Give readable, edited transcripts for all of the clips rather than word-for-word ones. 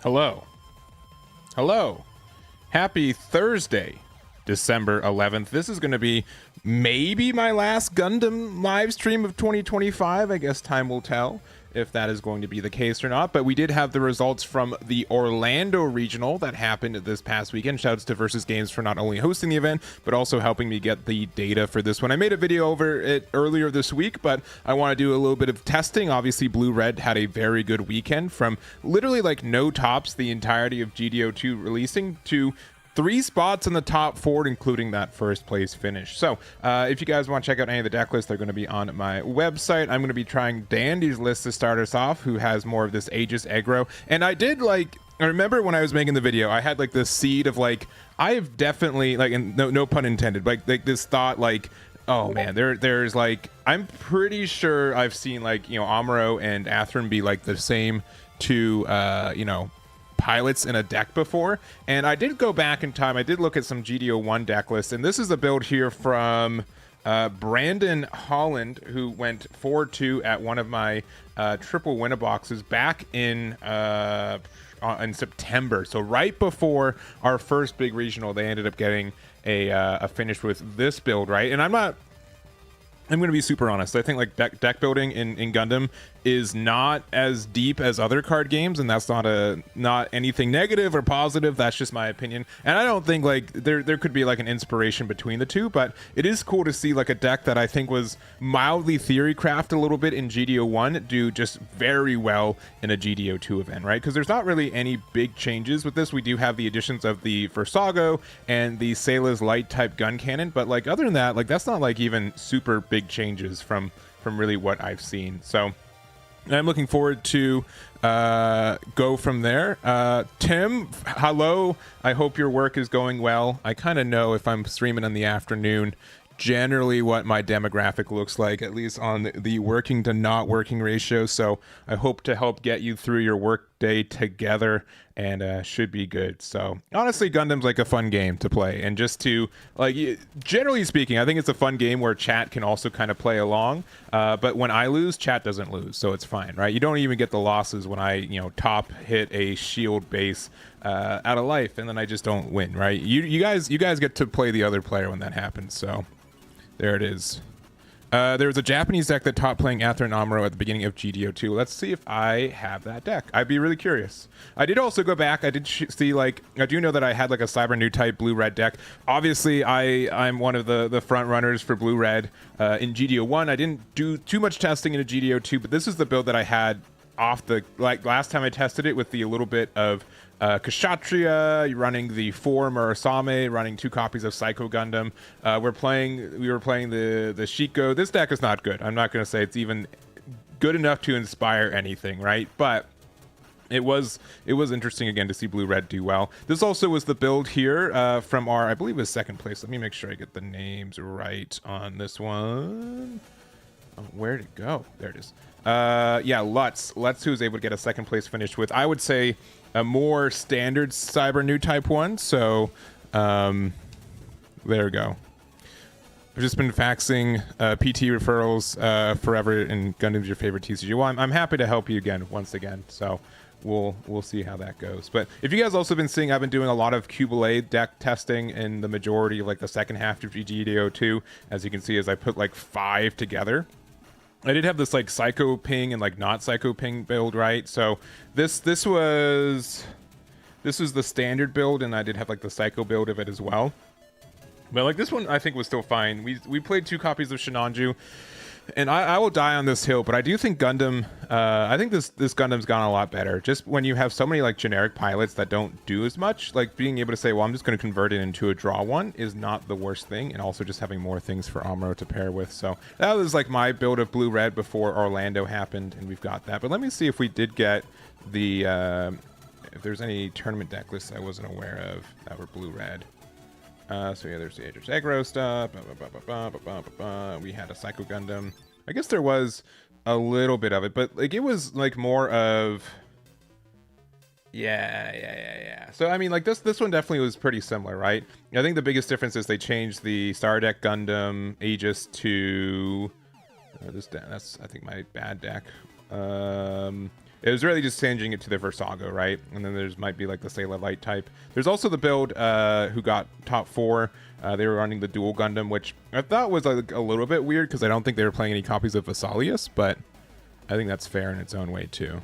Hello. Hello. Happy Thursday, December 11th. This is going to be maybe my last Gundam live stream of 2025. I guess time will tell if that is going to be the case or not. But we did have the results from the Orlando regional that happened this past weekend. Shouts to Versus Games for not only hosting the event, but also helping me get the data for this one. I made a video over it earlier this week, but I want to do a little bit of testing. Obviously, Blue Red had a very good weekend, from literally like no tops the entirety of GD02 releasing to 3 spots in the top 4, including that first place finish. So if you guys want to check out any of the deck lists, they're going to be on my website. I'm going to be trying Dandy's list to start us off, who has more of this Aegis aggro. And I remember when I was making the video, I had like this seed of like, I have definitely, like, and no pun intended, like this thought like, oh man, there's like, I'm pretty sure I've seen like, you know, Amuro and Atherin be like the same two, you know, pilots in a deck before. And I did go back in time. I did look at some GD01 deck lists, and this is a build here from Brandon Holland, who went 4-2 at one of my triple winner boxes back in September. So right before our first big regional, they ended up getting a finish with this build, right? And I'm going to be super honest. I think like deck building in Gundam is not as deep as other card games, and that's not anything negative or positive. That's just my opinion. And I don't think like there could be like an inspiration between the two, but it is cool to see like a deck that I think was mildly theorycraft a little bit in GD01 do just very well in a GD02 event, right? Because there's not really any big changes with this. We do have the additions of the Versago and the Sayla's light type gun cannon, but like other than that, like that's not like even super big changes from really what I've seen. So I'm looking forward to go from there. Tim, hello. I hope your work is going well. I kind of know if I'm streaming in the afternoon generally what my demographic looks like, at least on the working to not working ratio. So I hope to help get you through your work day together, and should be good. So honestly, Gundam's like a fun game to play, and just to like, generally speaking, I think it's a fun game where chat can also kind of play along. But when I lose, chat doesn't lose, so it's fine, right? You don't even get the losses when I, you know, top hit a shield base out of life, and then I just don't win, right? You guys get to play the other player when that happens. So there it is. There was a Japanese deck that taught playing Atherin Amuro at the beginning of GD02. Let's see if I have that deck. I'd be really curious. I did also go back. I did see, like, I do know that I had like a Cyber New type blue-red deck. Obviously, I'm one of the front runners for blue-red in GD01. I didn't do too much testing into GD02, but this is the build that I had off the, like, last time I tested it with the a little bit of Kshatriya, running the 4 Murasame, running 2 copies of Psycho Gundam. We were playing the Shiko. This deck is not good. I'm not going to say it's even good enough to inspire anything, right? But it was interesting again to see Blue Red do well. This also was the build here from our, I believe it was second place. Let me make sure I get the names right on this one. Oh, where'd it go? There it is. Yeah, Lutz, who was able to get a second place finish with, I would say, a more standard Cyber New type one. So there we go. I've just been faxing PT referrals forever, and Gundam's your favorite TCG. Well, I'm happy to help you again, once again. So we'll see how that goes. But if you guys also been seeing, I've been doing a lot of Cubelay deck testing in the majority of like the second half of GD02. As you can see, as I put like 5 together. I did have this like Psycho Ping and like not Psycho Ping build, right? So this was the standard build, and I did have like the Psycho build of it as well. But like this one I think was still fine. We played 2 copies of Shinanju, and I will die on this hill, but I do think Gundam, I think this Gundam's gone a lot better. Just when you have so many like generic pilots that don't do as much, like being able to say, well, I'm just going to convert it into a draw one is not the worst thing, and also just having more things for Amuro to pair with. So that was like my build of Blue-Red before Orlando happened, and we've got that. But let me see if we did get the, if there's any tournament deck lists I wasn't aware of that were Blue-Red. So yeah, there's the Aegis aggro stuff. We had a Psycho Gundam. I guess there was a little bit of it, but like it was like more of, yeah. So I mean, like this one definitely was pretty similar, right? I think the biggest difference is they changed the Star Deck Gundam Aegis to this deck. That's, I think, my bad deck. It was really just changing it to the Versago, right? And then there's might be like the Sailor Light type. There's also the build who got top 4. They were running the dual Gundam, which I thought was like a little bit weird because I don't think they were playing any copies of Vesalius, but I think that's fair in its own way too.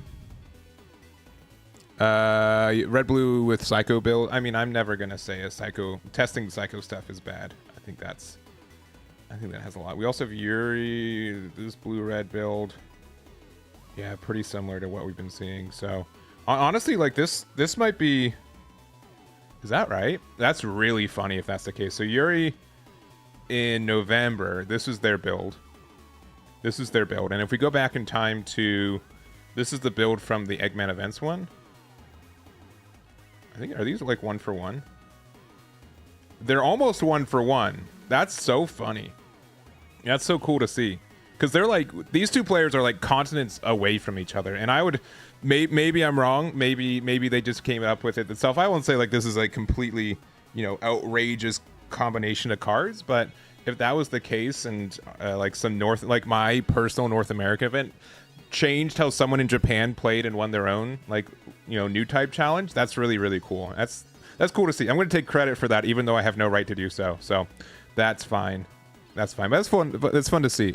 Red blue with Psycho build. I mean, I'm never gonna say a Psycho testing Psycho stuff is bad. I think that has a lot. We also have Yuri, this blue red build. Yeah, pretty similar to what we've been seeing. So honestly, like this might be, is that right? That's really funny if that's the case. So Yuri in November, this is their build. This is their build. And if we go back in time to, this is the build from the Eggman Events one. I think, are these like 1-for-1? They're almost 1-for-1. That's so funny. That's so cool to see. Because they're like, these two players are like continents away from each other. And I would, maybe I'm wrong. Maybe they just came up with it themselves. I won't say like this is like completely, you know, outrageous combination of cards. But if that was the case and like some like my personal North America event changed how someone in Japan played and won their own, like, you know, new type challenge, that's really, really cool. That's cool to see. I'm going to take credit for that, even though I have no right to do so. So that's fine. That's fine. But that's fun. But it's fun to see.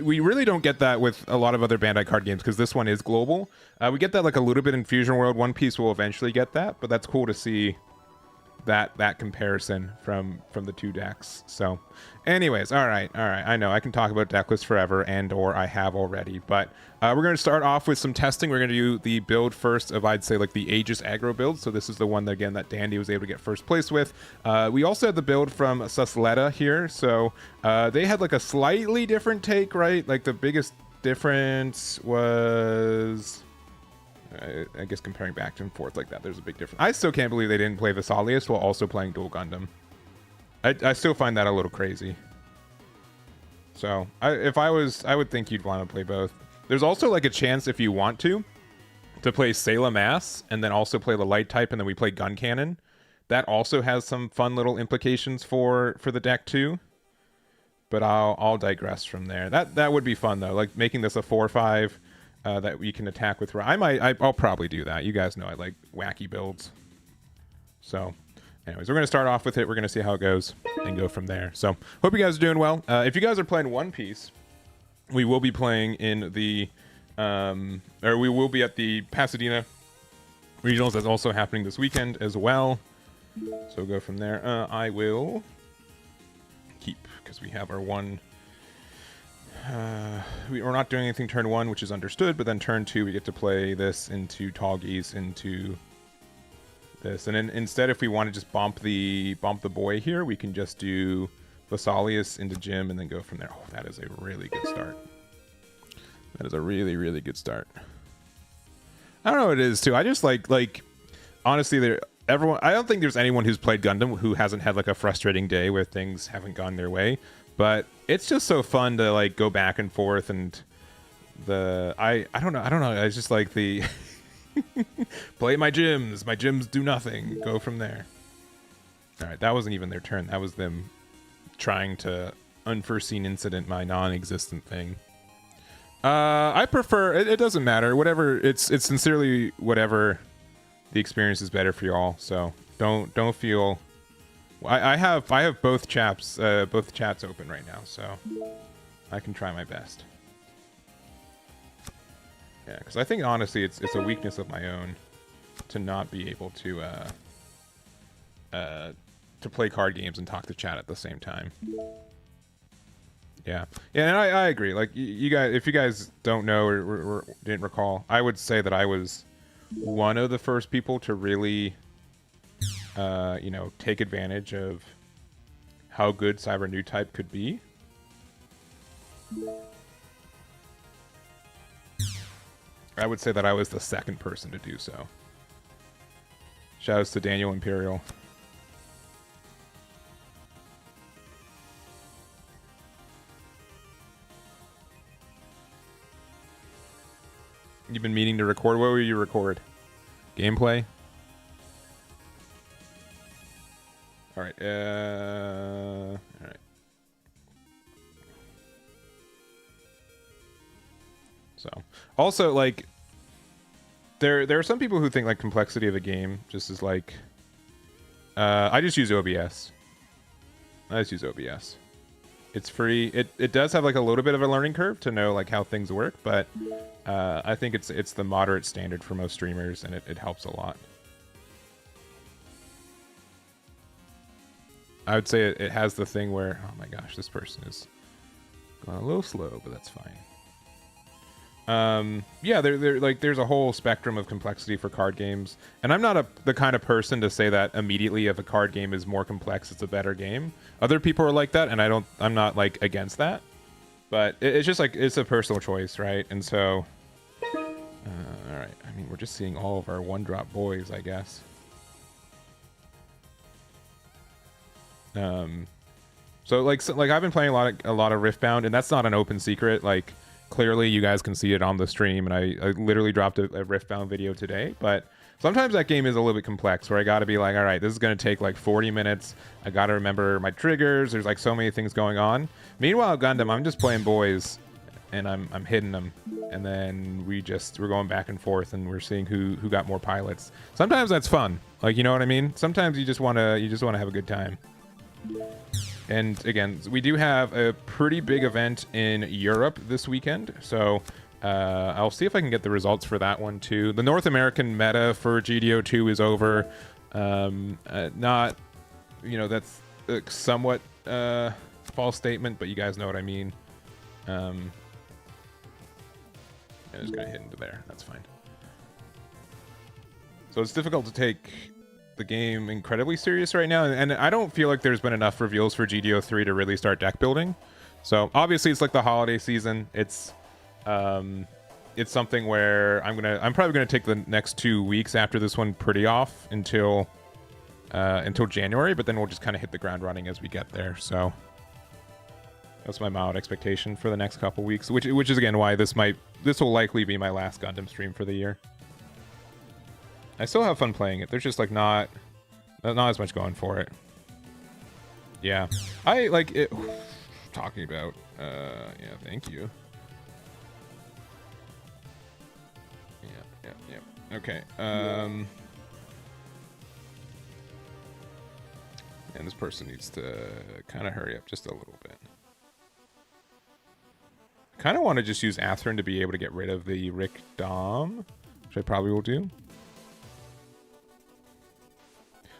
We really don't get that with a lot of other Bandai card games because this one is global. We get that like a little bit in Fusion World. One Piece will eventually get that, but that's cool to see that comparison from the two decks. So anyways, all right, I know I can talk about deck lists forever, and or I have already, but we're going to start off with some testing. We're going to do the build first of, I'd say, like the Aegis aggro build. So this is the one that, again, that Dandy was able to get first place with. We also had the build from Susleta here. So they had like a slightly different take, right? Like the biggest difference was, I guess comparing back and forth like that, there's a big difference. I still can't believe they didn't play Vesalius while also playing dual Gundam. I still find that a little crazy. So I would think you'd want to play both. There's also like a chance if you want to play Sailor Mass and then also play the light type and then we play Gun Cannon. That also has some fun little implications for the deck too. But I'll digress from there. That would be fun though, like making this a 4/5 that we can attack with. I'll probably do that. You guys know I like wacky builds. So anyways, we're going to start off with it. We're going to see how it goes and go from there. So hope you guys are doing well. If you guys are playing One Piece, we will be playing in the, or we will be at the Pasadena Regionals. That's also happening this weekend as well. So we'll go from there. I will keep, because we have our one. We're not doing anything turn 1, which is understood, but then turn 2, we get to play this into Tallgeese, into this. And then instead, if we want to just bump the boy here, we can just do Vesalius into Jim and then go from there. Oh, that is a really good start. That is a really, really good start. I don't know what it is too. I just like honestly, everyone. I don't think there's anyone who's played Gundam who hasn't had like a frustrating day where things haven't gone their way. But it's just so fun to like go back and forth, and I don't know. I just like the play my gyms. My gyms do nothing. Go from there. All right, that wasn't even their turn. That was them trying to unforeseen incident my non-existent thing. I prefer it doesn't matter. Whatever, it's sincerely whatever the experience is better for y'all. So don't feel. I have both chats open right now, so I can try my best. Yeah, because I think honestly it's a weakness of my own to not be able to play card games and talk to chat at the same time. Yeah, and I agree. Like you guys, if you guys don't know or didn't recall, I would say that I was one of the first people to really, take advantage of how good Cyber New Type could be. I would say that I was the second person to do so. Shoutouts to Daniel Imperial. You've been meaning to record. What will you record? Gameplay? Alright, alright. So, also, like, there are some people who think like complexity of a game just is like I just use OBS. It's free. It does have like a little bit of a learning curve to know like how things work, but I think it's the moderate standard for most streamers, and it helps a lot. I would say it has the thing where, oh my gosh, this person is going a little slow, but that's fine. Yeah, there's a whole spectrum of complexity for card games, and I'm not the kind of person to say that immediately if a card game is more complex, it's a better game. Other people are like that, and I'm not like against that, but it's just like it's a personal choice, right? And so, all right. I mean, we're just seeing all of our one-drop boys, I guess. So like I've been playing a lot of Riftbound, and that's not an open secret. Like clearly you guys can see it on the stream, and I literally dropped a Riftbound video today. But sometimes that game is a little bit complex, where I got to be like, all right, this is going to take like 40 minutes. I got to remember my triggers. There's like so many things going on. Meanwhile, Gundam, I'm just playing boys, and I'm hitting them, and then we're going back and forth, and we're seeing who got more pilots. Sometimes that's fun, like, you know what I mean. Sometimes you just want to have a good time. And again, we do have a pretty big event in Europe this weekend, so I'll see if I can get the results for that one too. The North American meta for GD02 is over. Not, you know, that's a somewhat false statement, but you guys know what I mean. I'm just gonna hit into there. That's fine. So it's difficult to take the game incredibly serious right now, and I don't feel like there's been enough reveals for GD03 to really start deck building. So obviously it's like the holiday season. It's something where I'm probably gonna take the next 2 weeks after this one pretty off until January, but then we'll just kind of hit the ground running as we get there. So that's my mild expectation for the next couple weeks, which is again why this will likely be my last Gundam stream for the year. I still have fun playing it. There's just like not as much going for it. Yeah, I like it. Talking about yeah, thank you. Yeah. Okay. And this person needs to kind of hurry up just a little bit. I kind of want to just use Atherin to be able to get rid of the Rick Dom, which I probably will do.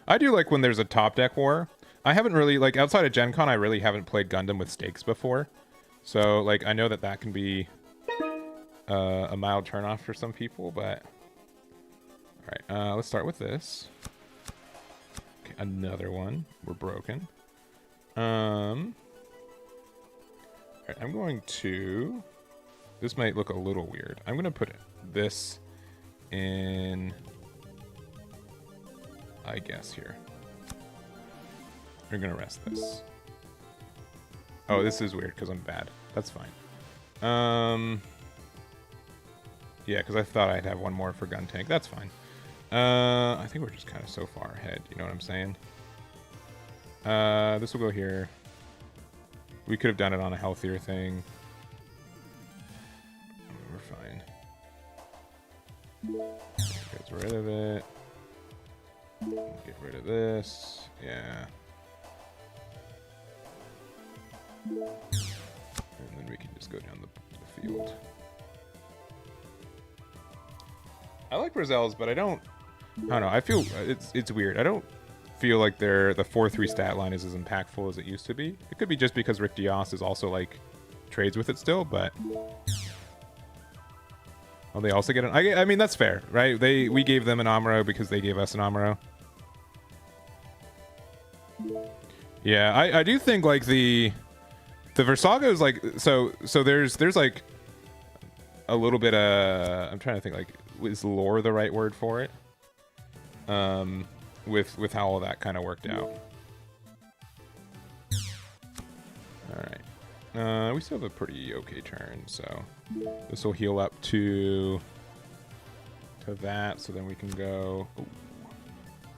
I do like when there's a top deck war. I haven't really, like, outside of Gen Con, I really haven't played Gundam with stakes before. So, like, I know that can be a mild turnoff for some people, but... Alright, let's start with this. Okay, another one. We're broken. Alright, I'm going to... This might look a little weird. I'm going to put this in... I guess here. We're gonna rest this. Oh, this is weird because I'm bad. That's fine. Yeah, because I thought I'd have one more for gun tank. That's fine. I think we're just kind of so far ahead. You know what I'm saying? This will go here. We could have done it on a healthier thing. We're fine. Gets rid of it. Get rid of this. Yeah. And then we can just go down the field. I like Rozelle's, but I don't know. I feel it's weird. I don't feel like the 4-3 stat line is as impactful as it used to be. It could be just because Rick Dias is also like trades with it still, but well, they also get an. I mean, that's fair, right? We gave them an Amuro because they gave us an Amuro. Yeah, I do think like the Versago is like so there's like a little bit I'm trying to think, like, is lore the right word for it? With how all that kind of worked out. All right, we still have a pretty okay turn, so this will heal up to that, so then we can go. Ooh.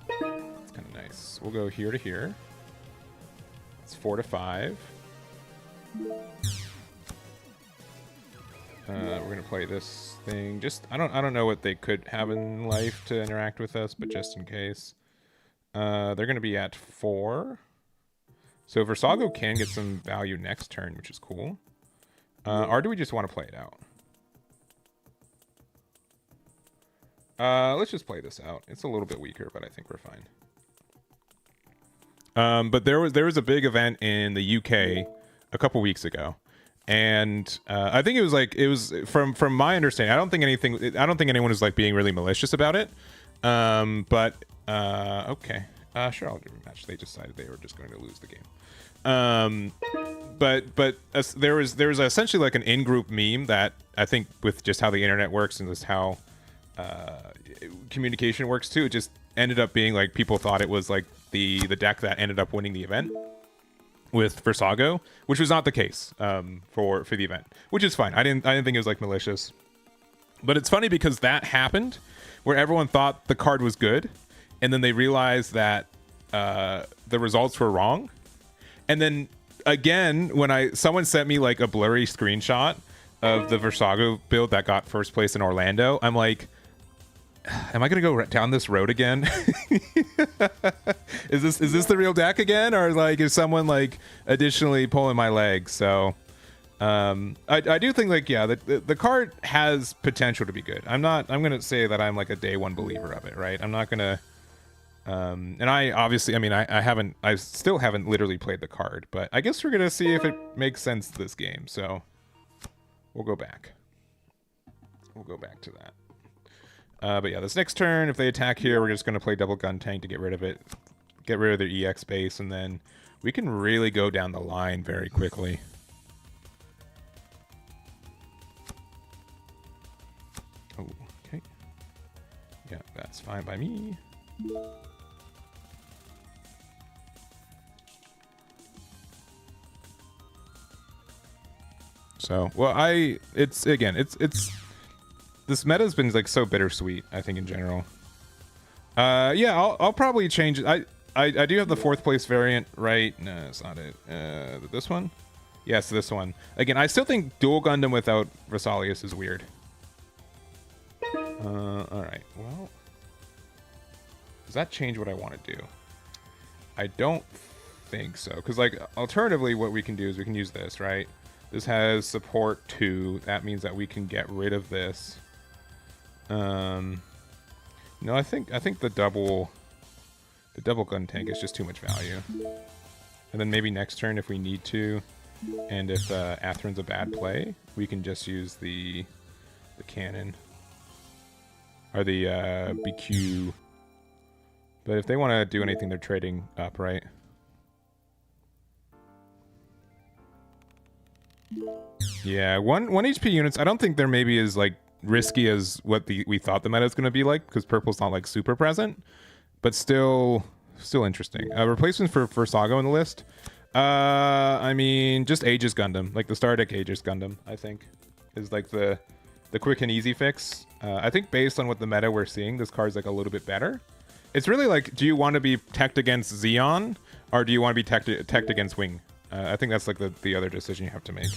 That's kind of nice. We'll go here to here. It's 4 to 5. We're gonna play this thing. Just I don't know what they could have in life to interact with us, but just in case. They're gonna be at 4. So Versago can get some value next turn, which is cool. Or do we just want to play it out? Let's just play this out. It's a little bit weaker, but I think we're fine. But there was a big event in the UK a couple weeks ago, and I think it was from my understanding. I don't think anyone is like being really malicious about it. But okay, sure, I'll do a rematch. They decided they were just going to lose the game. But there was essentially like an in-group meme that I think with just how the internet works and just how communication works too, it just ended up being like people thought it was like the deck that ended up winning the event with Versago, which was not the case for the event, which is fine. I didn't think it was like malicious, but it's funny because that happened where everyone thought the card was good, and then they realized that the results were wrong. And then again, when someone sent me like a blurry screenshot of the Versago build that got first place in Orlando, I'm like, am I gonna go down this road again? Is this the real deck again, or like is someone like additionally pulling my leg? So I do think like, yeah, the card has potential to be good. I'm gonna say that I'm like a day one believer of it, right? I'm not gonna and I obviously, I mean, I still haven't literally played the card, but I guess we're gonna see if it makes sense this game. So we'll go back to that. But yeah, this next turn, if they attack here, we're just gonna play double gun tank to get rid of it, get rid of their EX base, and then we can really go down the line very quickly. Oh, okay. Yeah, that's fine by me. So, well, it's this meta's been like so bittersweet, I think, in general. Yeah, I'll probably change it. I do have the 4th place variant, right? No, that's not it. This one? Yes, this one. Again, I still think dual Gundam without Vesalius is weird. Alright, well, does that change what I want to do? I don't think so, because like alternatively what we can do is we can use this, right? This has support 2. That means that we can get rid of this. No, I think the double gun tank is just too much value. And then maybe next turn if we need to, and if Atherin's a bad play, we can just use the cannon or the BQ. But if they want to do anything, they're trading up, right? Yeah, one HP units. I don't think they're maybe as like risky as what we thought the meta is going to be like, because purple's not like super present, but still interesting. Replacements for Versago in the list. I mean, just Aegis Gundam, like the Star Deck Aegis Gundam, I think is like the quick and easy fix. I think based on what the meta we're seeing, this card's like a little bit better. It's really like, do you want to be teched against Xeon, or do you want to be teched against Wing? I think that's like the other decision you have to make.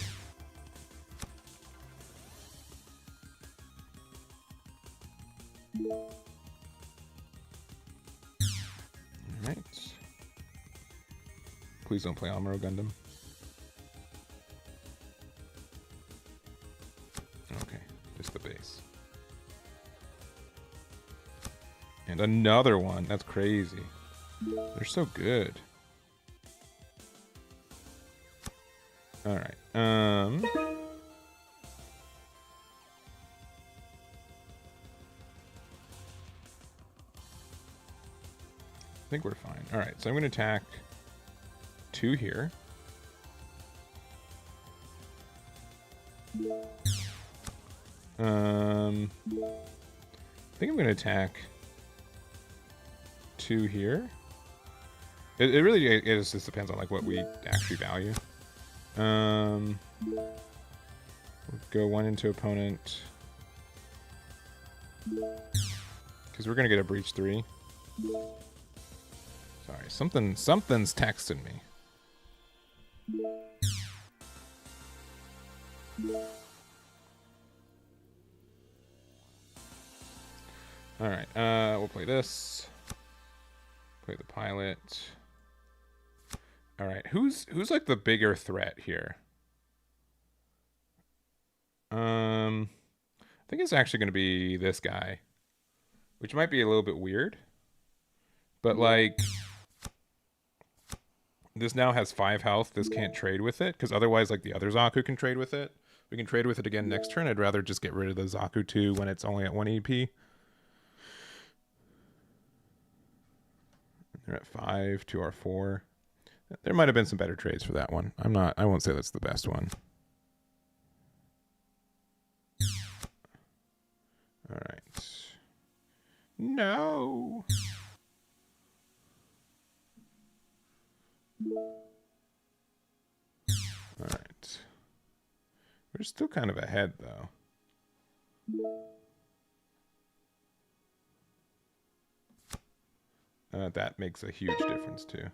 Alright. Please don't play Amuro Gundam. Okay, just the base. And another one. That's crazy. They're so good. Alright. I think we're fine. Alright, so I'm going to attack 2 here. I think I'm going to attack 2 here. It really just depends on like what we actually value. We'll go 1 into opponent, because we're gonna get a breach 3. Sorry, something's texting me. All right, we'll play this. Play the pilot. All right, who's like the bigger threat here? I think it's actually going to be this guy, which might be a little bit weird, but like this now has 5 health. This can't trade with it because otherwise, like the other Zaku can trade with it. We can trade with it again next turn. I'd rather just get rid of the Zaku 2 when it's only at 1 EP. They're at 5, 2R4. There might have been some better trades for that one. I won't say that's the best one. All right. No. All right. We're still kind of ahead, though. That makes a huge difference, too.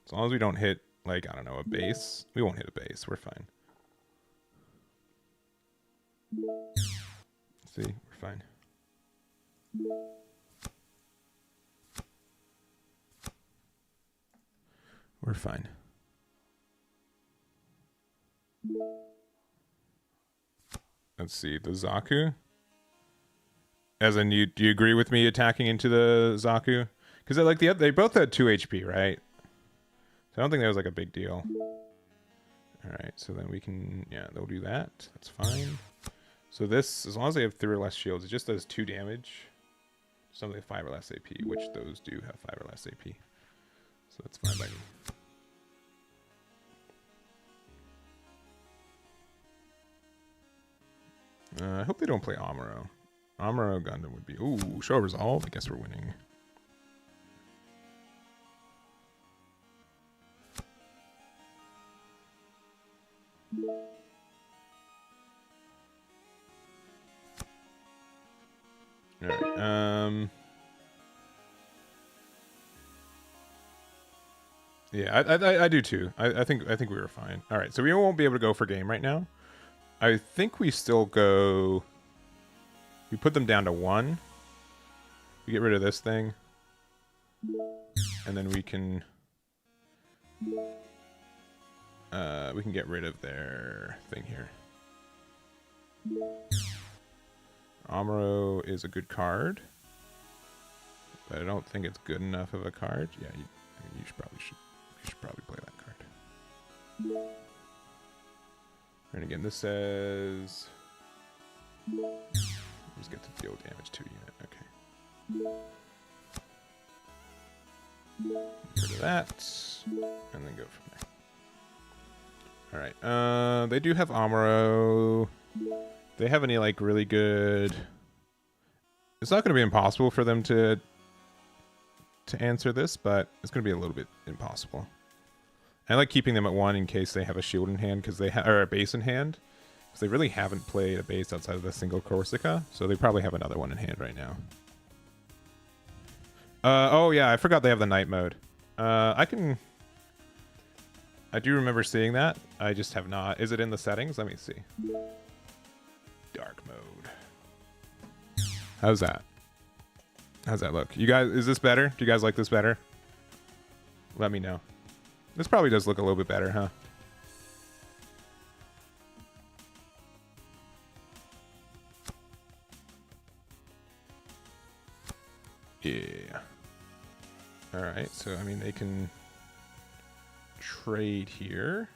As long as we don't hit, like, I don't know, a base. We won't hit a base. We're fine. See? We're fine. We're fine. Let's see. The Zaku? As in, do you agree with me attacking into the Zaku? Because like they both had 2 HP, right? So I don't think that was like a big deal. All right, so then we can, yeah, they'll do that. That's fine. So this, as long as they have 3 or less shields, it just does 2 damage. Something 5 or less AP, which those do have 5 or less AP. So that's fine by me. I hope they don't play Amuro. Amuro Gundam would be... Ooh, show resolve. I guess we're winning. Alright, yeah, I do too. I think we were fine. Alright, so we won't be able to go for game right now. I think we still go... We put them down to 1. We get rid of this thing. And then we can get rid of their thing here. Amuro is a good card, but I don't think it's good enough of a card. Yeah, you should probably play that card. And again, this says just get to deal damage to unit. Okay. Get rid of that, and then go from there. All right. They do have Amuro. They have any like really good... It's not going to be impossible for them to answer this, but it's going to be a little bit impossible. I like keeping them at 1 in case they have a shield in hand, because or a base in hand, because they really haven't played a base outside of the single Corsica, so they probably have another one in hand right now. Oh yeah, I forgot they have the night mode. I do remember seeing that. I just have not. Is it in the settings? Let me see. Dark mode. How's that? How's that look? You guys, is this better? Do you guys like this better? Let me know. This probably does look a little bit better, huh? Yeah. Alright, so I mean they can trade here.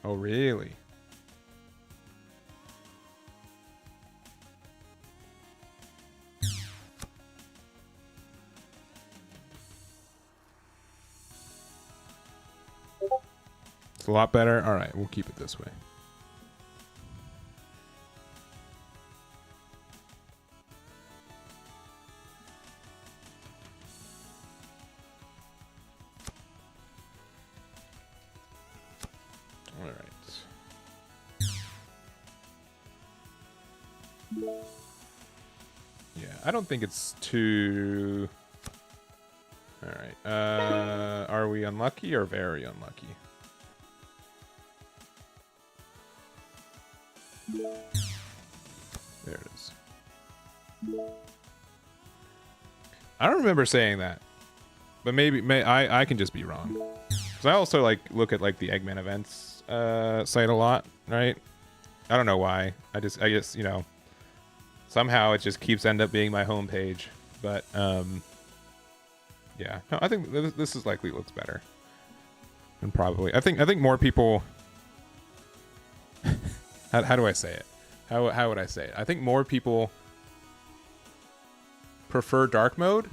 Oh, really? It's a lot better. All right, we'll keep it this way. All right. Yeah, I don't think it's too... All right. Are we unlucky or very unlucky? There it is. I don't remember saying that, but I can just be wrong. Because I also like look at like the Eggman events site a lot, right? I don't know why. I guess you know, somehow it just keeps end up being my homepage. But yeah, no, I think this is likely looks better. And probably, I think more people. How do I say it? How would I say it? I think more people prefer dark mode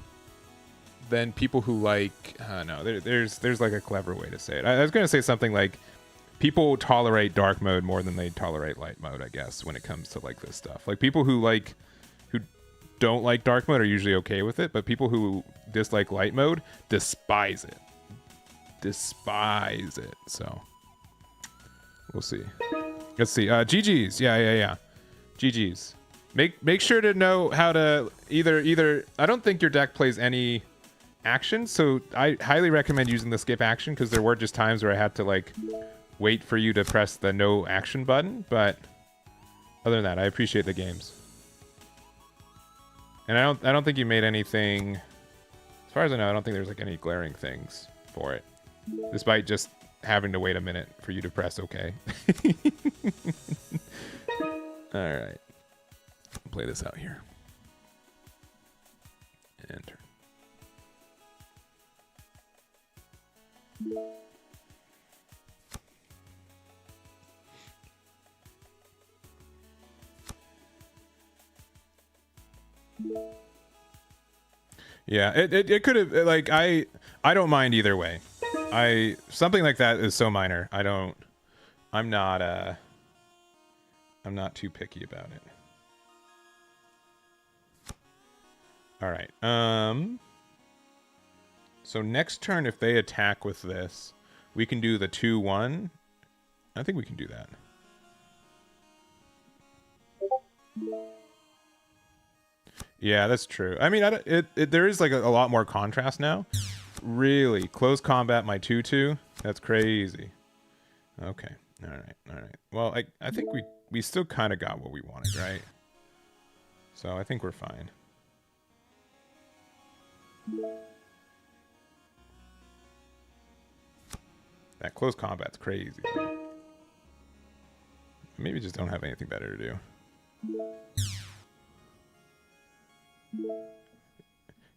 than people who like. No, there's like a clever way to say it. I was gonna say something like people tolerate dark mode more than they tolerate light mode. I guess when it comes to like this stuff, like people who don't like dark mode are usually okay with it, but people who dislike light mode despise it. So we'll see. Let's see. GG's. Yeah. GG's. Make sure to know how to either. I don't think your deck plays any action, so I highly recommend using the skip action because there were just times where I had to like wait for you to press the no action button. But other than that, I appreciate the games. And I don't think you made anything. As far as I know, I don't think there's like any glaring things for it, despite just having to wait a minute for you to press OK. All right, play this out here. Enter. Yeah, it could have like I don't mind either way. Something like that is so minor. I'm not too picky about it. All right. So next turn if they attack with this, we can do the 2-1. I think we can do that. Yeah, that's true. I mean, there is like a lot more contrast now. Really, close combat my 2-2. That's crazy. Okay. All right. Well, I think we still kind of got what we wanted, right? So I think we're fine. That close combat's crazy. Maybe just don't have anything better to do.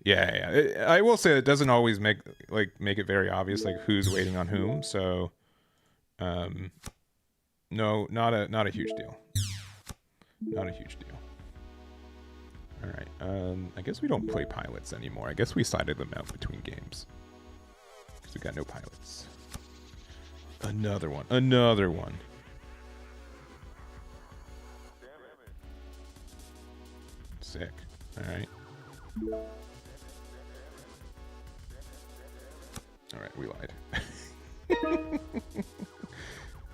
Yeah. I will say it doesn't always make it very obvious like who's waiting on whom. So, no, not a huge deal. Not a huge deal. All right. I guess we don't play pilots anymore. I guess we sided them out between games because we got no pilots. Another one. Sick. All right. All right, we lied.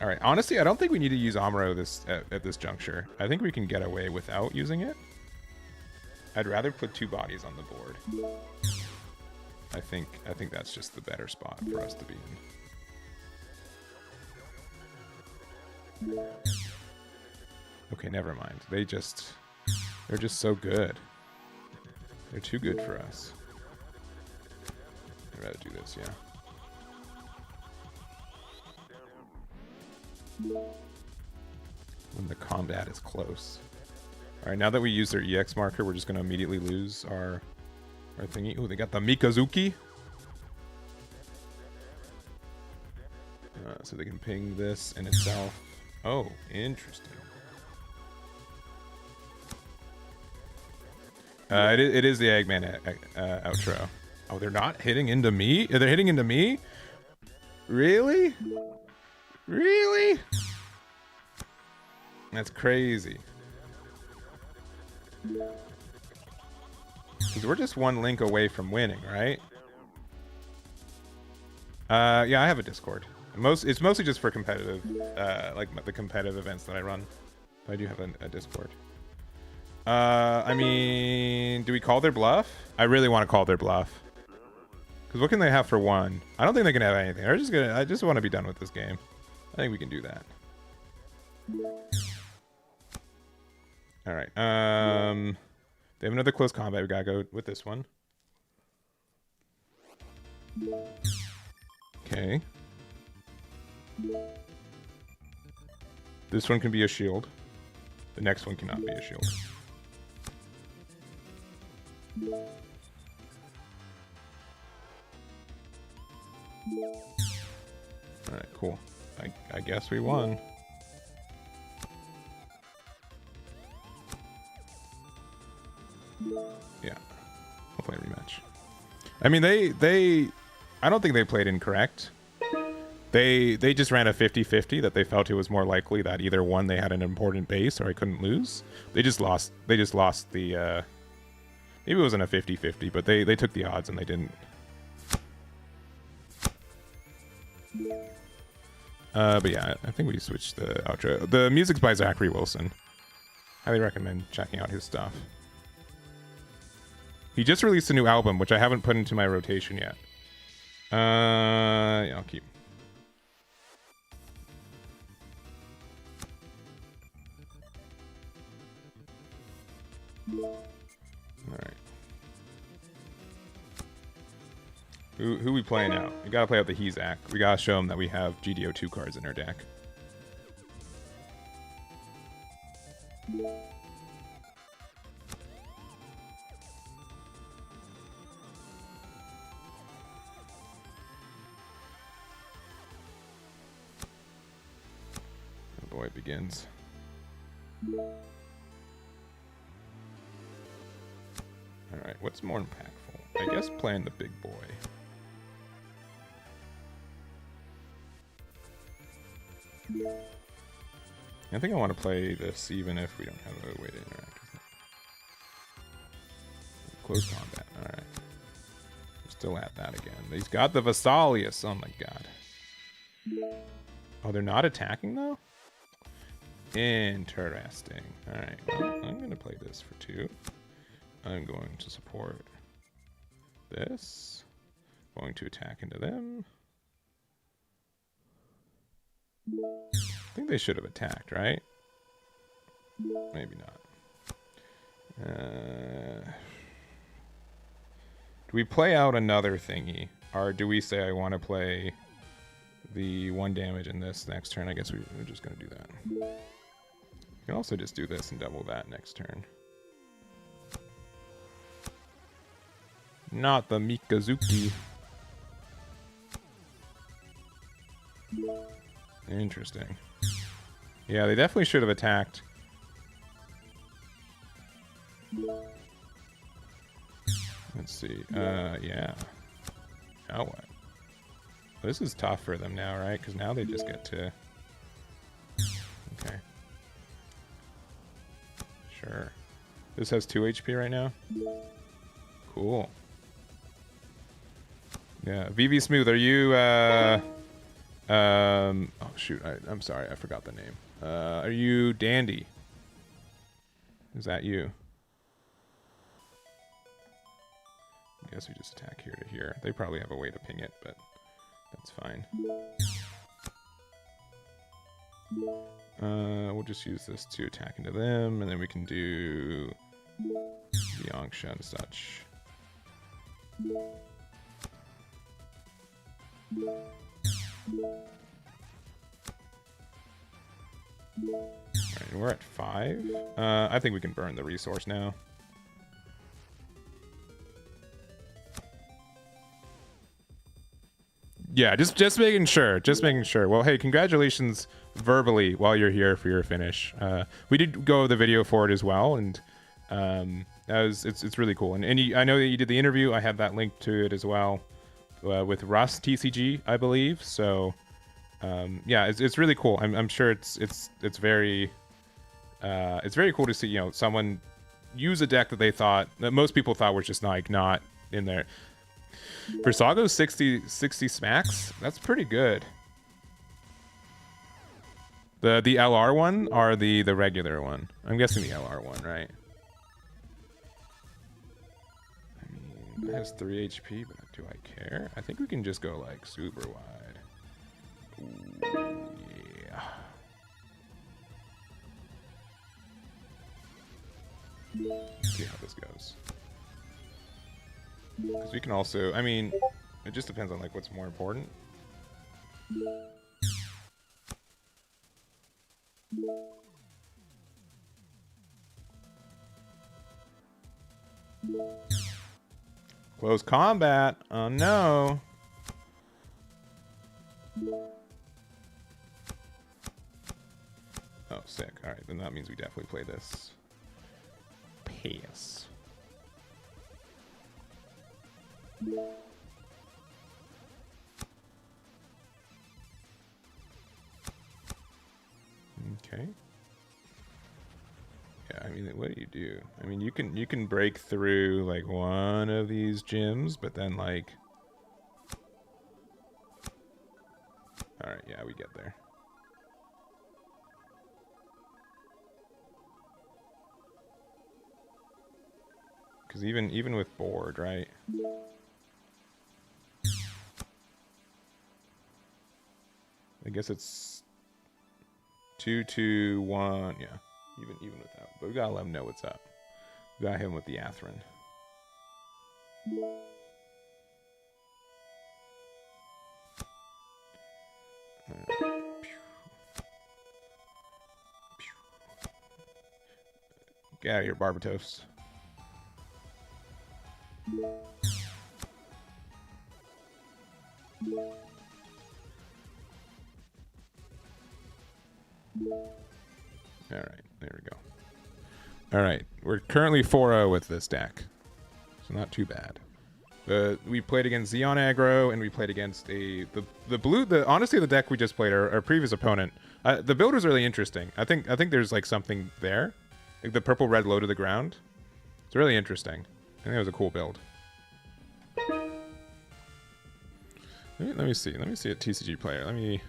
All right. Honestly, I don't think we need to use Amuro at this juncture. I think we can get away without using it. I'd rather put 2 bodies on the board. I think that's just the better spot for us to be in. Okay, never mind. They're just so good. They're too good for us. I'd rather do this, yeah. When the combat is close. All right, now that we use their EX marker, we're just going to immediately lose our thingy. Oh, they got the Mikazuki. So they can ping this in itself. Oh, interesting. It is the Eggman outro. Oh, they're not hitting into me? They're hitting into me? Really? Really? That's crazy. Because we're just one link away from winning, right? Yeah, I have a Discord. It's mostly just for competitive, like the competitive events that I run. But I do have a Discord. I mean, do we call their bluff? I really want to call their bluff. Because what can they have for 1? I don't think they can have anything. I just want to be done with this game. I think we can do that. All right. They have another close combat. We gotta go with this one. Okay. This one can be a shield. The next one cannot be a shield. Alright, cool. I guess we won. Yeah. I'll play a rematch. I mean, I don't think they played incorrect. They just ran a 50-50 that they felt it was more likely that either one, they had an important base, or I couldn't lose. They just lost the maybe it wasn't a 50-50, but they took the odds and they didn't. But yeah, I think we switched the outro. The music's by Zachary Wilson. Highly recommend checking out his stuff. He just released a new album, which I haven't put into my rotation yet. Yeah, I'll keep. Alright. Who we playing out? We gotta play out the Hezak. We gotta show him that we have GD02 cards in our deck. Oh boy, it begins. Alright, what's more impactful? I guess playing the big boy. I think I want to play this even if we don't have a way to interact with it. Close combat, alright. We're still at that again. He's got the Vesalius, oh my god. Oh, they're not attacking though? Interesting. Alright, well, I'm going to play this for 2. I'm going to support this. Going to attack into them. I think they should have attacked, right? Maybe not. Do we play out another thingy? Or do we say I want to play the 1 damage in this next turn? I guess we're just going to do that. We can also just do this and double that next turn. Not the Mikazuki. Interesting. Yeah, they definitely should have attacked. Let's see. Yeah. Now what? This is tough for them now, right? Because now they just get to... Okay. Sure. This has 2 HP right now? Cool. Yeah, VV Smooth, are you, oh shoot, I'm sorry, I forgot the name. Are you Dandy? Is that you? I guess we just attack here to here. They probably have a way to ping it, but that's fine. We'll just use this to attack into them, and then we can do Yangsha and such. Alright, we're at 5. I think we can burn the resource now. Yeah, just making sure. Just making sure. Well, hey, congratulations verbally while you're here for your finish. We did go the video for it as well, and it's really cool. And I know that you did the interview. I have that link to it as well with Russ TCG, I believe. So yeah, it's really cool. I'm sure it's very cool to see, you know, someone use a deck that they thought that most people thought was just like not in there. For Sago's 60 smacks, that's pretty good. The LR one or the regular one? I'm guessing the LR one, right? I mean, it has 3 HP, but do I care? I think we can just go like super wide. Ooh, yeah. Let's see how this goes. Because we can also, I mean, it just depends on like what's more important. Close combat. Oh no. Oh, sick. All right, then that means we definitely play this. Pass. Okay. Yeah, I mean, what do you do? I mean, you can break through like one of these gyms, but then like, all right, yeah, we get there. Because even with board, right? I guess it's 2, 2, 1. Yeah, even without. But we gotta let him know what's up. We gotta hit him with the Atherin. Get out of here, Barbatos. All right, there we go. All right, we're currently 4-0 with this deck, so not too bad. We played against Xeon aggro, and we played against the blue. Honestly, the deck we just played, our previous opponent. The build was really interesting. I think there's like something there, like the purple red low to the ground. It's really interesting. I think it was a cool build. Let me see. Let me see a TCG player. I'm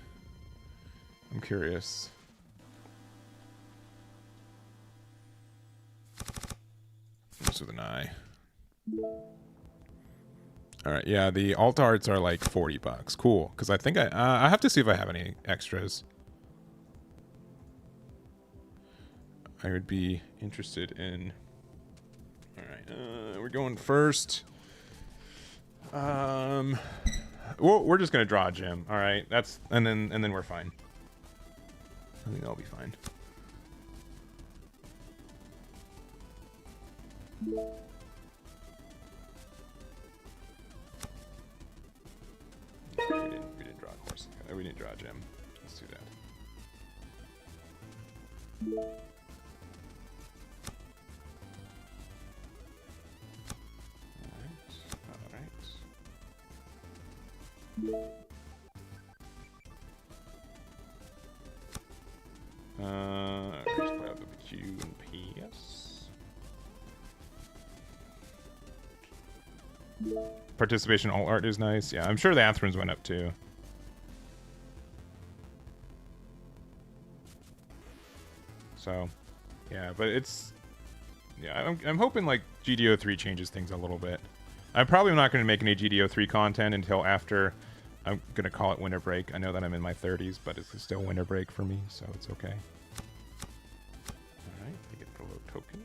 curious. Just with an eye. All right, yeah, the alt arts are like $40. Cool, because I think I have to see if I have any extras. I would be interested in. All right, we're going first. Well, we're just gonna draw a gem. All right, and then we're fine. I think I'll be fine. We didn't draw a course. We didn't draw a gem. Let's do that. Just play out the Q and PS. Participation alt art is nice. Yeah, I'm sure the Athrons went up too. So, yeah, but it's... Yeah, I'm hoping like GD03 changes things a little bit. I'm probably not going to make any GD03 content until after... I'm going to call it winter break. I know that I'm in my 30s, but it's still winter break for me, so it's okay. Alright, we get the low token.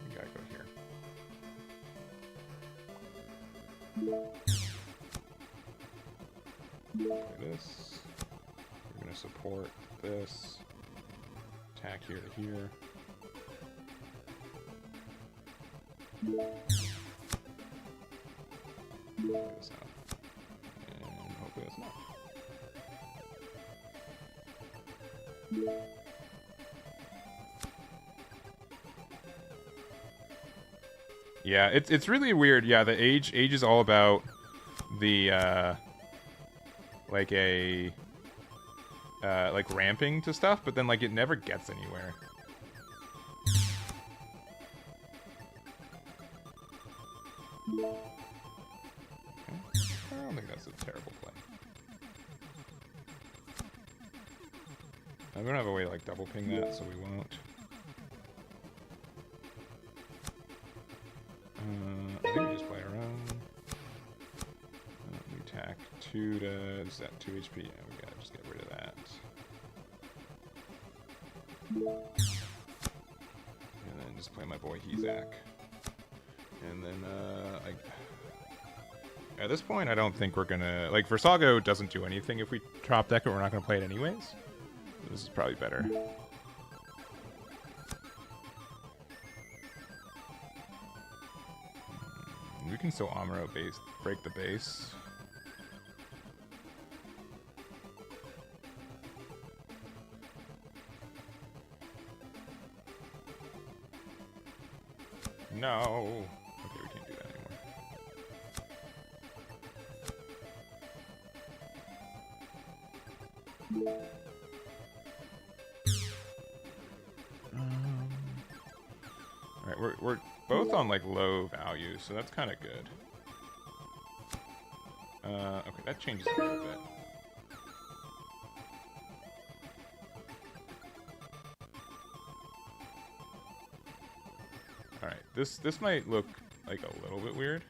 We gotta go here. Play this. We're gonna support this. Attack here to here. Play this out. And hopefully that's not. Yeah, it's really weird. Yeah, the age is all about the like a like ramping to stuff, but then like it never gets anywhere. Okay. I don't think that's a terrible play. We don't have a way to like double ping that, so we won't. I think we just play our own. We attack 2 to... Is that 2 HP? Yeah, we gotta just get rid of that. And then just play my boy Hezak. And then, at this point, I don't think we're gonna... Like, Versago doesn't do anything if we drop deck it. We're not gonna play it anyways. This is probably better. We can still Amuro base, break the base. No. Okay, we can't do that anymore. Alright, we're both on like low value, so that's kind of good. Okay, that changes a little bit. Alright, this might look like a little bit weird.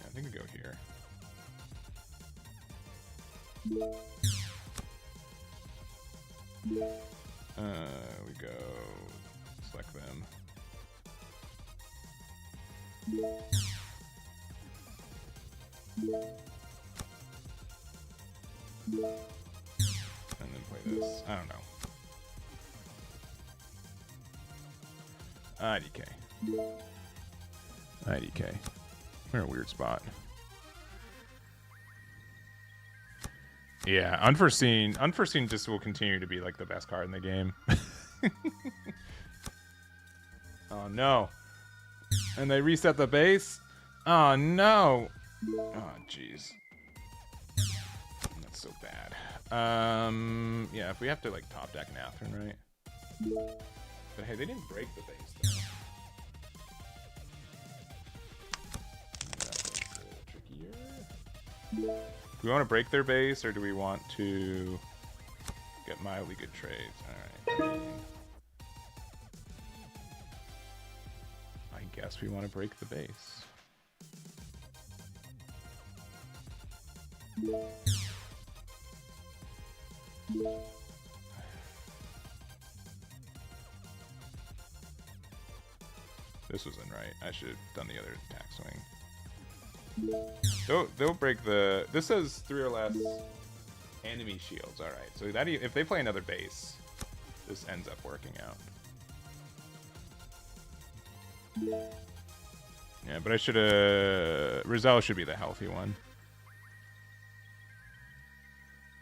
I think we go here. We go select them. And then play this. I don't know. IDK. IDK. We're in a weird spot. Yeah, unforeseen just will continue to be like the best card in the game. Oh no. And they reset the base? Oh no. Oh jeez. That's so bad. Yeah, if we have to like top deck an Atherin, right? But hey, they didn't break the base though. That's trickier. Do we want to break their base, or do we want to get mildly good trades? Alright. I guess we want to break the base. This wasn't right. I should have done the other attack swing. They'll break the... This says 3 or less enemy shields. Alright, so that if they play another base, this ends up working out. Yeah, but I should have... Rizal should be the healthy one.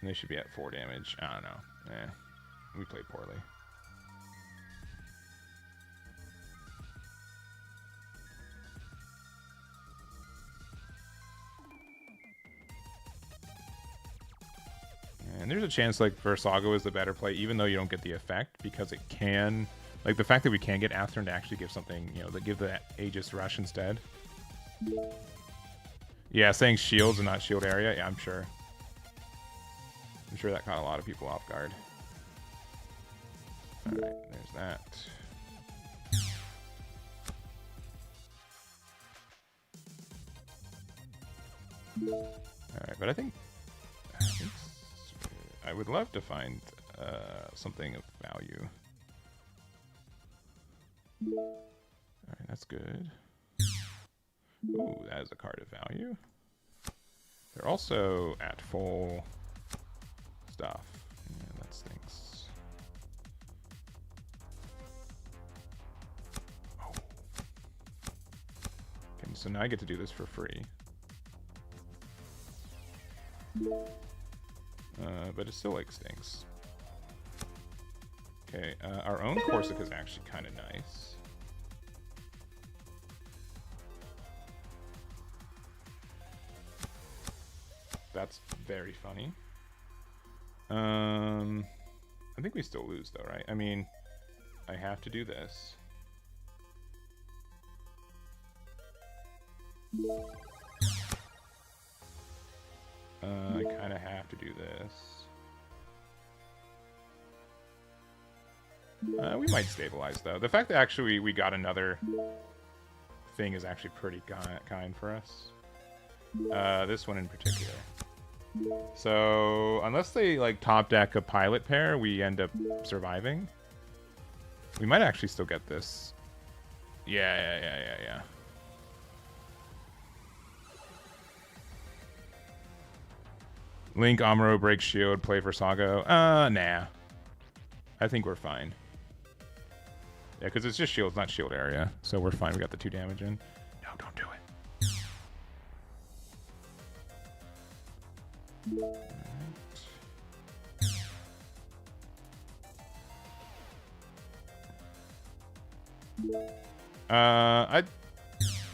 And they should be at 4 damage. I don't know. We played poorly. And there's a chance like Versago is the better play, even though you don't get the effect, because it can, like the fact that we can get Atherin to actually give something, you know, that give the Aegis rush instead. Yeah, saying shields and not shield area. Yeah, I'm sure. I'm sure that caught a lot of people off guard. All right, there's that. All right, but I think I would love to find something of value. Alright, that's good. Ooh, that is a card of value. They're also at full stuff. Yeah, that stinks. Oh. Okay, so now I get to do this for free. But it still like stinks. Okay, our own Corsica is actually kind of nice. That's very funny. I think we still lose though, right? I mean, I have to do this. I kind of have to do this. We might stabilize though. The fact that actually we got another thing is actually pretty kind for us. This one in particular. So unless they like top deck a pilot pair, we end up surviving. We might actually still get this. Yeah. Link, Amuro, break shield, play for Sago. Nah. I think we're fine. Yeah, because it's just shields, not shield area. So we're fine. We got the 2 damage in. No, don't do it.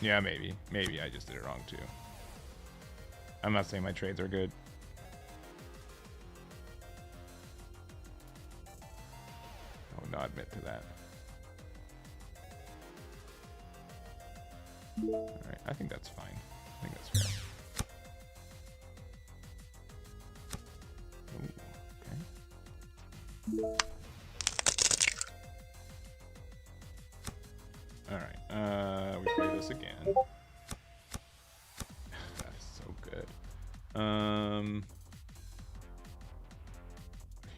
Yeah, maybe I just did it wrong too. I'm not saying my trades are good. I would not admit to that. All right, I think that's fine. I think that's fair. Ooh, okay. Alright, we play this again. That is so good.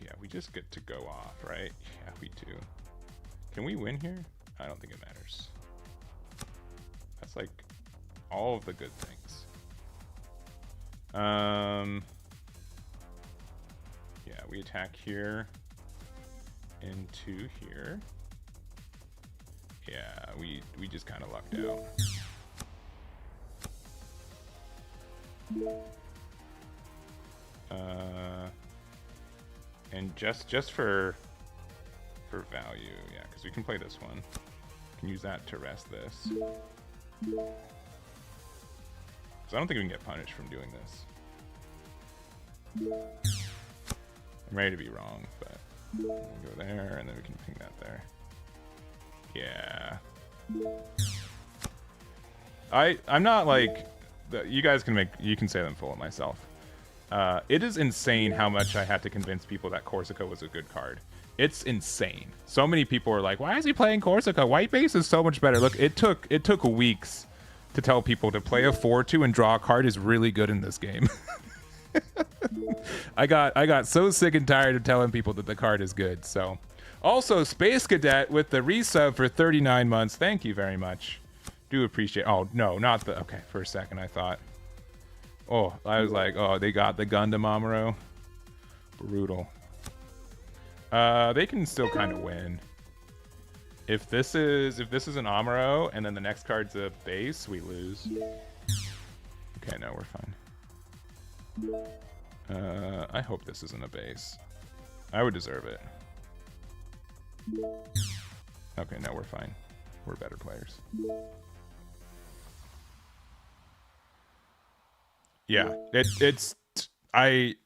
Yeah, we just get to go off, right? Yeah, we do. Can we win here? I don't think it matters. That's like all of the good things. Yeah, we attack here into here. Yeah, we just kind of lucked out. And just for value, yeah, because we can play this one. Can use that to rest this. So I don't think we can get punished from doing this. I'm ready to be wrong, but we'll go there, and then we can ping that there. Yeah. I'm not like you guys can say them full of myself. It is insane how much I had to convince people that Corsica was a good card. It's insane. So many people are like, why is he playing Corsica? White base is so much better. Look, it took weeks to tell people to play a 4/2 and draw a card is really good in this game. I got so sick and tired of telling people that the card is good. So also Space Cadet with the resub for 39 months. Thank you very much. Do appreciate. Oh no, not the. Okay, for a second I thought. Oh, I was like, oh, they got the Gundam Amuro. Brutal. They can still kind of win. If this is an Amuro and then the next card's a base, we lose. Okay, no, we're fine. I hope this isn't a base. I would deserve it. Okay, no, we're fine. We're better players. Yeah, it's I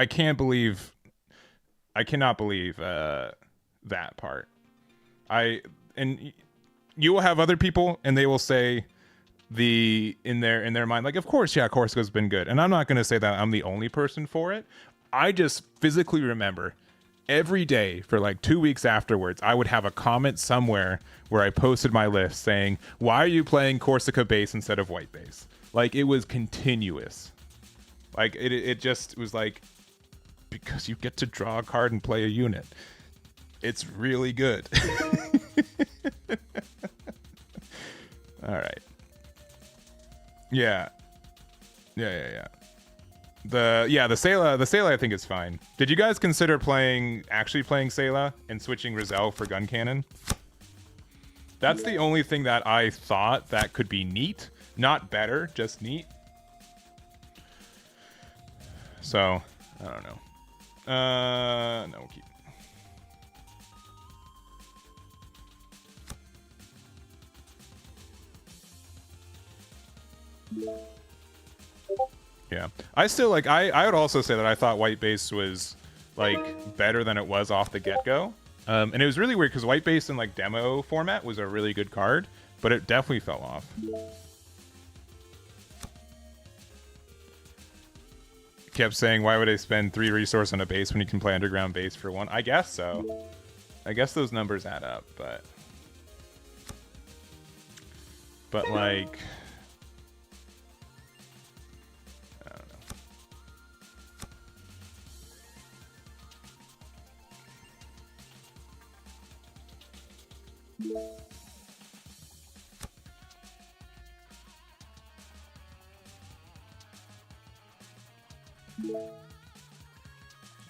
cannot believe that part. And you will have other people and they will say in their mind, like, of course, yeah, Corsica's been good. And I'm not going to say that I'm the only person for it. I just physically remember every day for like 2 weeks afterwards, I would have a comment somewhere where I posted my list saying, why are you playing Corsica base instead of white base? Like, it was continuous. Like, it just was like, because you get to draw a card and play a unit. It's really good. All right. Yeah. The Sayla I think is fine. Did you guys consider actually playing Sayla and switching Rizal for gun cannon? That's the only thing that I thought that could be neat. Not better, just neat. So, I don't know. No, we'll keep. Yeah, I still like. I would also say that I thought white base was like better than it was off the get go. And it was really weird because white base in like demo format was a really good card, but it definitely fell off. Kept saying, why would I spend 3 resource on a base when you can play underground base for 1? I guess so. I guess those numbers add up, but like, I don't know.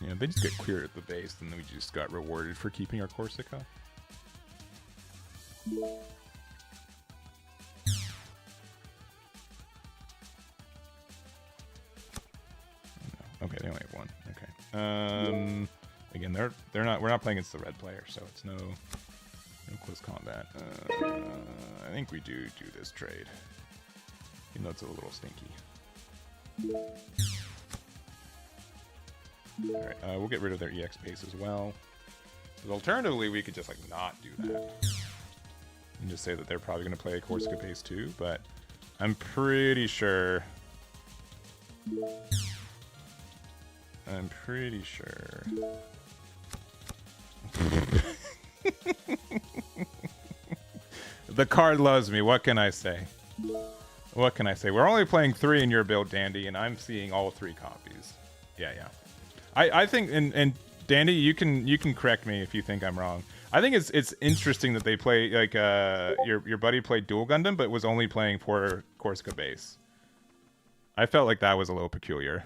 Yeah, they just get cleared at the base, and then we just got rewarded for keeping our Corsica. Okay, they only have 1. Okay. Again, they're not. We're not playing against the red player, so it's no close combat. I think we do this trade, even though it's a little stinky. All right, we'll get rid of their EX base as well. But alternatively, we could just like not do that and just say that they're probably going to play a Corsica base too. But I'm pretty sure. The card loves me. What can I say? What can I say? We're only playing 3 in your build, Dandy, and I'm seeing all 3 copies. Yeah. I think, and Dandy, you can correct me if you think I'm wrong. I think it's interesting that they play like your buddy played dual Gundam, but was only playing for Corsica base. I felt like that was a little peculiar.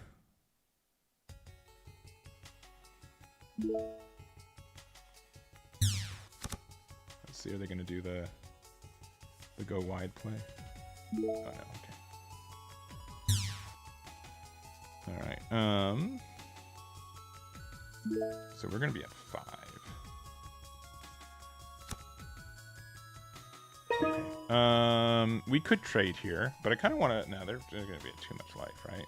Let's see, are they going to do the go wide play? Oh no, okay. All right. So we're going to be at 5. Okay. We could trade here, but I kind of want to. No, they're going to be at too much life, right?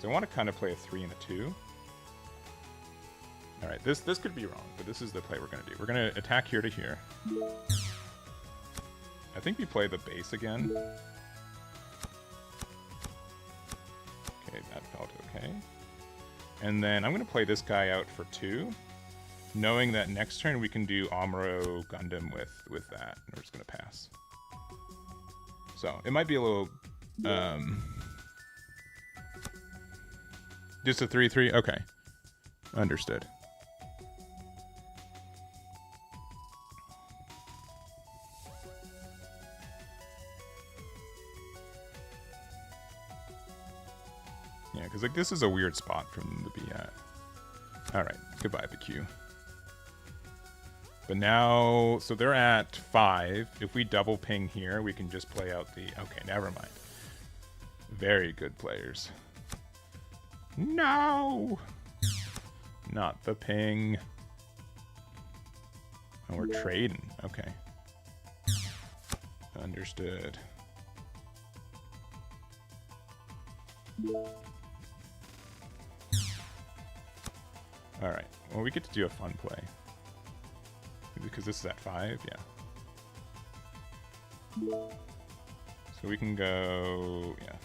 So I want to kind of play a 3 and a 2. All right, this could be wrong, but this is the play we're going to do. We're going to attack here to here. I think we play the base again. Okay, that felt okay. And then I'm going to play this guy out for 2, knowing that next turn we can do Amuro Gundam with that. And we're just going to pass. So it might be a little... just a 3-3? Okay. Understood. Yeah, because like this is a weird spot for them to be at. Alright, goodbye, the queue. But now, so they're at 5. If we double ping here, we can just play out the... Okay, never mind. Very good players. No! Not the ping. Oh, we're trading. Okay. Understood. Alright. Well, we get to do a fun play. Because this is at 5, yeah. So we can go... Yeah.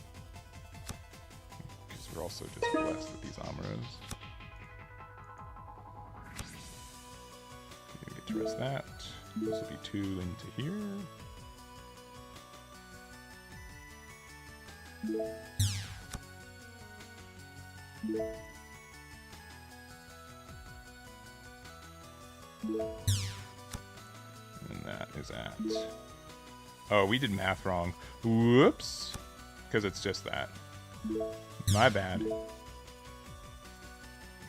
Because we're also just blessed with these Amuros. We get to rest that. This will be 2 into here. And that is at... Oh, we did math wrong. Whoops. Because it's just that. My bad.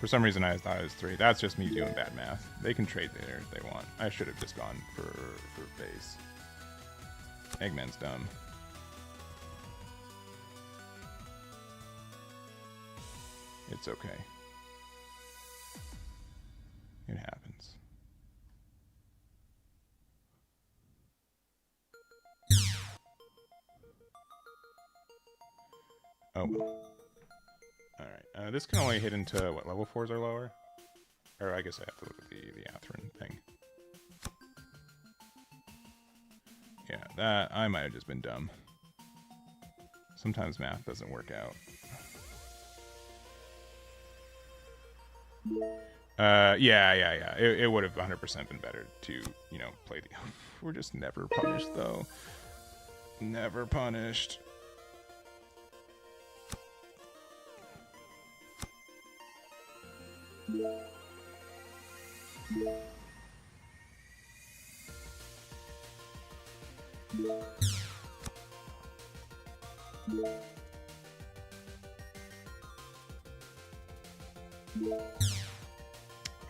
For some reason I thought it was 3. That's just me doing bad math. They can trade there if they want. I should have just gone for base. Eggman's dumb. It's okay. It happens. Oh well. Alright, this can only hit into, what, level 4s or lower? Or I guess I have to look at the Atherin thing. Yeah, that, I might have just been dumb. Sometimes math doesn't work out. Yeah. It would have 100% been better to, you know, play the... We're just never punished, though. Never punished.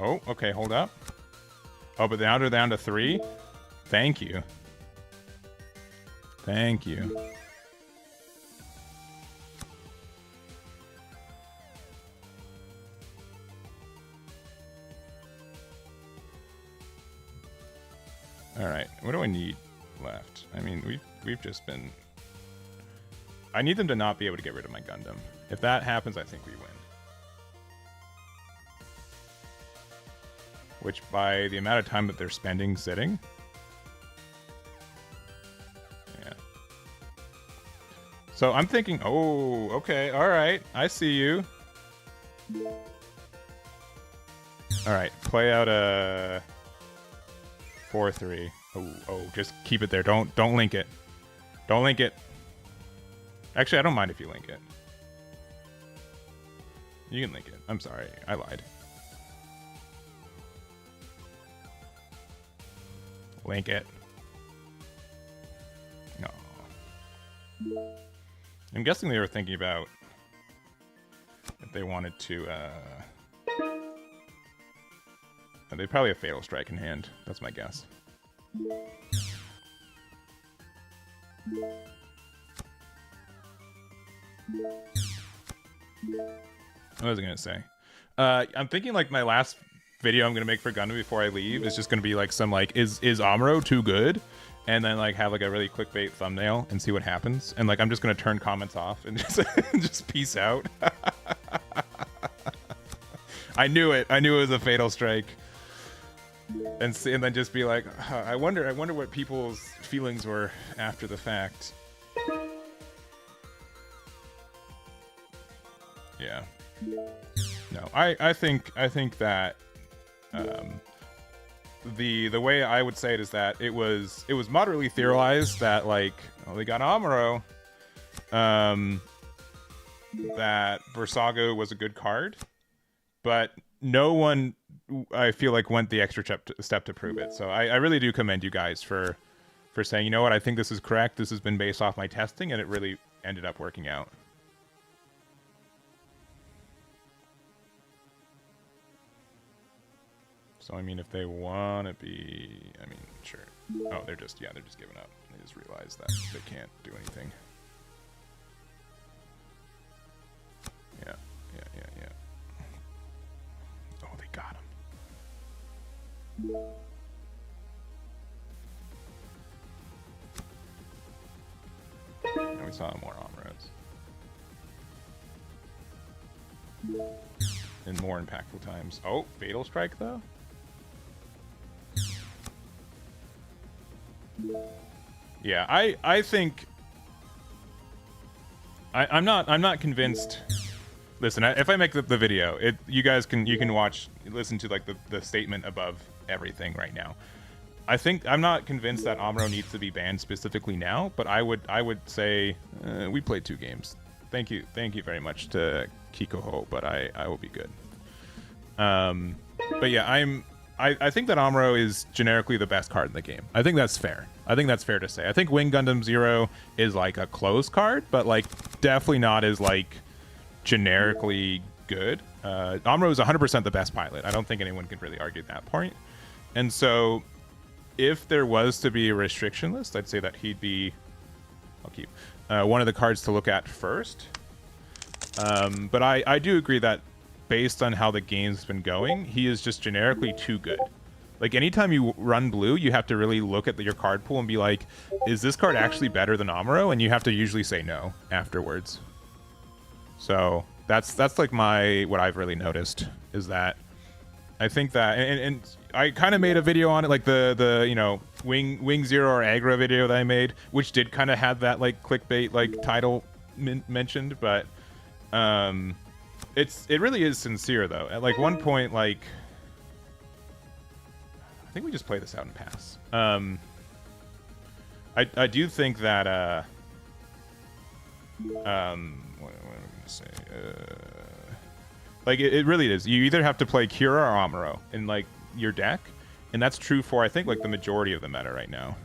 Oh, okay, hold up. Oh, but now they're down to 3? Thank you. Thank you. All right, what do I need left? I mean, we've just been... I need them to not be able to get rid of my Gundam. If that happens, I think we win. Which, by the amount of time that they're spending sitting... Yeah. So I'm thinking, oh, okay, alright, I see you. Alright, play out a... 4-3. Oh, just keep it there. Don't link it. Don't link it. Actually, I don't mind if you link it. You can link it. I'm sorry, I lied. Link it. No. I'm guessing they were thinking about if they wanted to, they probably have Fatal Strike in hand. That's my guess. What was I gonna say? I'm thinking like my last video I'm gonna make for Gundam before I leave is just gonna be like some like is Amuro too good? And then like have like a really clickbait thumbnail and see what happens. And like I'm just gonna turn comments off and just just peace out. I knew it. I knew it was a Fatal Strike. And then just be like, I wonder what people's feelings were after the fact. Yeah. No, I think that the way I would say it is that it was moderately theorized that like, oh, they got Amuro, that Versago was a good card, but no one, I feel like, went the extra step to prove it. So I really do commend you guys for saying, you know what, I think this is correct. This has been based off my testing, and it really ended up working out. So I mean, if they want to be, I mean, sure. Oh, they're just giving up. They just realized that they can't do anything. Yeah. Oh, they got him. And we saw more Amuros. In more impactful times. Oh, Fatal Strike though? Yeah, I think I'm not convinced. Listen, if I make the video, you can listen to like the statement above everything right now. I'm not convinced that Amuro needs to be banned specifically now, but I would say we played 2 games. Thank you very much to Kikoho, but I will be good. But yeah, I think that Amuro is generically the best card in the game. I think that's fair. I think that's fair to say. I think Wing Gundam 0 is like a close card, but like definitely not as like generically good. Amuro is 100% the best pilot. I don't think anyone can really argue that point. And so if there was to be a restriction list, I'd say that he'd be, I'll keep, one of the cards to look at first. But I do agree that based on how the game's been going, he is just generically too good. Like, anytime you run blue, you have to really look at your card pool and be like, is this card actually better than Amuro? And you have to usually say no afterwards. So that's like what I've really noticed is that I think that, and I kind of made a video on it, like the you know, Wing Zero or aggro video that I made, which did kind of have that like clickbait like title mentioned, but it really is sincere though. At like one point, like I think we just play this out and pass. I do think that what am I gonna say? Like it really is. You either have to play Kira or Amuro in like your deck, and that's true for I think like the majority of the meta right now.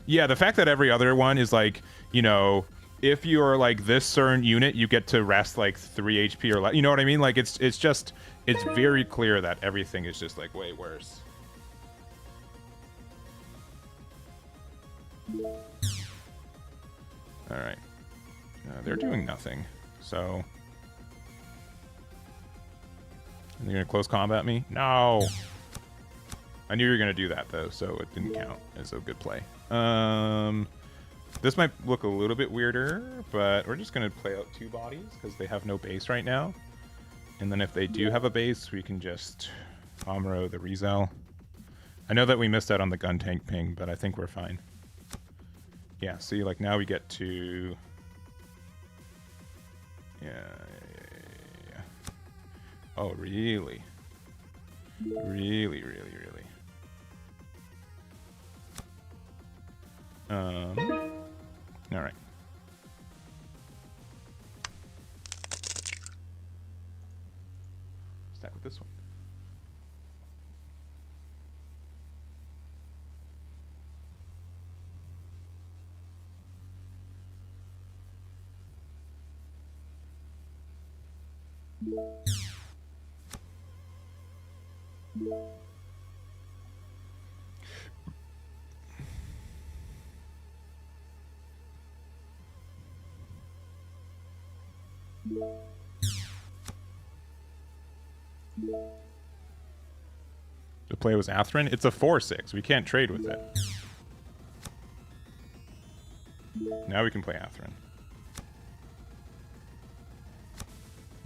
Yeah, the fact that every other one is like, you know, if you're like this certain unit, you get to rest like 3 HP or less. You know what I mean? Like it's very clear that everything is just like way worse. All right, they're doing nothing, so. You're gonna close combat me? No! I knew you were gonna do that though, so it didn't count as a good play. This might look a little bit weirder, but we're just gonna play out 2 bodies because they have no base right now. And then if they do have a base, we can just Amuro the Rizal. I know that we missed out on the gun tank ping, but I think we're fine. Yeah, see, like now we get to... Yeah. Oh, really? Really. All right. Stack with this one. The play was Atherin. It's a 4/6. We can't trade with it. Now we can play Atherin.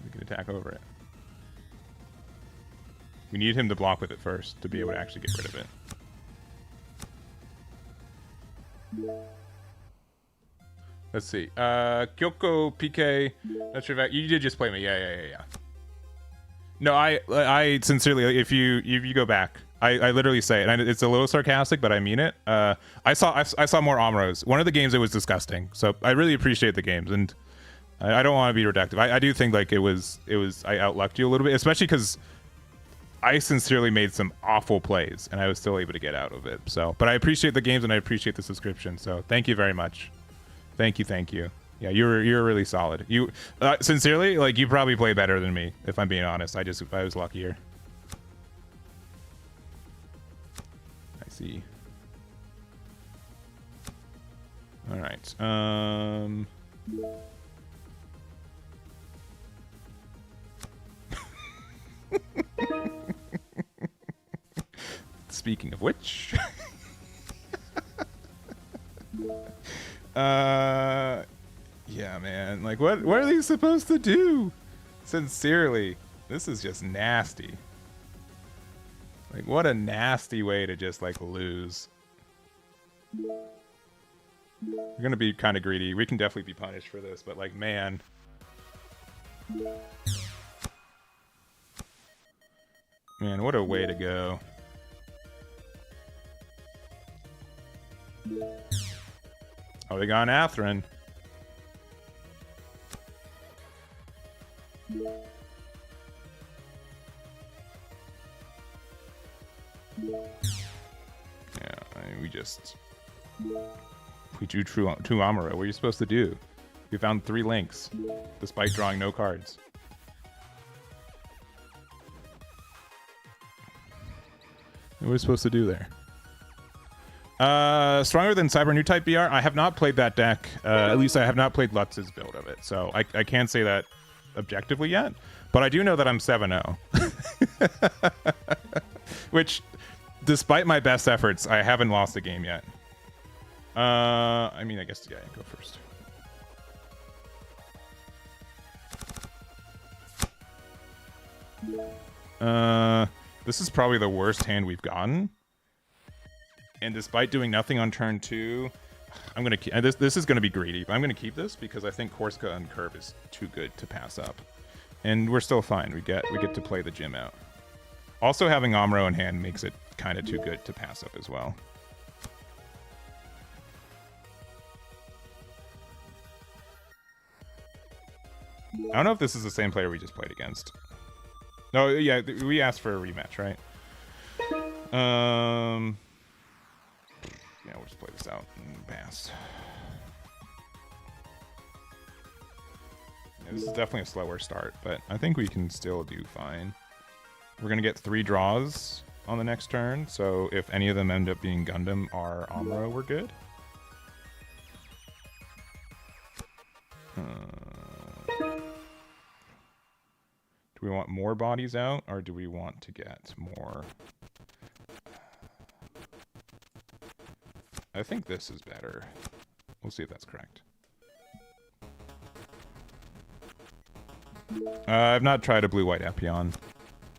We can attack over it. We need him to block with it first to be able to actually get rid of it. Let's see. Kyoko, PK, not sure if you did just play me. Yeah. No, I sincerely, if you go back, I literally say it, and it's a little sarcastic, but I mean it. I saw more Amuros. One of the games, it was disgusting. So I really appreciate the games, and I don't want to be reductive. I do think like it was I outlucked you a little bit, especially because I sincerely made some awful plays, and I was still able to get out of it. So, but I appreciate the games, and I appreciate the subscription. So thank you very much. Thank you. Yeah, you're really solid. You sincerely, like, you probably play better than me, if I'm being honest. I was luckier. I see. All right. Speaking of which, yeah, man. Like, what are they supposed to do? Sincerely, this is just nasty. Like, what a nasty way to just like lose. We're gonna be kind of greedy. We can definitely be punished for this, but like, man. Man, what a way to go. Oh, they got an Atherin. Yeah, I mean, we drew two Amuro. What are you supposed to do? We found 3 links, despite drawing no cards. What are we supposed to do there? Stronger than Cyber New Type BR? I have not played that deck. At least I have not played Lutz's build of it. So I can't say that objectively yet. But I do know that I'm 7-0. Which, despite my best efforts, I haven't lost a game yet. I mean, I guess, yeah, go first. This is probably the worst hand we've gotten. And despite doing nothing on turn 2, I'm gonna keep this is gonna be greedy, but I'm gonna keep this because I think Corsica and Curve is too good to pass up. And we're still fine. We get to play the gym out. Also, having Amuro in hand makes it kind of too good to pass up as well. I don't know if this is the same player we just played against. No, yeah, we asked for a rematch, right? Yeah, we'll just play this out and pass. Yeah, this is definitely a slower start, but I think we can still do fine. We're going to get 3 draws on the next turn, so if any of them end up being Gundam or Amuro, we're good. Do we want more bodies out, or do we want to get more? I think this is better. We'll see if that's correct. I've not tried a blue-white Epion.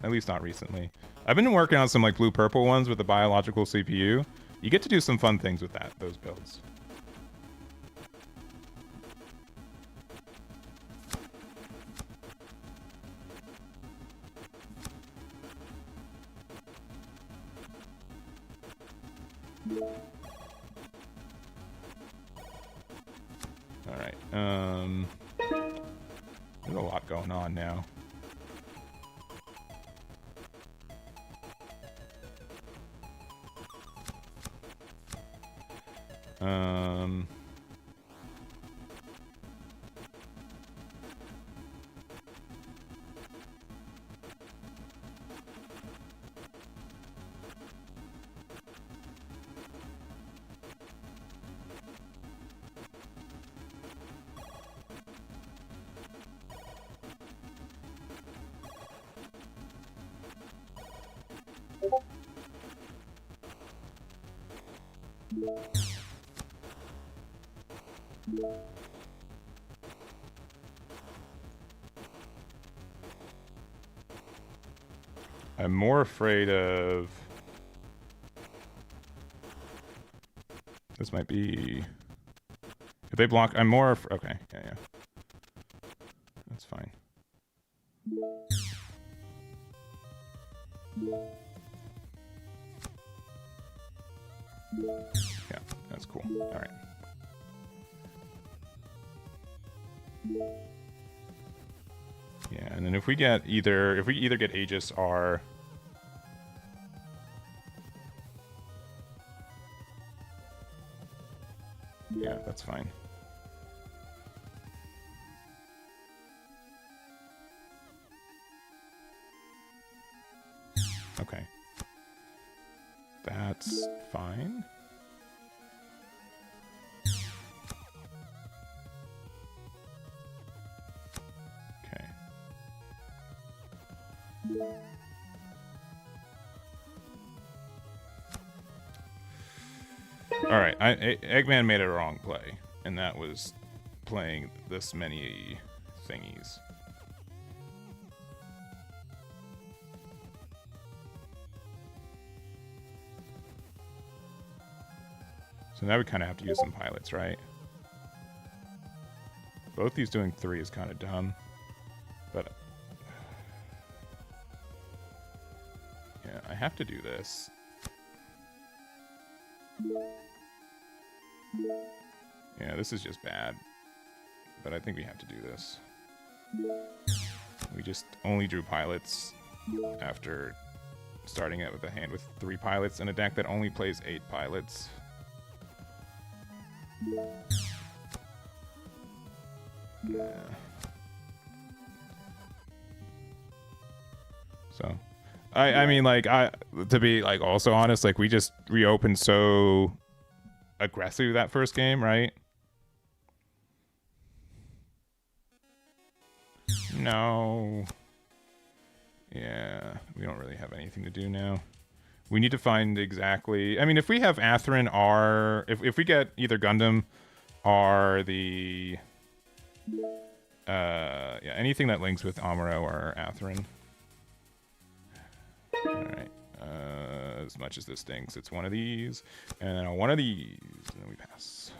At least not recently. I've been working on some like blue-purple ones with the biological CPU. You get to do some fun things with those builds. Alright, there's a lot going on now. I'm more afraid of... This might be... If they block, I'm more... Okay, yeah. That's fine. Yeah, that's cool. Alright. Yeah, and then if we either get Aegis or... Yeah, that's fine. Okay. That's fine. Okay. Alright, Eggman made a wrong play, and that was playing this many thingies. So now we kind of have to use some pilots, right? Both these doing 3 is kind of dumb, but yeah, I have to do this. Yeah, this is just bad, but I think we have to do this. We just only drew pilots after starting out with a hand with 3 pilots and a deck that only plays 8 pilots. Yeah. So, I mean, like, to be like also honest, like we just reopened so aggressive that first game, right? No. Yeah, we don't really have anything to do now. We need to find exactly... I mean, if we have Atherin or... If we get either Gundam or the... yeah, anything that links with Amuro or Atherin. All right. As much as this stinks, it's one of these, and then one of these, and then we pass.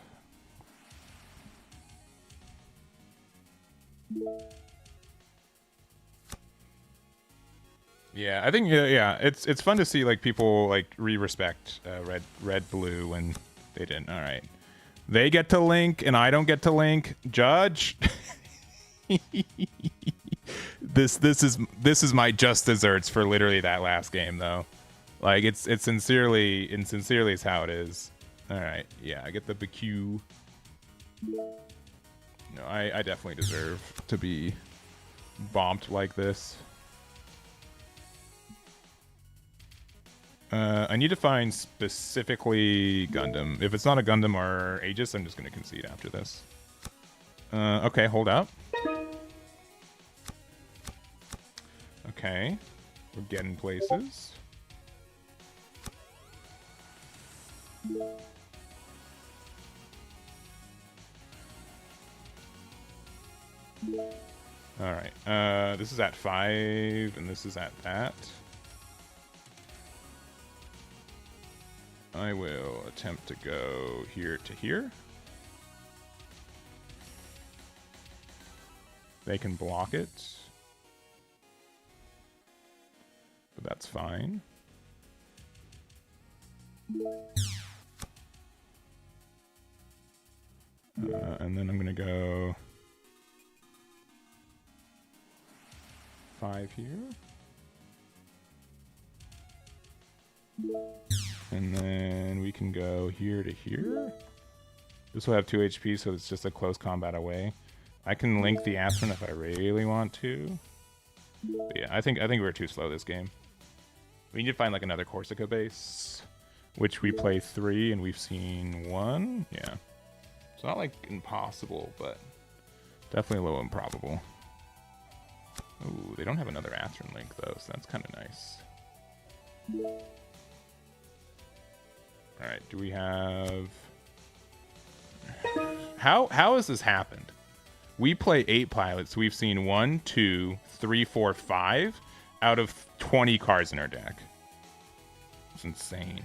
Yeah, I think yeah, it's fun to see like people like respect red blue when they didn't. All right, they get to link and I don't get to link. Judge, this is my just desserts for literally that last game though. Like it's sincerely is how it is. All right, yeah, I get the BQ. No, I definitely deserve to be bombed like this. I need to find specifically Gundam. If it's not a Gundam or Aegis, I'm just going to concede after this. Okay, hold up. Okay, we're getting places. All right, this is at 5, and this is at that. I will attempt to go here to here. They can block it, but that's fine. And then I'm gonna go 5 here. And then we can go here to here. This will have 2 HP, so it's just a close combat away. I can link the Astron if I really want to. But yeah, I think we're too slow this game. We need to find like another Corsica base, which we play 3 and we've seen 1. Yeah. It's not like impossible, but definitely a little improbable. Ooh, they don't have another Astron link though, so that's kind of nice. All right, do we have... How has this happened? We play 8 pilots. We've seen 1, 2, 3, 4, 5 out of 20 cards in our deck. It's insane.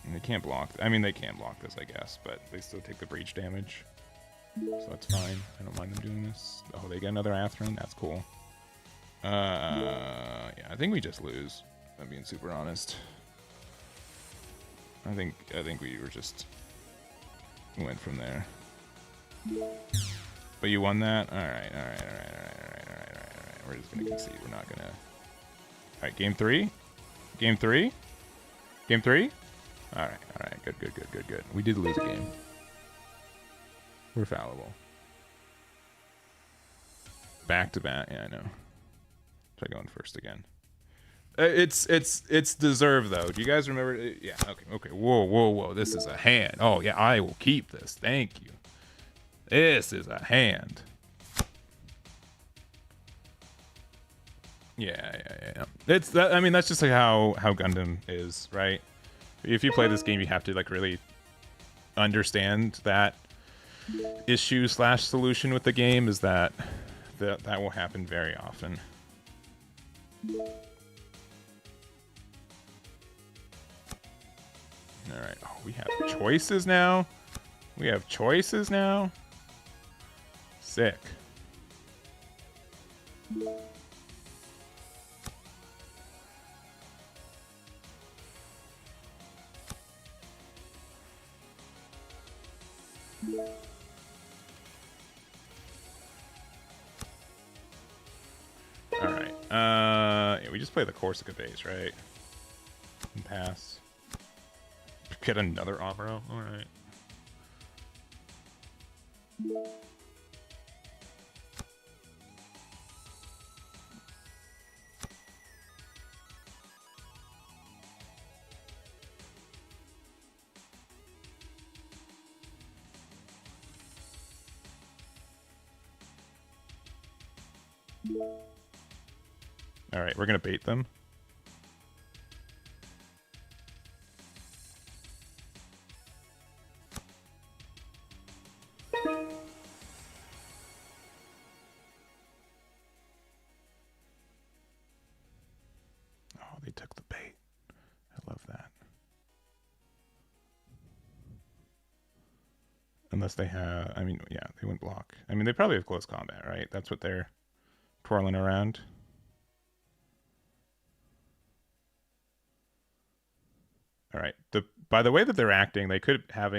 And they can't block. I mean, they can block this, I guess, but they still take the breach damage. So that's fine. I don't mind them doing this. Oh, they get another Astron? That's cool. Yeah, I think we just lose. I'm being super honest. I think we were just went from there. But you won that? Alright. We're just gonna concede. We're not gonna. Alright, game 3? Game 3? Game 3? Alright. Good. We did lose a game. We're fallible. Back to back, yeah, I know. Try going first again. It's deserved though. Do you guys remember? Yeah. Okay. Whoa. This is a hand. Oh yeah, I will keep this. Thank you. This is a hand. Yeah. It's that. I mean, that's just like how Gundam is, right? If you play this game, you have to like really understand that issue / solution with the game is that will happen very often. All right. Oh, we have choices now. Sick. All right. Yeah, we just play the Corsica base, right? And pass. Get another Amuro. All right. All right, we're gonna bait them. Unless they have, I mean, yeah, they wouldn't block. I mean, they probably have close combat, right? That's what they're twirling around. All right. By the way that they're acting, they could have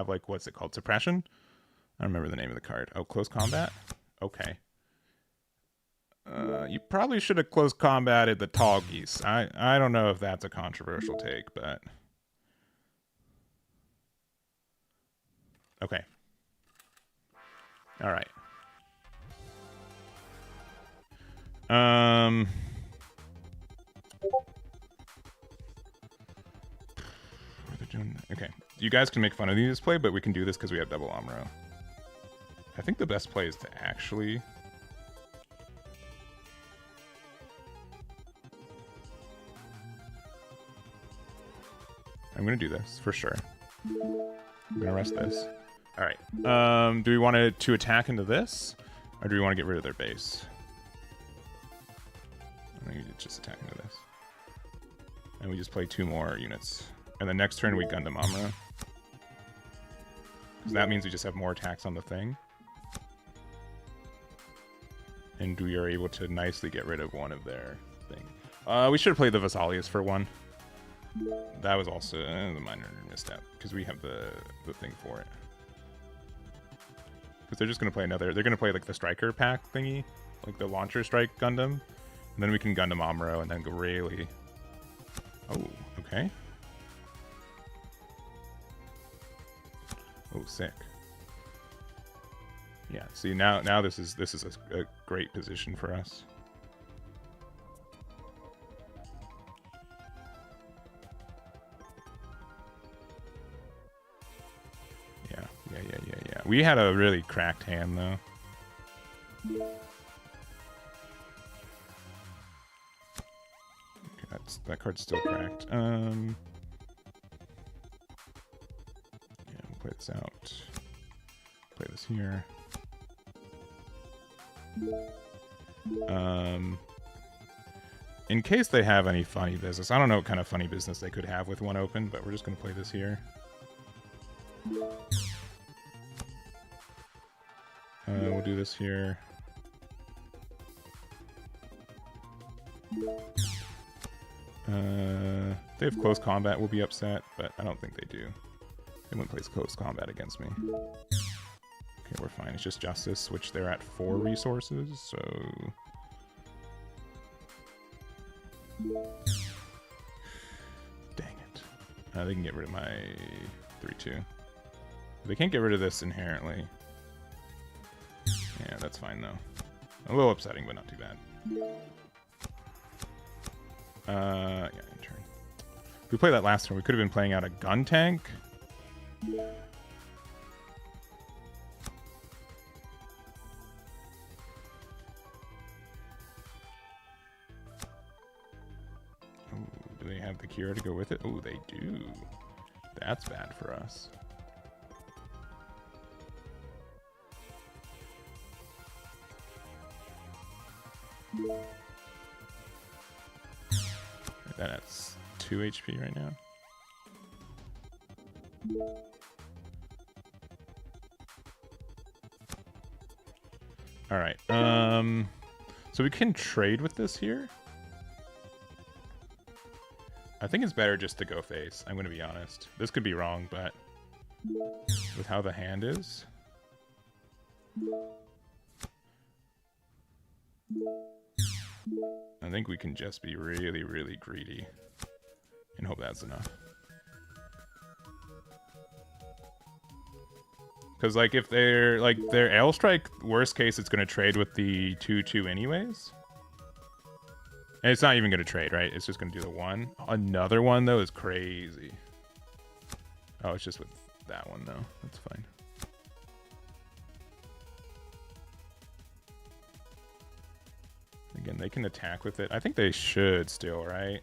like, what's it called? Suppression? I don't remember the name of the card. Oh, close combat? Okay. You probably should have close combated the tall geese. I don't know if that's a controversial take, but okay. All right. Okay. You guys can make fun of this play, but we can do this because we have double Amro. I think the best play is to actually... I'm going to do this, for sure. I'm going to rest this. Alright. Do we want to attack into this? Or do we want to get rid of their base? I think we just attack into this. And we just play 2 more units. And the next turn we Gundam Amro. Because that means we just have more attacks on the thing. And we are able to nicely get rid of one of their thing. We should have played the Vesalius for 1. That was also the minor misstep. Because we have the thing for it. Because they're just going to play another... They're going to play like the Striker pack thingy. Like the Launcher Strike Gundam. And then we can Gundam Amro and then go really... Oh, okay. Oh, sick. Yeah, see now this is a great position for us. Yeah. We had a really cracked hand though. Okay, that card's still cracked. Yeah, we'll play this out. Play this here. In case they have any funny business. I don't know what kind of funny business they could have with 1 open, but we're just going to play this here. We'll do this here. If they have close combat, we'll be upset, but I don't think they do. They wouldn't play close combat against me. Okay, we're fine. It's just justice, which they're at 4 resources, so... Dang it. They can get rid of my 3-2. They can't get rid of this inherently. Yeah, that's fine, though. A little upsetting, but not too bad. Yeah, in turn. If we played that last turn, we could have been playing out a gun tank. Do they have the Kira to go with it? Oh, they do. That's bad for us. That's 2 HP right now. All right. So we can trade with this here. I think it's better just to go face. I'm going to be honest. This could be wrong, but with how the hand is. I think we can just be really, really greedy and hope that's enough. Because, like, if they're, like, their L Strike, worst case, it's going to trade with the 2-2 anyways. And it's not even going to trade, right? It's just going to do the 1. Another one, though, is crazy. Oh, it's just with that one, though. That's fine. Again, they can attack with it. I think they should still, right?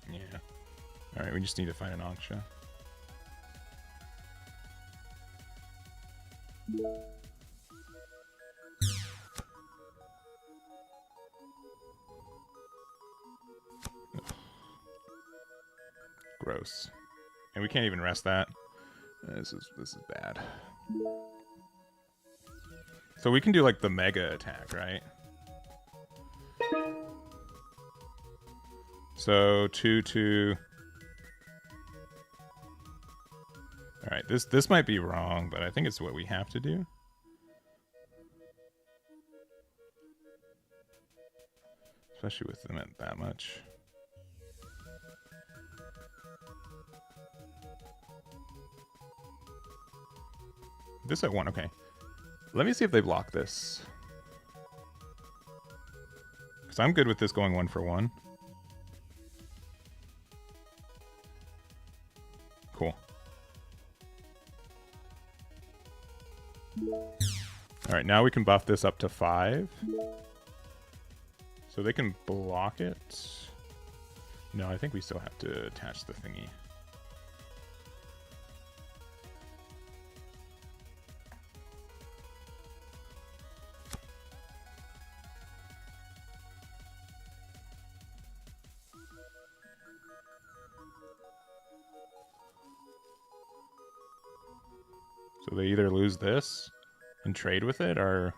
Yeah. Alright, we just need to find an Aksha. gross. And we can't even rest that. This is bad. So we can do like the mega attack, right? So 2-2. All right, this might be wrong, but I think it's what we have to do. Especially with them at that much. This at 1, okay. Let me see if they block this. Because I'm good with this going 1 for 1. Cool. Alright, now we can buff this up to 5. So they can block it. No, I think we still have to attach the thingy. So they either lose this and trade with it, or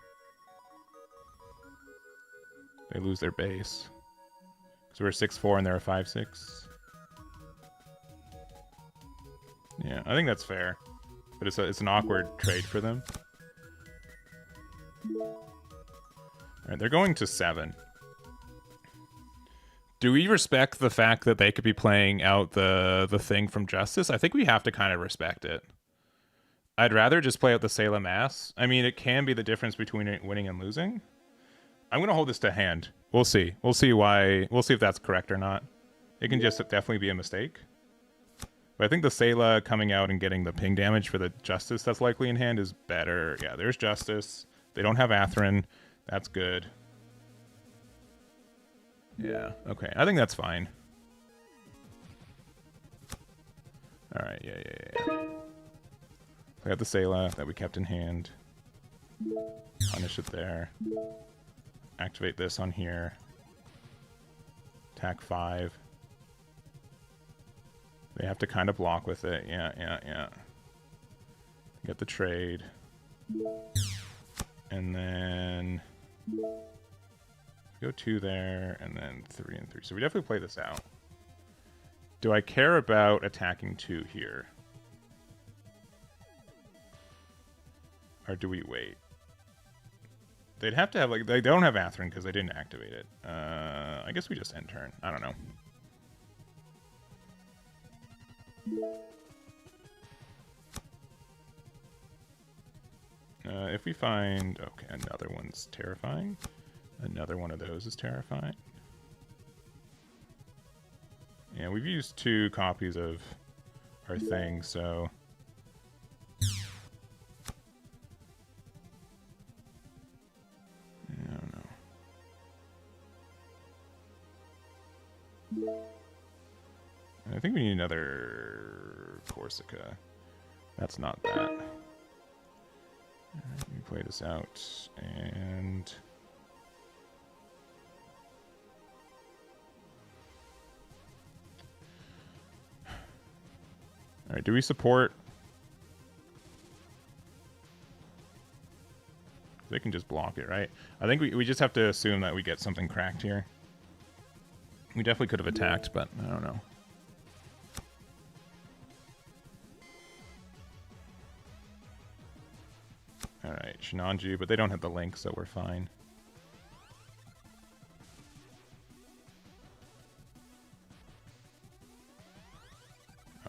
they lose their base. Because we're 6-4 and they're a 5-6. Yeah, I think that's fair. But it's an awkward trade for them. Alright, they're going to 7. Do we respect the fact that they could be playing out the thing from Justice? I think we have to kind of respect it. I'd rather just play out the Sailor Mass. I mean, it can be the difference between winning and losing. I'm going to hold this to hand. We'll see. We'll see why. We'll see if that's correct or not. It can just definitely be a mistake. But I think the Sailor coming out and getting the ping damage for the Justice that's likely in hand is better. Yeah, there's Justice. They don't have Atherin. That's good. Yeah, okay. I think that's fine. Alright, yeah. We got the Sailor that we kept in hand. Punish it there. Activate this on here. Attack 5. They have to kind of block with it. Yeah. Get the trade. And then go 2 there, and then 3 and 3. So we definitely play this out. Do I care about attacking 2 here? Or do we wait? They'd have to have, like, they don't have Atherin because they didn't activate it. I guess we just end turn. I don't know. If we find... Okay, another one's terrifying. Another one of those is terrifying. Yeah, we've used 2 copies of our thing, so... I don't know. I think we need another Corsica. That's not that. Alright, let me play this out, and... Alright, do we support? They can just block it, right? I think we just have to assume that we get something cracked here. We definitely could have attacked, but I don't know. Alright, Shinanju, but they don't have the link, so we're fine.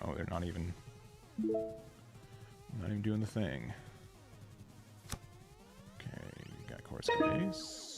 Oh, they're not even doing the thing. Okay, you got Corsica base.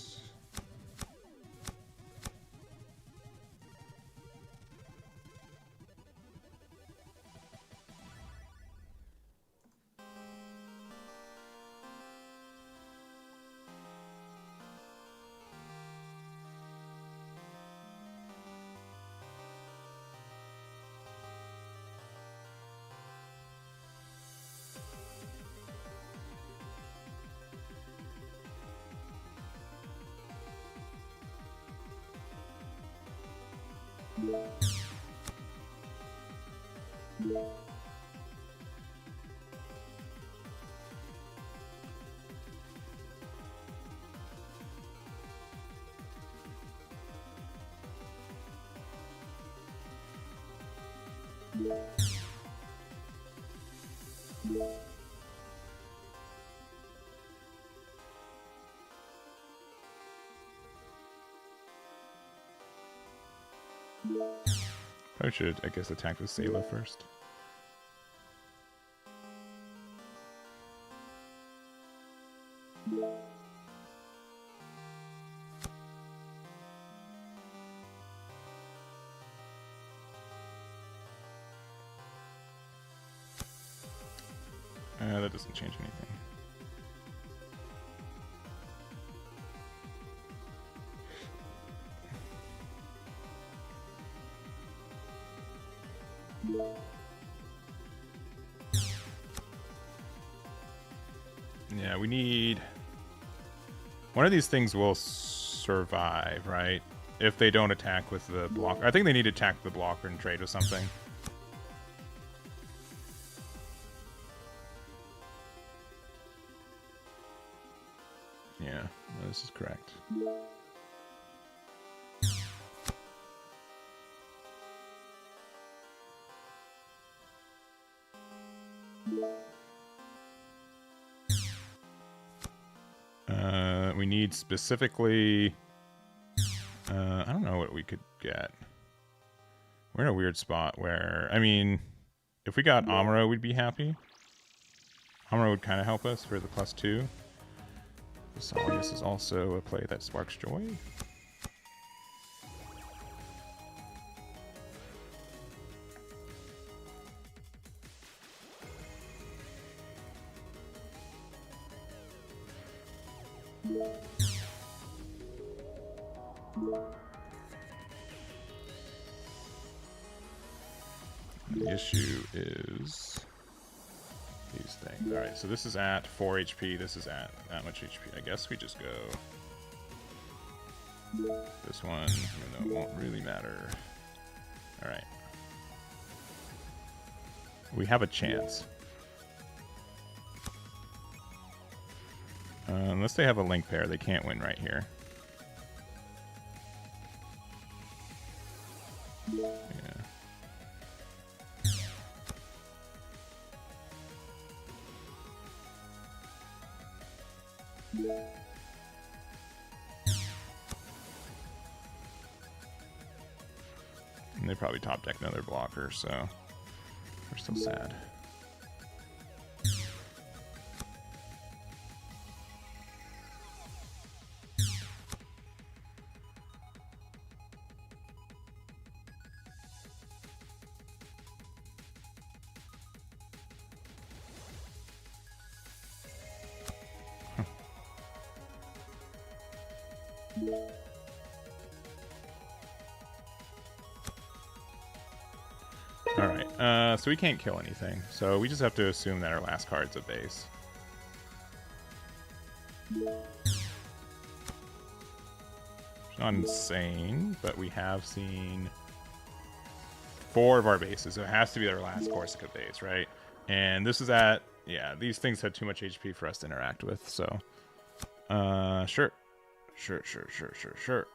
Probably should, I guess, attack with Sayla first. That doesn't change anything. Yeah, we need... One of these things will survive, right? If they don't attack with the blocker. I think they need to attack the blocker and trade with something. Yeah, this is correct. We need specifically... I don't know what we could get. We're in a weird spot where... I mean, if we got Amuro, we'd be happy. Amuro would kind of help us for the +2. Aegis is also a play that sparks joy. The issue is these things. Alright, so this is at 4 HP, this is at that much HP. I guess we just go this one, even though it won't really matter. Alright. We have a chance. Unless they have a link pair, they can't win right here. Yeah. And they probably top deck another blocker, so we're still sad. Alright, so we can't kill anything, so we just have to assume that our last card's a base. It's not insane, but we have seen 4 of our bases, so it has to be our last Corsica base, right? And this is at, yeah, these things had too much HP for us to interact with, so... Sure. Sure.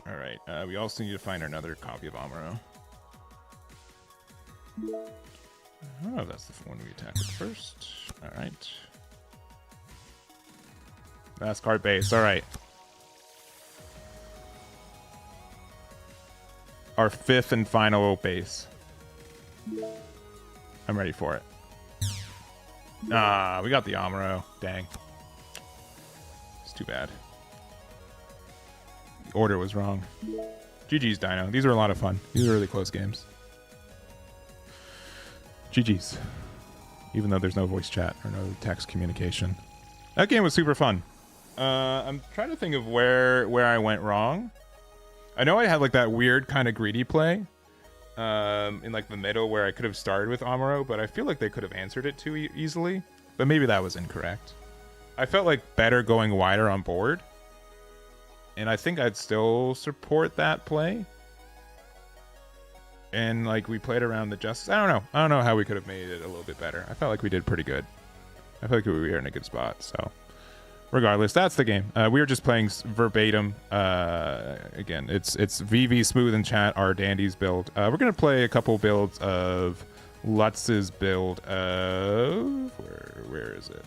Alright, we also need to find another copy of Amuro. Oh, that's the one we attack with first. Alright. Last card base, alright. Our 5th and final base. I'm ready for it. Ah, we got the Amuro. Dang. It's too bad. The order was wrong. GG's, Dino. These were a lot of fun. These are really close games. GG's. Even though there's no voice chat or no text communication. That game was super fun. I'm trying to think of where I went wrong. I know I had like that weird kind of greedy play in like the middle where I could have started with Amuro, but I feel like they could have answered it too easily. But maybe that was incorrect. I felt like better going wider on board. And I think I'd still support that play. and like we played around the justice. I don't know how we could have made it a little bit better. I felt like we did pretty good. I feel like we were in a good spot. So regardless, that's the game. We were just playing verbatim. Again, it's VV Smooth in chat, our Dandy's build. We're gonna play a couple builds of Lutz's build of where is it?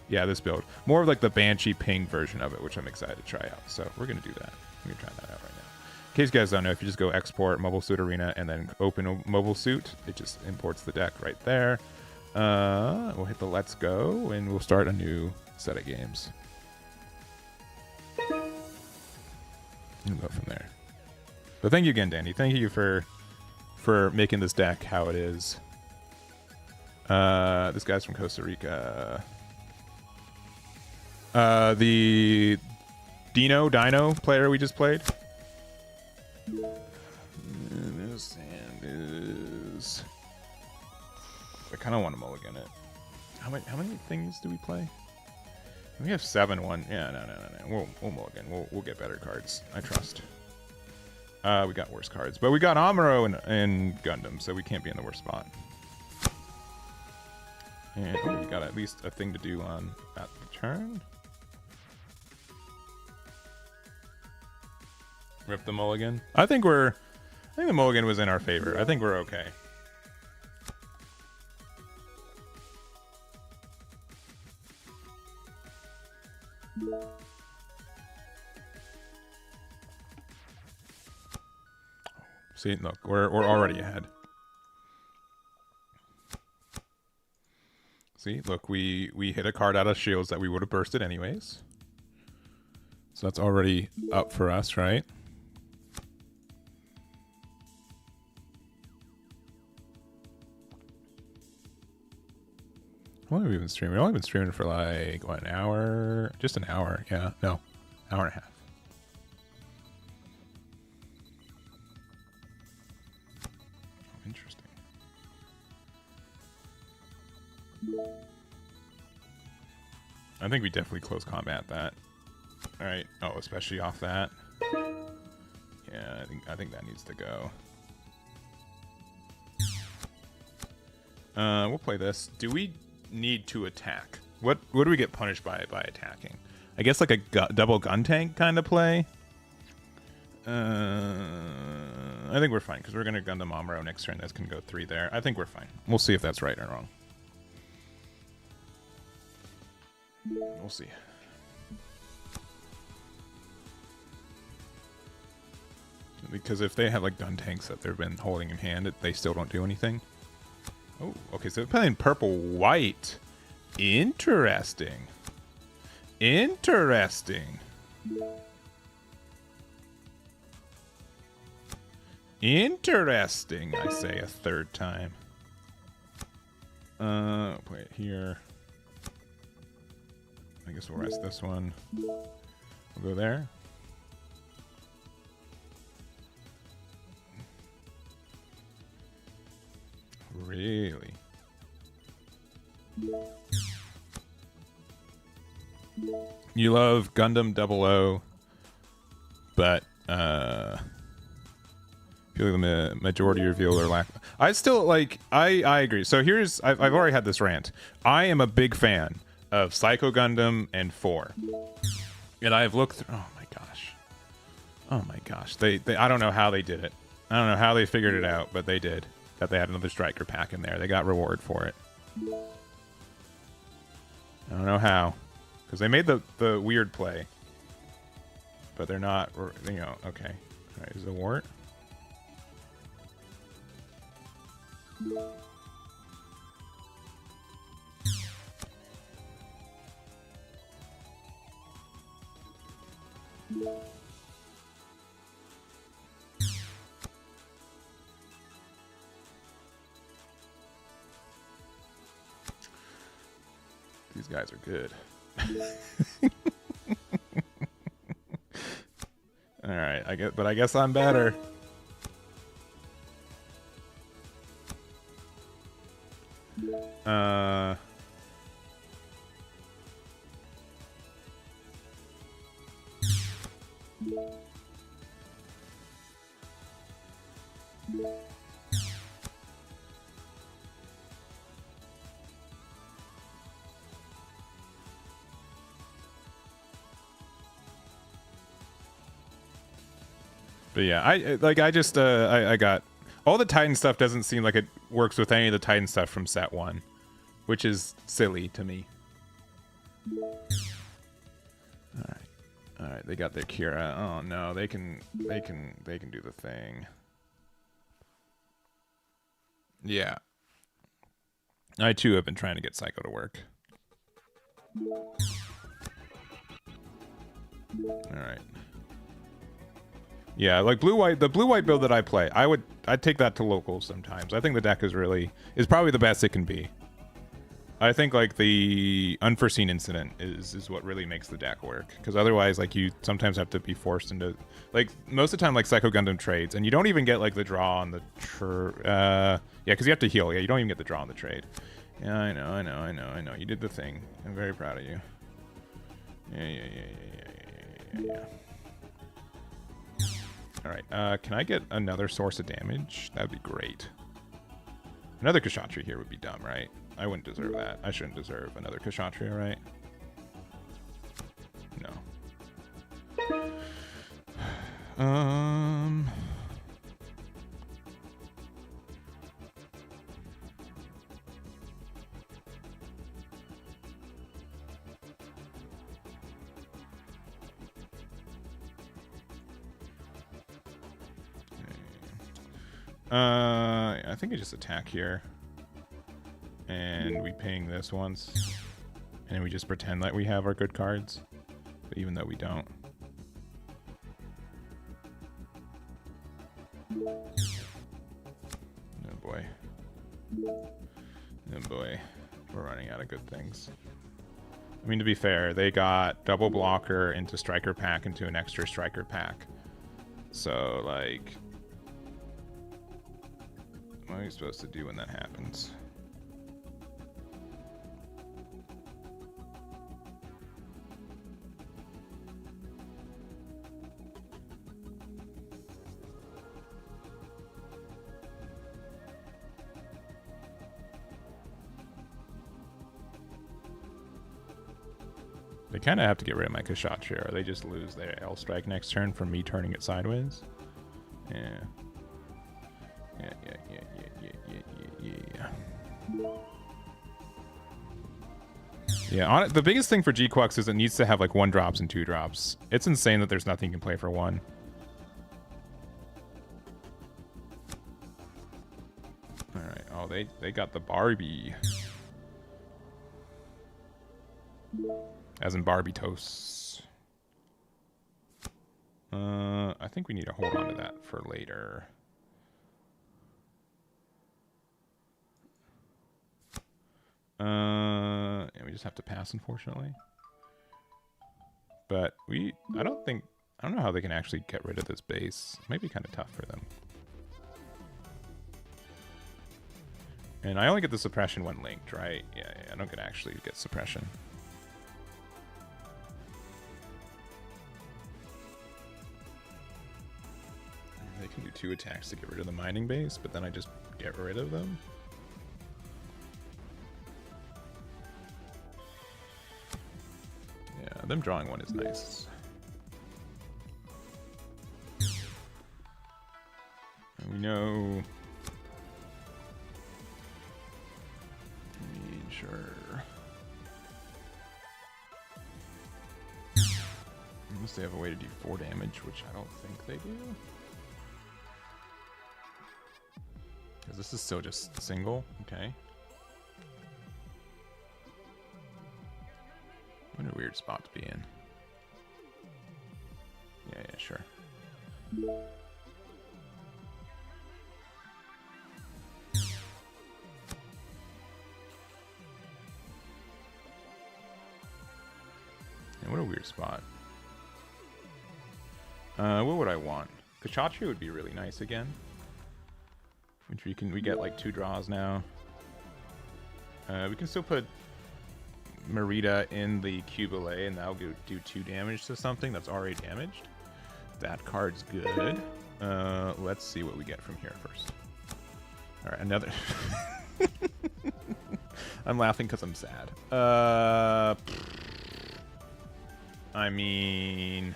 Yeah, this build. More of like the Banshee ping version of it, which I'm excited to try out. So we're gonna do that. We're gonna try that out right now. In case you guys don't know, if you just go export Mobile Suit Arena and then open a Mobile Suit, it just imports the deck right there. We'll hit the let's go and we'll start a new set of games. We'll go from there. But thank you again, Danny. Thank you for making this deck how it is. This guy's from Costa Rica. The Dino player we just played. This hand is. I kind of want to mulligan it. How many things do we play? We have 7-1. Yeah, no. We'll mulligan. We'll get better cards. I trust. We got worse cards, but we got Amuro and Gundam, so we can't be in the worst spot. And we got at least a thing to do on at the turn. Rip the mulligan. I think the mulligan was in our favor. I think we're okay. See, look, we're already ahead. See, look, we hit a card out of shields that we would have bursted anyways. So that's already up for us, right? How long have we been streaming? We've only been streaming for like, what, an hour? Just an hour, yeah. No, hour and a half. Interesting. I think we definitely close combat that. All right. Oh, especially off that. Yeah, I think that needs to go. We'll play this. Do we need to attack? What do we get punished by attacking? I guess like a double gun tank kind of play. I think we're fine because we're gonna Gundam Amuro next turn. That's gonna go 3 there. I think we're fine. We'll see if that's right or wrong. We'll see. Because if they have like gun tanks that they've been holding in hand, they still don't do anything. Oh, okay. So they're playing purple white. Interesting. Interesting. Interesting, I say a third time. Play it here. I guess we'll rest this one. We'll go there. Really? You love Gundam 00, but I feel like the majority reveal or lack. I still like. I agree. So here's. I've already had this rant. I am a big fan of Psycho Gundam and 4, and I've looked through. Oh my gosh. Oh my gosh. They. I don't know how they did it. I don't know how they figured it out, but they did. That they had another striker pack in there. They got reward for it. I don't know how, because they made the weird play, but they're not. You know. Okay. All right. Is it a wart? These guys are good. All right, I guess I'm better. But yeah, I got all the Titan stuff. Doesn't seem like it works with any of the Titan stuff from set 1, which is silly to me. All right, they got their Kira. Oh no, they can do the thing. Yeah. I too have been trying to get Psycho to work. All right. Yeah, like the blue-white build that I play, I'd take that to locals sometimes. I think the deck is probably the best it can be. I think like the unforeseen incident is what really makes the deck work, because otherwise like you sometimes have to be forced into, like most of the time like Psycho Gundam trades and you don't even get like the draw on the yeah, because you have to heal. Yeah, you don't even get the draw on the trade. Yeah, I know. You did the thing. I'm very proud of you. Yeah. All right, can I get another source of damage? That'd be great. Another Kshatriya here would be dumb, right? I wouldn't deserve that. I shouldn't deserve another Kshatriya, right? No. I think we just attack here. And we ping this once. And then we just pretend that we have our good cards. But even though we don't. Oh boy. Oh boy. We're running out of good things. I mean, to be fair, they got double blocker into striker pack into an extra striker pack. So, like... what are you supposed to do when that happens? They kind of have to get rid of my Kshatriya, or they just lose their L strike next turn from me turning it sideways. Yeah. Yeah, the biggest thing for G-Quux is it needs to have like 1-drops and 2-drops. It's insane that there's nothing you can play for 1. Alright, oh, they got the Barbie. As in Barbie toasts. I think we need to hold on to that for later. And we just have to pass, unfortunately. But I don't know how they can actually get rid of this base. It might be kind of tough for them. And I only get the suppression when linked, right? Yeah, I don't get actually get suppression. They can do 2 attacks to get rid of the mining base, but then I just get rid of them. Yeah, them drawing 1 is nice. And we know... Sure. Unless they have a way to do 4 damage, which I don't think they do. Because this is still just single. Okay. What a weird spot to be in. Yeah, sure. Yeah, what a weird spot. What would I want? Kshatriya would be really nice again. Which we get like 2 draws now. We can still put Merida in the Cubile, and that'll do 2 damage to something that's already damaged. That card's good. Let's see what we get from here first. All right, another. I'm laughing because I'm sad. I mean,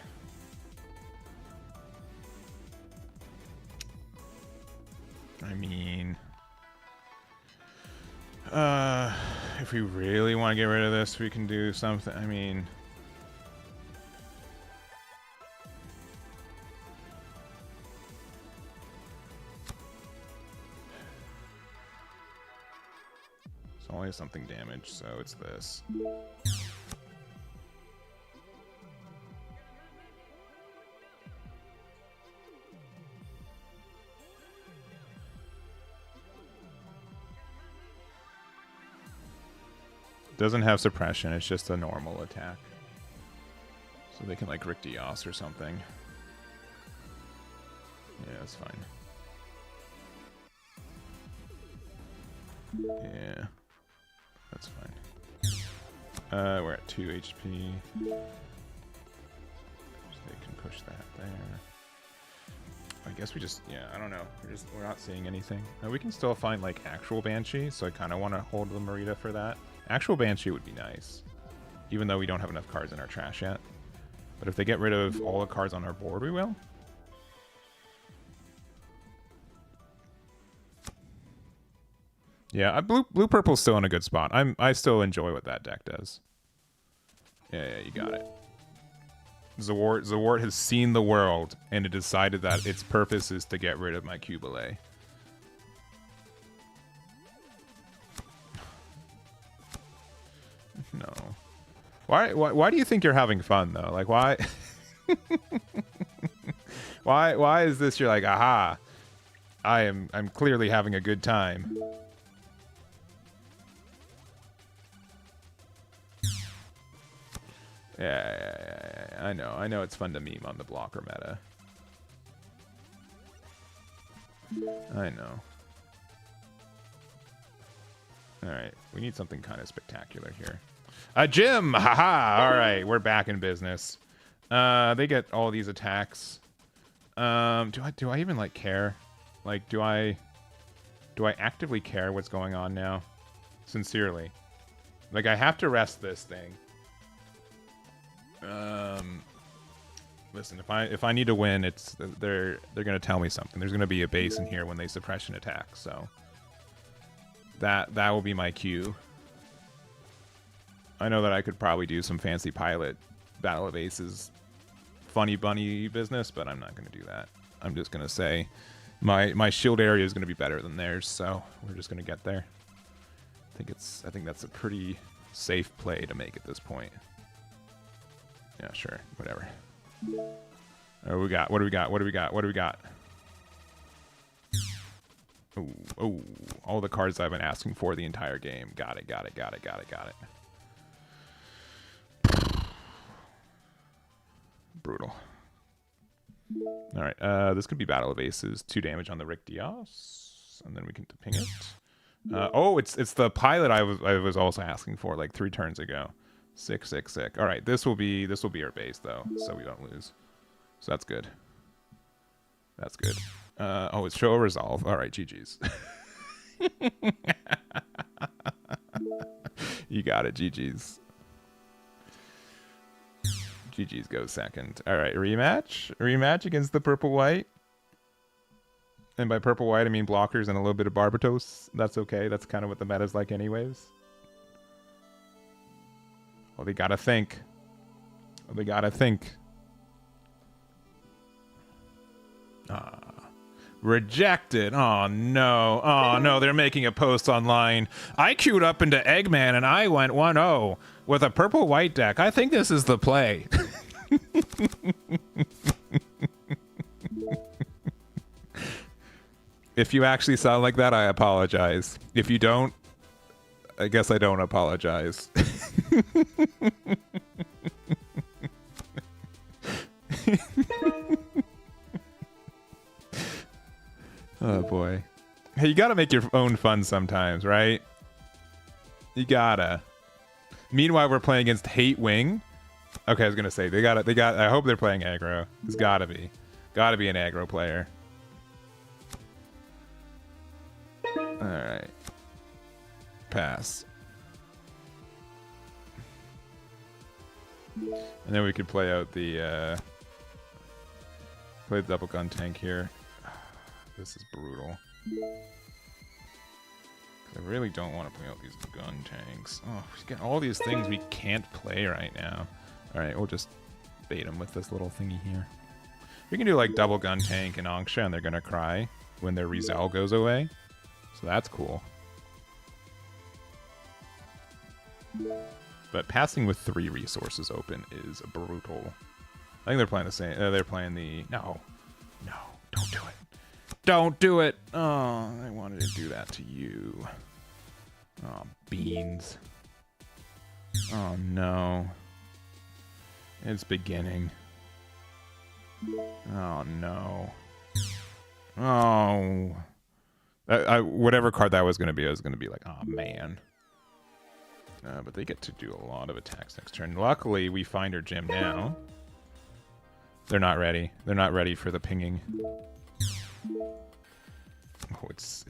I mean, if we really want to get rid of this, we can do something. I mean, it's only something damaged, so it's this. Doesn't have suppression, it's just a normal attack. So they can like Rick Dios or something. Yeah, that's fine. Yeah, that's fine. We're at 2 HP. So they can push that there. I guess we just, yeah, I don't know. We're not seeing anything. We can still find like actual Banshee, so I kind of want to hold the Marita for that. Actual Banshee would be nice, even though we don't have enough cards in our trash yet. But if they get rid of all the cards on our board, we will. Yeah, blue purple's still in a good spot. I still enjoy what that deck does. Yeah, you got it. Zawart has seen the world, and it decided that its purpose is to get rid of my Cubalay. No. Why do you think you're having fun though? Like why? why is this? You're like, aha! I'm clearly having a good time. Yeah, I know it's fun to meme on the blocker meta. I know. Alright, we need something kind of spectacular here. A gym! Haha! Alright, we're back in business. They get all these attacks. Do I even like care? Like, do I actively care what's going on now? Sincerely. Like, I have to rest this thing. Listen, if I need to win, it's they're gonna tell me something. There's gonna be a base in here when they suppression attack, so that will be my cue. I know that I could probably do some fancy pilot Battle of Aces funny bunny business, but I'm not gonna do that. I'm just gonna say my shield area is gonna be better than theirs, so we're just gonna get there. I think that's a pretty safe play to make at this point. Yeah, sure. Whatever. Oh, what do we got? Oh, all the cards I've been asking for the entire game. Got it. Brutal. All right, this could be Battle of Aces. 2 damage on the Rick Dios, and then we can ping it. Oh, it's the pilot I was also asking for like 3 turns ago. Sick. All right, this will be our base though, so we don't lose. So that's good. Oh, it's show a resolve. All right, GG's. You got it, GG's. GG's goes second. All right, rematch against the purple white. And by purple white, I mean blockers and a little bit of Barbatos. That's okay. That's kind of what the meta's like anyways. Well, they gotta think. Rejected. Oh no, they're making a post online. I queued up into Eggman and I went 1-0 with a purple white deck. I think this is the play. If you actually sound like that, I apologize. If you don't, I guess I don't apologize. Oh boy. Hey, you gotta make your own fun sometimes, right? You gotta. Meanwhile, we're playing against Hate Wing. Okay, I was gonna say they got. I hope they're playing aggro. It's gotta be an aggro player. All right. Pass. And then we could play out the play the double gun tank here. This is brutal. I really don't want to play all these gun tanks. Oh, we get all these things we can't play right now. All right, we'll just bait them with this little thingy here. We can do like double gun tank and Angsha, and they're gonna cry when their Rizal goes away. So that's cool. But passing with 3 resources open is brutal. I think they're playing the same. They're playing the no, don't do it. Don't do it. Oh, I wanted to do that to you. Oh, beans. Oh no. It's beginning. Oh no. Oh. Whatever card that was going to be, I was going to be like, oh man. But they get to do a lot of attacks next turn. Luckily, we find our gym now. They're not ready. They're not ready for the pinging. Oh, it's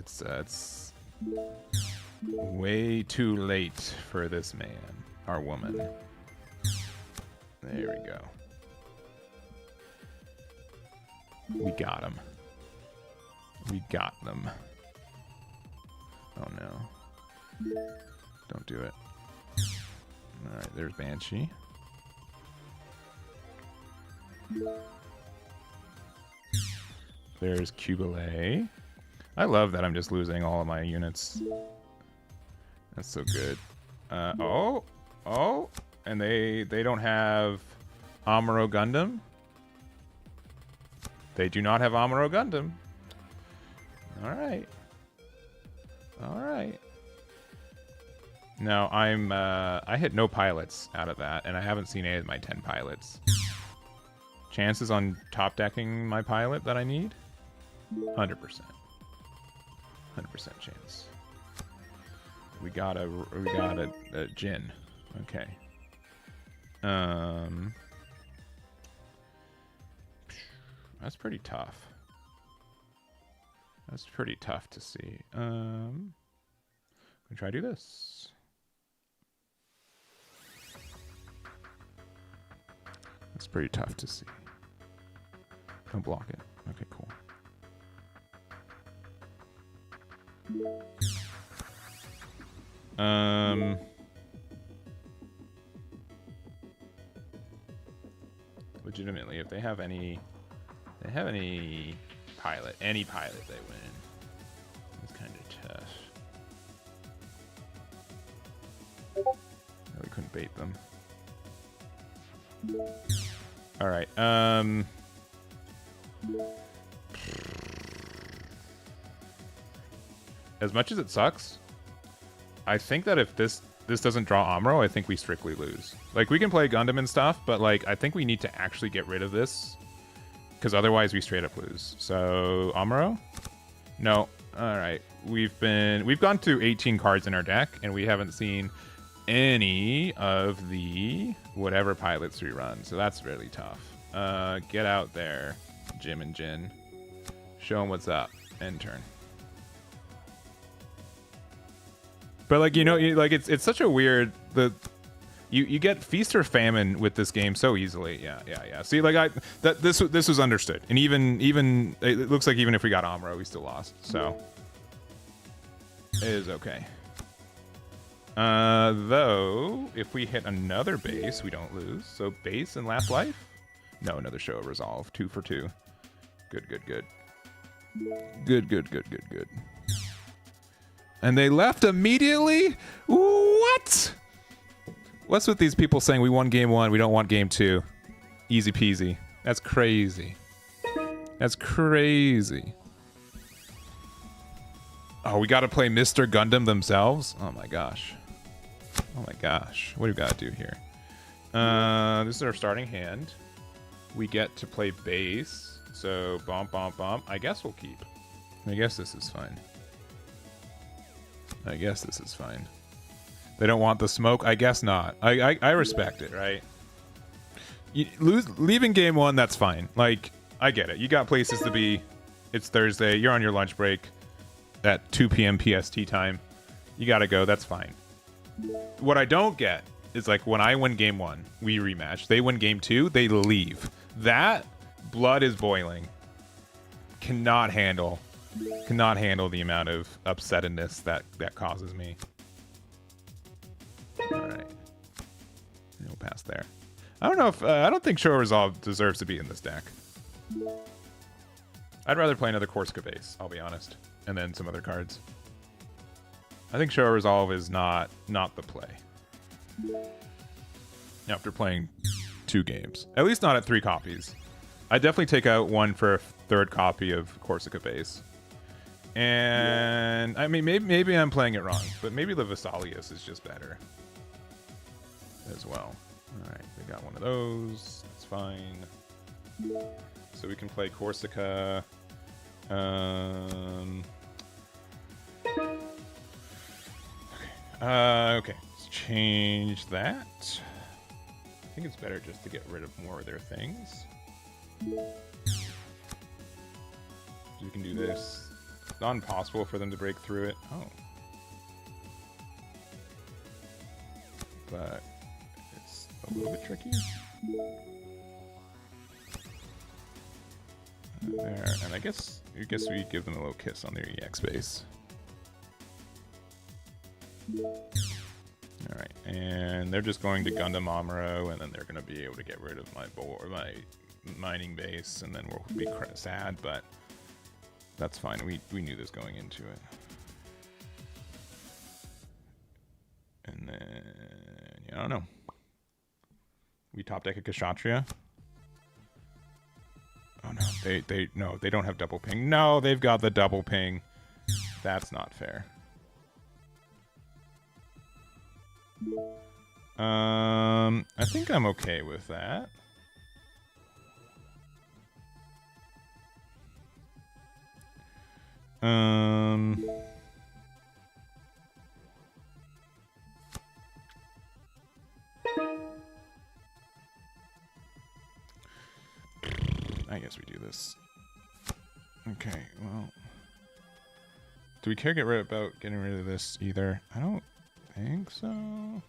way too late for this man, our woman. There we go. We got him. We got them. Oh no. Don't do it. Alright, there's Banshee. There's Cubile. I love that I'm just losing all of my units. That's so good. Oh, and they don't have Amuro Gundam. They do not have Amuro Gundam. All right. All right. No, I hit no pilots out of that, and I haven't seen any of my 10 pilots. Chances on top decking my pilot that I need? 100%. 100% chance. We got a Jin. Okay. That's pretty tough. That's pretty tough to see. I'm gonna try to do this. That's pretty tough to see. Don't block it. Okay, cool. Legitimately, if they have any pilot, any pilot, they win. It's kind of tough. Really couldn't bait them. All right. As much as it sucks, I think that if this doesn't draw Amuro, I think we strictly lose. Like, we can play Gundam and stuff, but like I think we need to actually get rid of this, because otherwise we straight up lose. So Amuro? No. All right. We've gone through 18 cards in our deck, and we haven't seen any of the whatever pilots we run. So that's really tough. Get out there, Jim and Jin. Show them what's up. End turn. But like, you know, like it's such a weird you get feast or famine with this game so easily. Yeah. See, like this was understood, and even it looks like even if we got Amuro, we still lost. So it is okay. Though if we hit another base, we don't lose. So base and last life. No, another show of resolve. 2 for 2. Good. Good. And they left immediately? What? What's with these people saying we won game 1, we don't want game 2? Easy peasy. That's crazy. That's crazy. Oh, we got to play Mr. Gundam themselves? Oh my gosh. What do we got to do here? This is our starting hand. We get to play base. So, bump. I guess we'll keep. I guess this is fine. They don't want the smoke? I guess not. I respect it, right? Leaving game 1, that's fine. Like, I get it. You got places to be. It's Thursday. You're on your lunch break at 2 p.m. PST time. You got to go. That's fine. What I don't get is, like, when I win game 1, we rematch. They win game 2, they leave. That blood is boiling. Cannot handle Cannot handle the amount of upsetedness that causes me. All right, we'll pass there. I don't know if I don't think Show Resolve deserves to be in this deck. I'd rather play another Corsica base, I'll be honest, and then some other cards. I think Show Resolve is not the play after playing 2 games. At least not at 3 copies. I'd definitely take out one for a 3rd copy of Corsica base. And I mean, maybe I'm playing it wrong, but maybe the Vesalius is just better as well. All right, we got one of those. That's fine. So we can play Corsica. Okay, let's change that. I think it's better just to get rid of more of their things. You can do this. It's not impossible for them to break through it. Oh. But it's a little bit tricky. There, and I guess we give them a little kiss on their EX base. All right, and they're just going to Gundam Amuro, and then they're going to be able to get rid of my mining base, and then we'll be sad, but that's fine. We knew this going into it. And then, yeah, I don't know. We top deck a Kshatriya. Oh no, they don't have double ping. No, they've got the double ping. That's not fair. I think I'm okay with that. I guess we do this. Okay, well, do we care about getting rid of this either? I don't think so. I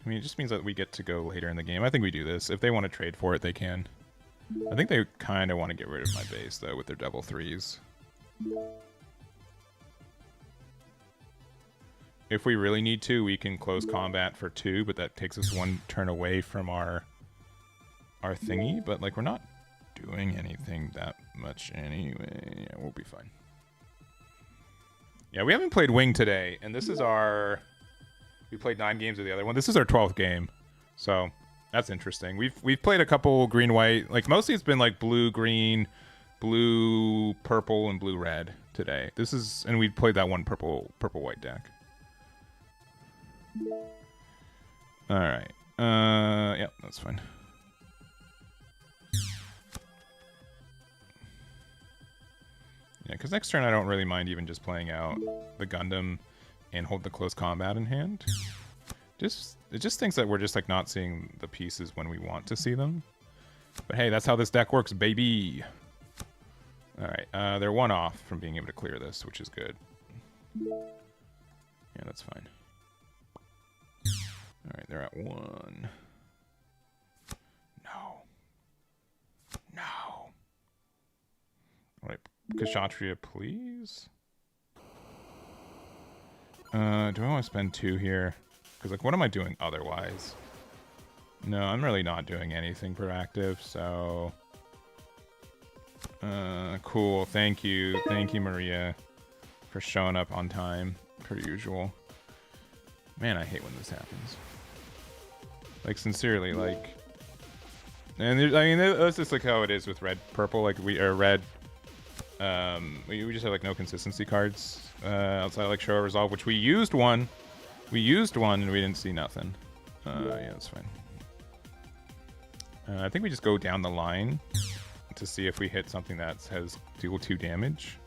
mean, it just means that we get to go later in the game. I think we do this. If they want to trade for it, they can. I think they kind of want to get rid of my base, though, with their double 3s. If we really need to, we can close combat for 2, but that takes us 1 turn away from our thingy. But, like, we're not doing anything that much anyway. Yeah, we'll be fine. Yeah, we haven't played Wing today, and this is our... We played 9 games of the other one. This is our 12th game, so that's interesting. We've played a couple green-white. Like, mostly it's been, like, blue-green, blue-purple, and blue-red today. This is... And we played that one purple-white deck. Alright. Yeah, that's fine. Yeah, because next turn I don't really mind even just playing out the Gundam and hold the close combat in hand. It just thinks that we're just like not seeing the pieces when we want to see them. But hey, that's how this deck works, baby. Alright, they're 1 off from being able to clear this, which is good. Yeah, that's fine. Alright, they're at 1. No. No. Alright, Kshatriya, please? Do I want to spend 2 here? Because, like, what am I doing otherwise? No, I'm really not doing anything proactive, so... Cool, thank you. Thank you, Maria, for showing up on time, per usual. Man, I hate when this happens. Like, sincerely, like... And, I mean, that's just, like, how it is with red-purple. Like, we just have, like, no consistency cards. Outside of, like, Show Resolve, which we used one. We used one, and we didn't see nothing. Yeah, that's fine. I think we just go down the line to see if we hit something that has deal 2 damage.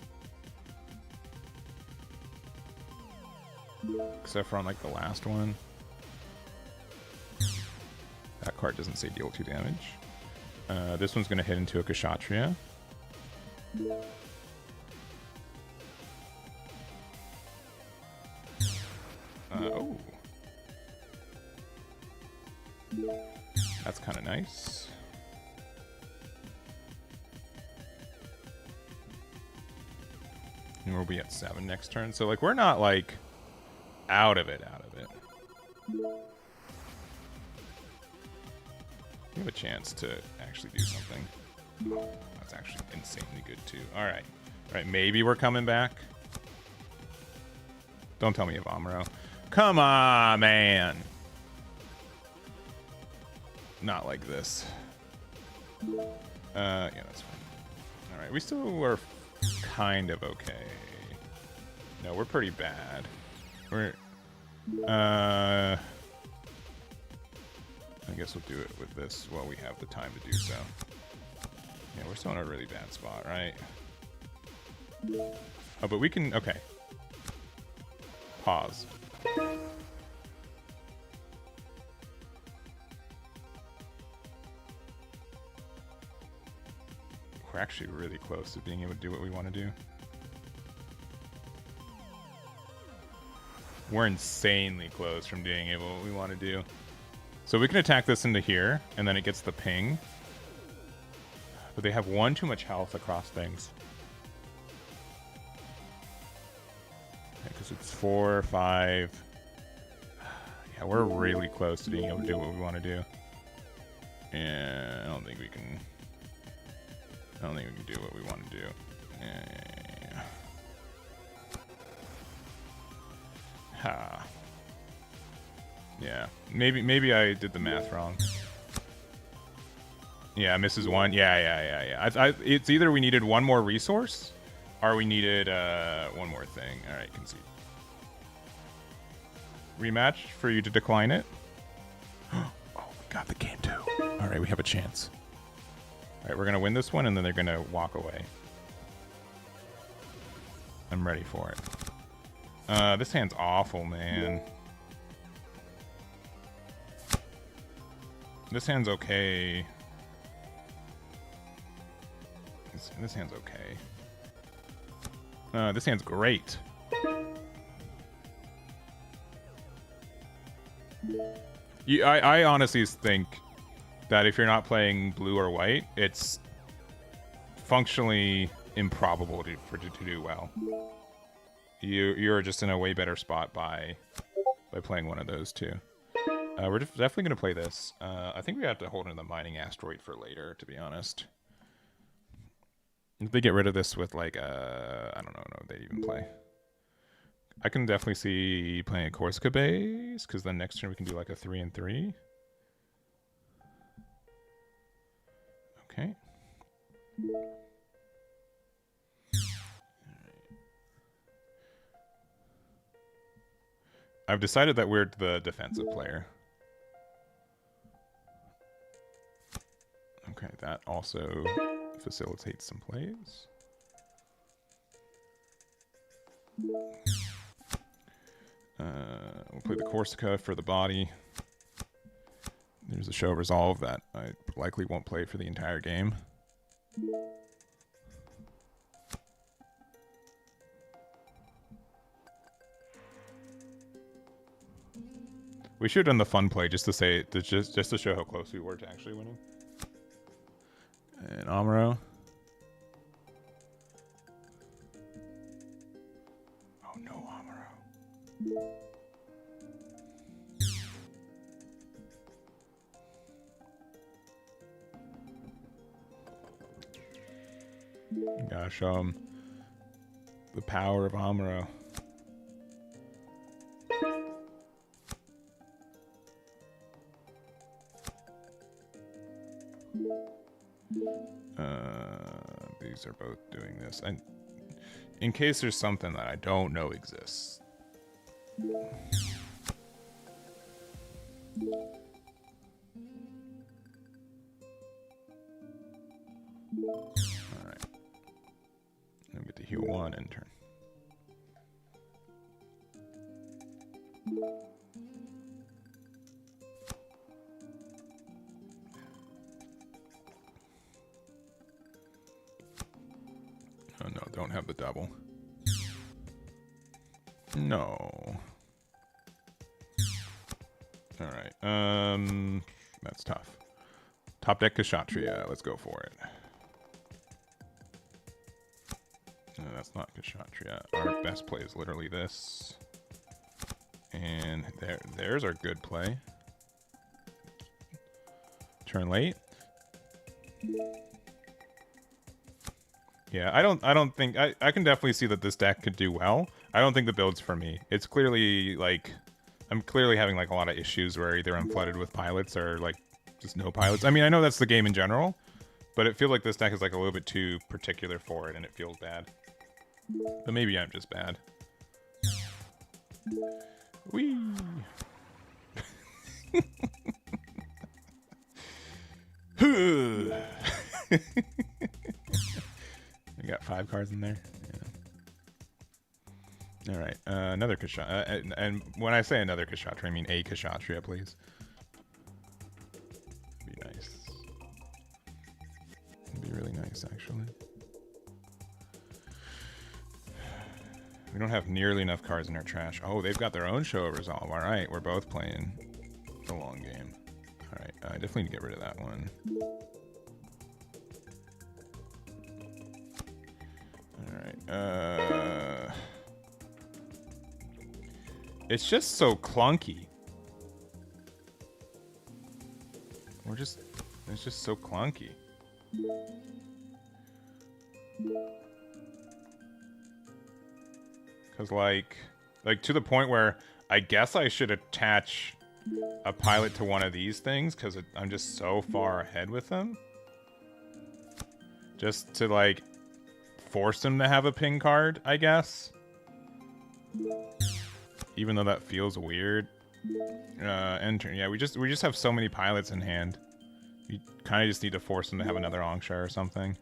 Except for on, like, the last one. That card doesn't say deal 2 damage. This one's going to hit into a Kshatriya. Oh. That's kind of nice. and we'll be at 7 next turn. So like we're not like out of it. We have a chance to actually do something. Oh, that's actually insanely good too. All right, maybe we're coming back. Don't tell me of Amuro. Come on, man. Not like this. Yeah, that's fine. All right, we still are kind of okay. No, we're pretty bad. We're I guess we'll do it with this while we have the time to do so. Yeah, we're still in a really bad spot, right? Oh, but we can, okay. Pause. We're actually really close to being able to do what we want to do. We're insanely close from being able what we want to do. So we can attack this into here, and then it gets the ping. But they have one too much health across things. Because it's 4, 5. Yeah, we're really close to being able to do what we want to do. Yeah, I don't think we can do what we want to do. Yeah. Ha. Yeah, maybe I did the math wrong. Yeah, misses one. Yeah. It's either we needed one more resource, or we needed one more thing. All right, concede. Rematch for you to decline it. Oh, we got the game too. All right, we have a chance. All right, we're gonna win this one, and then they're gonna walk away. I'm ready for it. This hand's awful, man. This hand's okay. This hand's okay. This hand's great. I honestly think that if you're not playing blue or white, it's functionally improbable to do well. You're just in a way better spot by playing one of those two. We're definitely going to play this. I think we have to hold in the mining asteroid for later, to be honest. If they get rid of this with like I don't know if they even play. I can definitely see playing a Corsica base, because then next turn we can do like a 3 and 3. Okay. I've decided that we're the defensive player. Okay, that also facilitates some plays. We'll play the Corsica for the body. There's a show of resolve that I likely won't play for the entire game. We should have done the fun play just to say, just to show how close we were to actually winning. And Amuro. Oh no, Amuro. Gotta show him the power of Amuro. These are both doing this. And in case there's something that I don't know exists. Alright. I'll get to heal one in turn. Oh no, don't have the double. No. Alright, that's tough. Top deck Kshatriya, let's go for it. No, that's not Kshatriya. Our best play is literally this. And there's our good play. Turn late. Yeah, I don't think I can definitely see that this deck could do well. I don't think the build's for me. It's clearly like I'm clearly having like a lot of issues where either I'm flooded with pilots or like just no pilots. I mean, I know that's the game in general, but it feels like this deck is like a little bit too particular for it and it feels bad. But maybe I'm just bad. Whee! We got 5 cards in there. Yeah. All right, another Kshatriya. And when I say another Kshatriya, I mean a Kshatriya, please. Be nice. It'd be really nice, actually. We don't have nearly enough cards in our trash. Oh, they've got their own show of resolve. All right, we're both playing the long game. All right, I definitely need to get rid of that one. All right. It's just so clunky. It's just so clunky. Because like to the point where I guess I should attach a pilot to one of these things because I'm just so far ahead with them. Just to like force them to have a ping card, I guess. Even though that feels weird. Enter. Yeah, we just have so many pilots in hand. We kind of just need to force them to have another Angsha or something.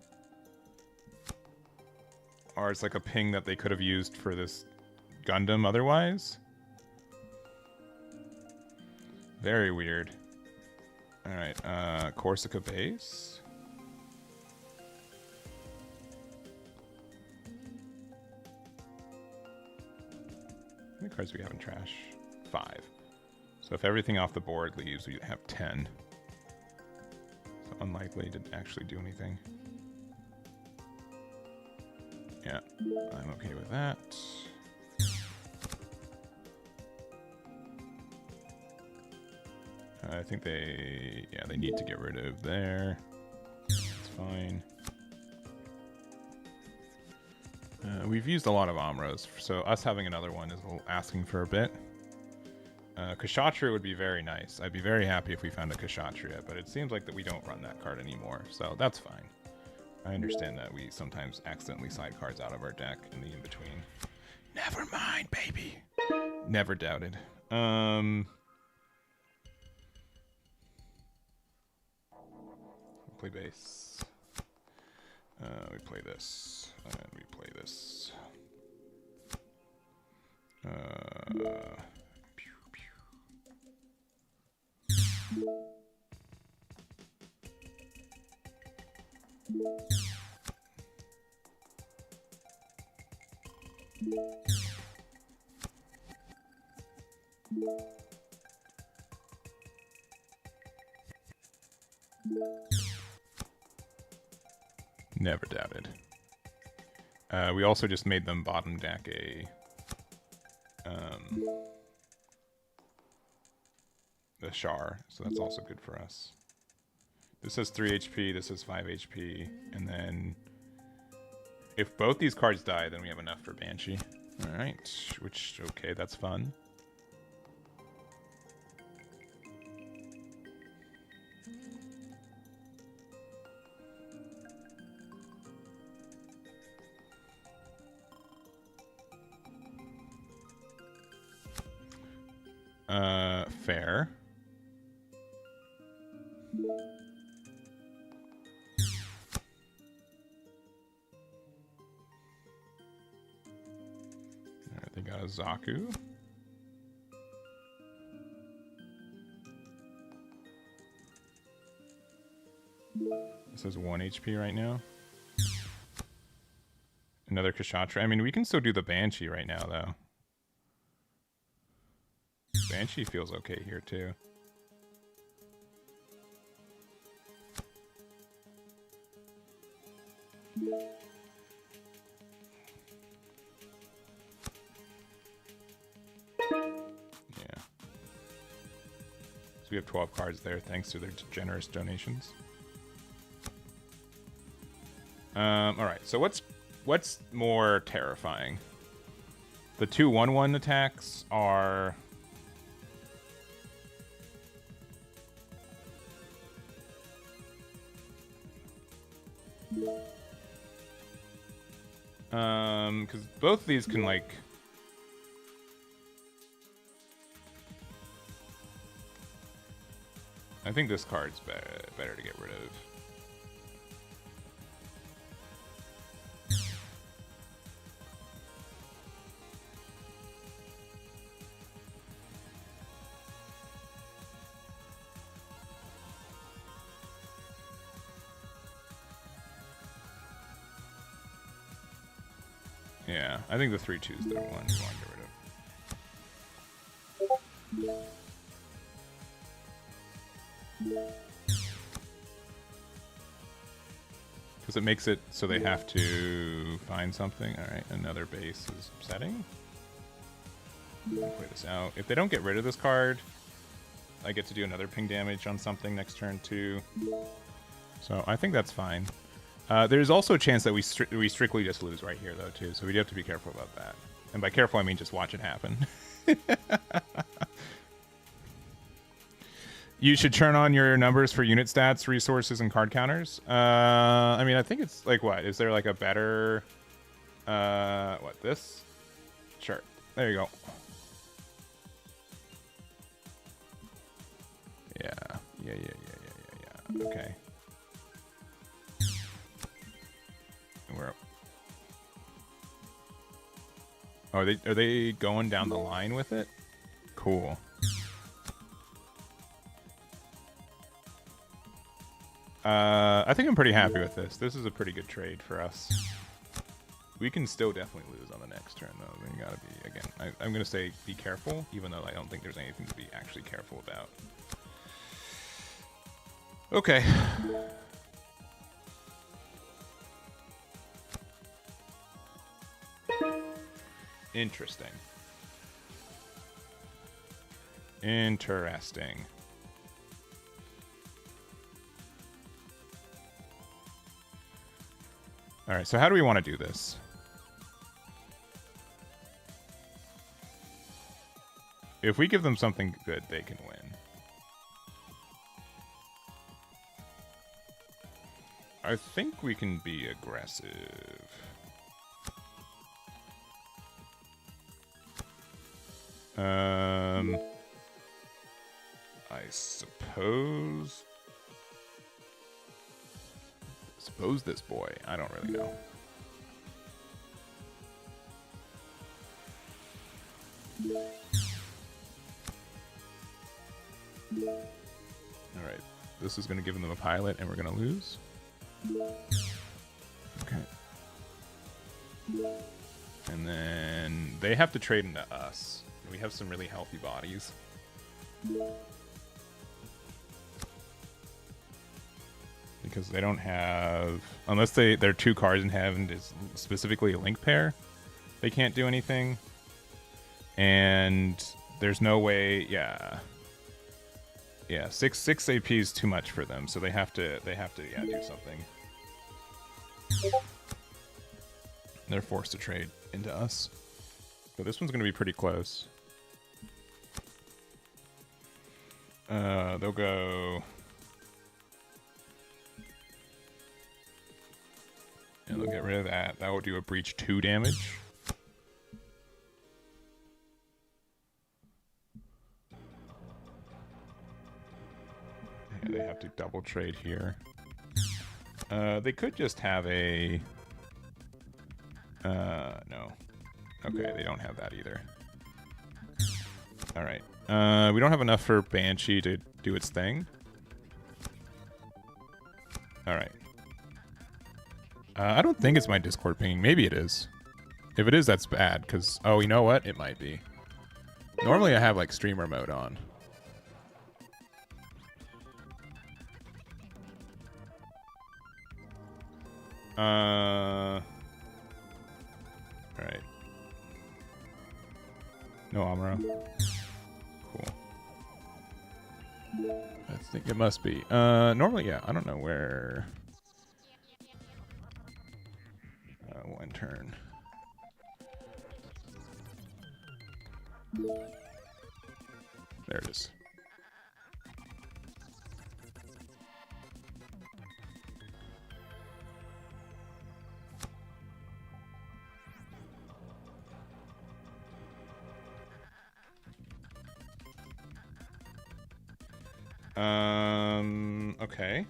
Or it's like a ping that they could have used for this Gundam otherwise. Very weird. Alright, Corsica base. How many cards do we have in trash? 5. So if everything off the board leaves, we have 10. So unlikely to actually do anything. Yeah, I'm okay with that. I think they need to get rid of there. It's fine. We've used a lot of Amros, so us having another one is asking for a bit. Kshatriya would be very nice. I'd be very happy if we found a Kshatriya, but it seems like that we don't run that card anymore, so that's fine. I understand that we sometimes accidentally side cards out of our deck in the in-between. Never mind, baby. Never doubted. Play base. We play this. And we play this. Pew, pew. Never doubted. We also just made them bottom deck a Char, so that's also good for us. This has 3 HP, this has 5 HP, and then if both these cards die, then we have enough for Banshee. Alright, which, okay, that's fun. Fair. Alright, they got a Zaku. This has 1 HP right now. Another Kshatriya. I mean, we can still do the Banshee right now, though. Banshee feels okay here, too. Yeah. So we have 12 cards there thanks to their generous donations. All right. So what's more terrifying? The 2/1/1 attacks are because both of these can like I think this card's better to get rid of. Yeah, I think the 3/2 is the one we want to get rid of. Because it makes it so they have to find something. Alright, another base is upsetting. Play this out. If they don't get rid of this card, I get to do another ping damage on something next turn too. So I think that's fine. There's also a chance that we strictly just lose right here though too, so we do have to be careful about that. And by careful I mean just watch it happen. You should turn on your numbers for unit stats, resources, and card counters. I mean, I think it's like what? Is there like a better... what, this? Sure. There you go. Yeah. Okay. Where... Oh, are they going down the line with it? Cool. I think I'm pretty happy with this. This is a pretty good trade for us. We can still definitely lose on the next turn, though. We gotta be, again, I'm gonna say be careful, even though I don't think there's anything to be actually careful about. Okay. Interesting. Interesting. All right, so how do we want to do this? If we give them something good, they can win. I think we can be aggressive. I suppose this boy. I don't really know. All right. This is going to give them a pilot, and we're going to lose. Okay. And then they have to trade into us. We have some really healthy bodies. Because they don't have... Unless their 2 cards in hand is specifically a link pair, they can't do anything. And there's no way... Yeah. Yeah, 6 AP is too much for them, so they have to yeah, do something. They're forced to trade into us. So this one's going to be pretty close. They'll go... And they'll get rid of that. That will do a breach 2 damage. Yeah, they have to double trade here. They could just have a... no. Okay, they don't have that either. Alright. We don't have enough for Banshee to do its thing. Alright. I don't think it's my Discord pinging. Maybe it is. If it is, that's bad, because... Oh, you know what? It might be. Normally I have, like, streamer mode on. Alright. No Amuro. Cool. I think it must be. Normally, yeah. I don't know where. One turn. There it is. Okay.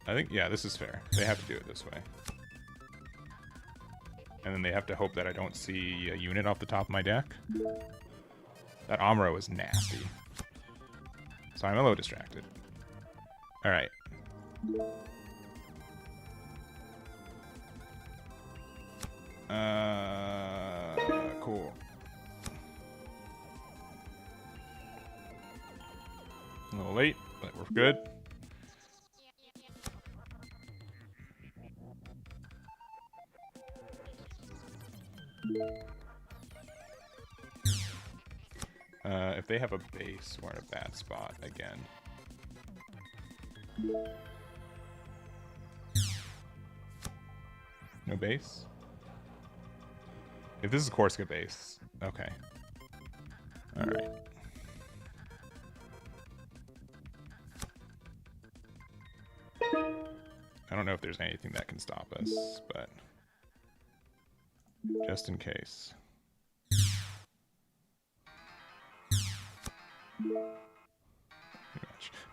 I think, yeah, this is fair. They have to do it this way. And then they have to hope that I don't see a unit off the top of my deck. That Amuro is nasty. So I'm a little distracted. Alright. Cool. A little late, but we're good. If they have a base, we're in a bad spot again. No base? If this is Corsica base, okay. Alright. I don't know if there's anything that can stop us, but just in case.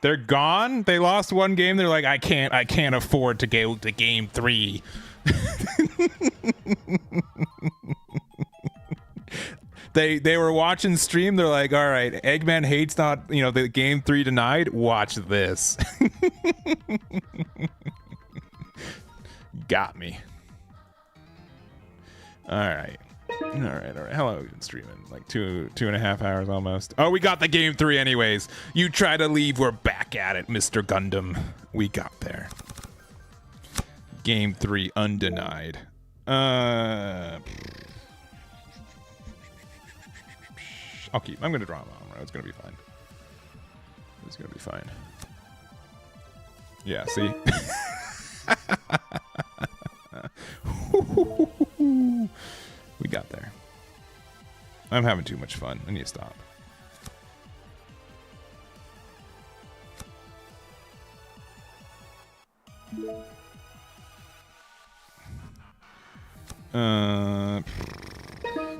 They're gone. They lost one game. They're like, I can't afford to go to game 3. They were watching stream. They're like, all right, Eggman hates not, the game 3 denied. Watch this. Got me. All right. All right. How long have we been streaming? Like two and a half hours almost. Oh, we got the game 3 anyways. You try to leave, we're back at it, Mr. Gundam. We got there. Game 3 undenied. I'm gonna draw him on. It's gonna be fine. It's gonna be fine. Yeah, see? We got there. I'm having too much fun. I need to stop.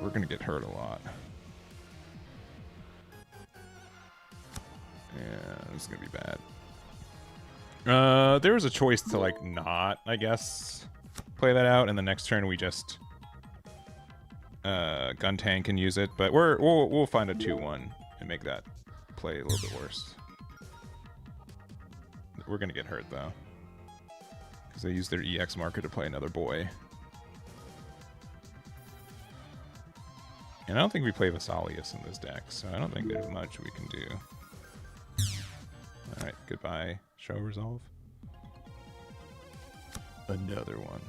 We're gonna get hurt a lot. Yeah, this is gonna be bad. There was a choice to like not, I guess, play that out, and the next turn we just gun tank and use it, but we'll find a 2-1 and make that play a little bit worse. We're gonna get hurt though, because they use their EX marker to play another boy. And I don't think we play Vesalius in this deck, so I don't think there's much we can do. Alright, goodbye. Show resolve. Another one.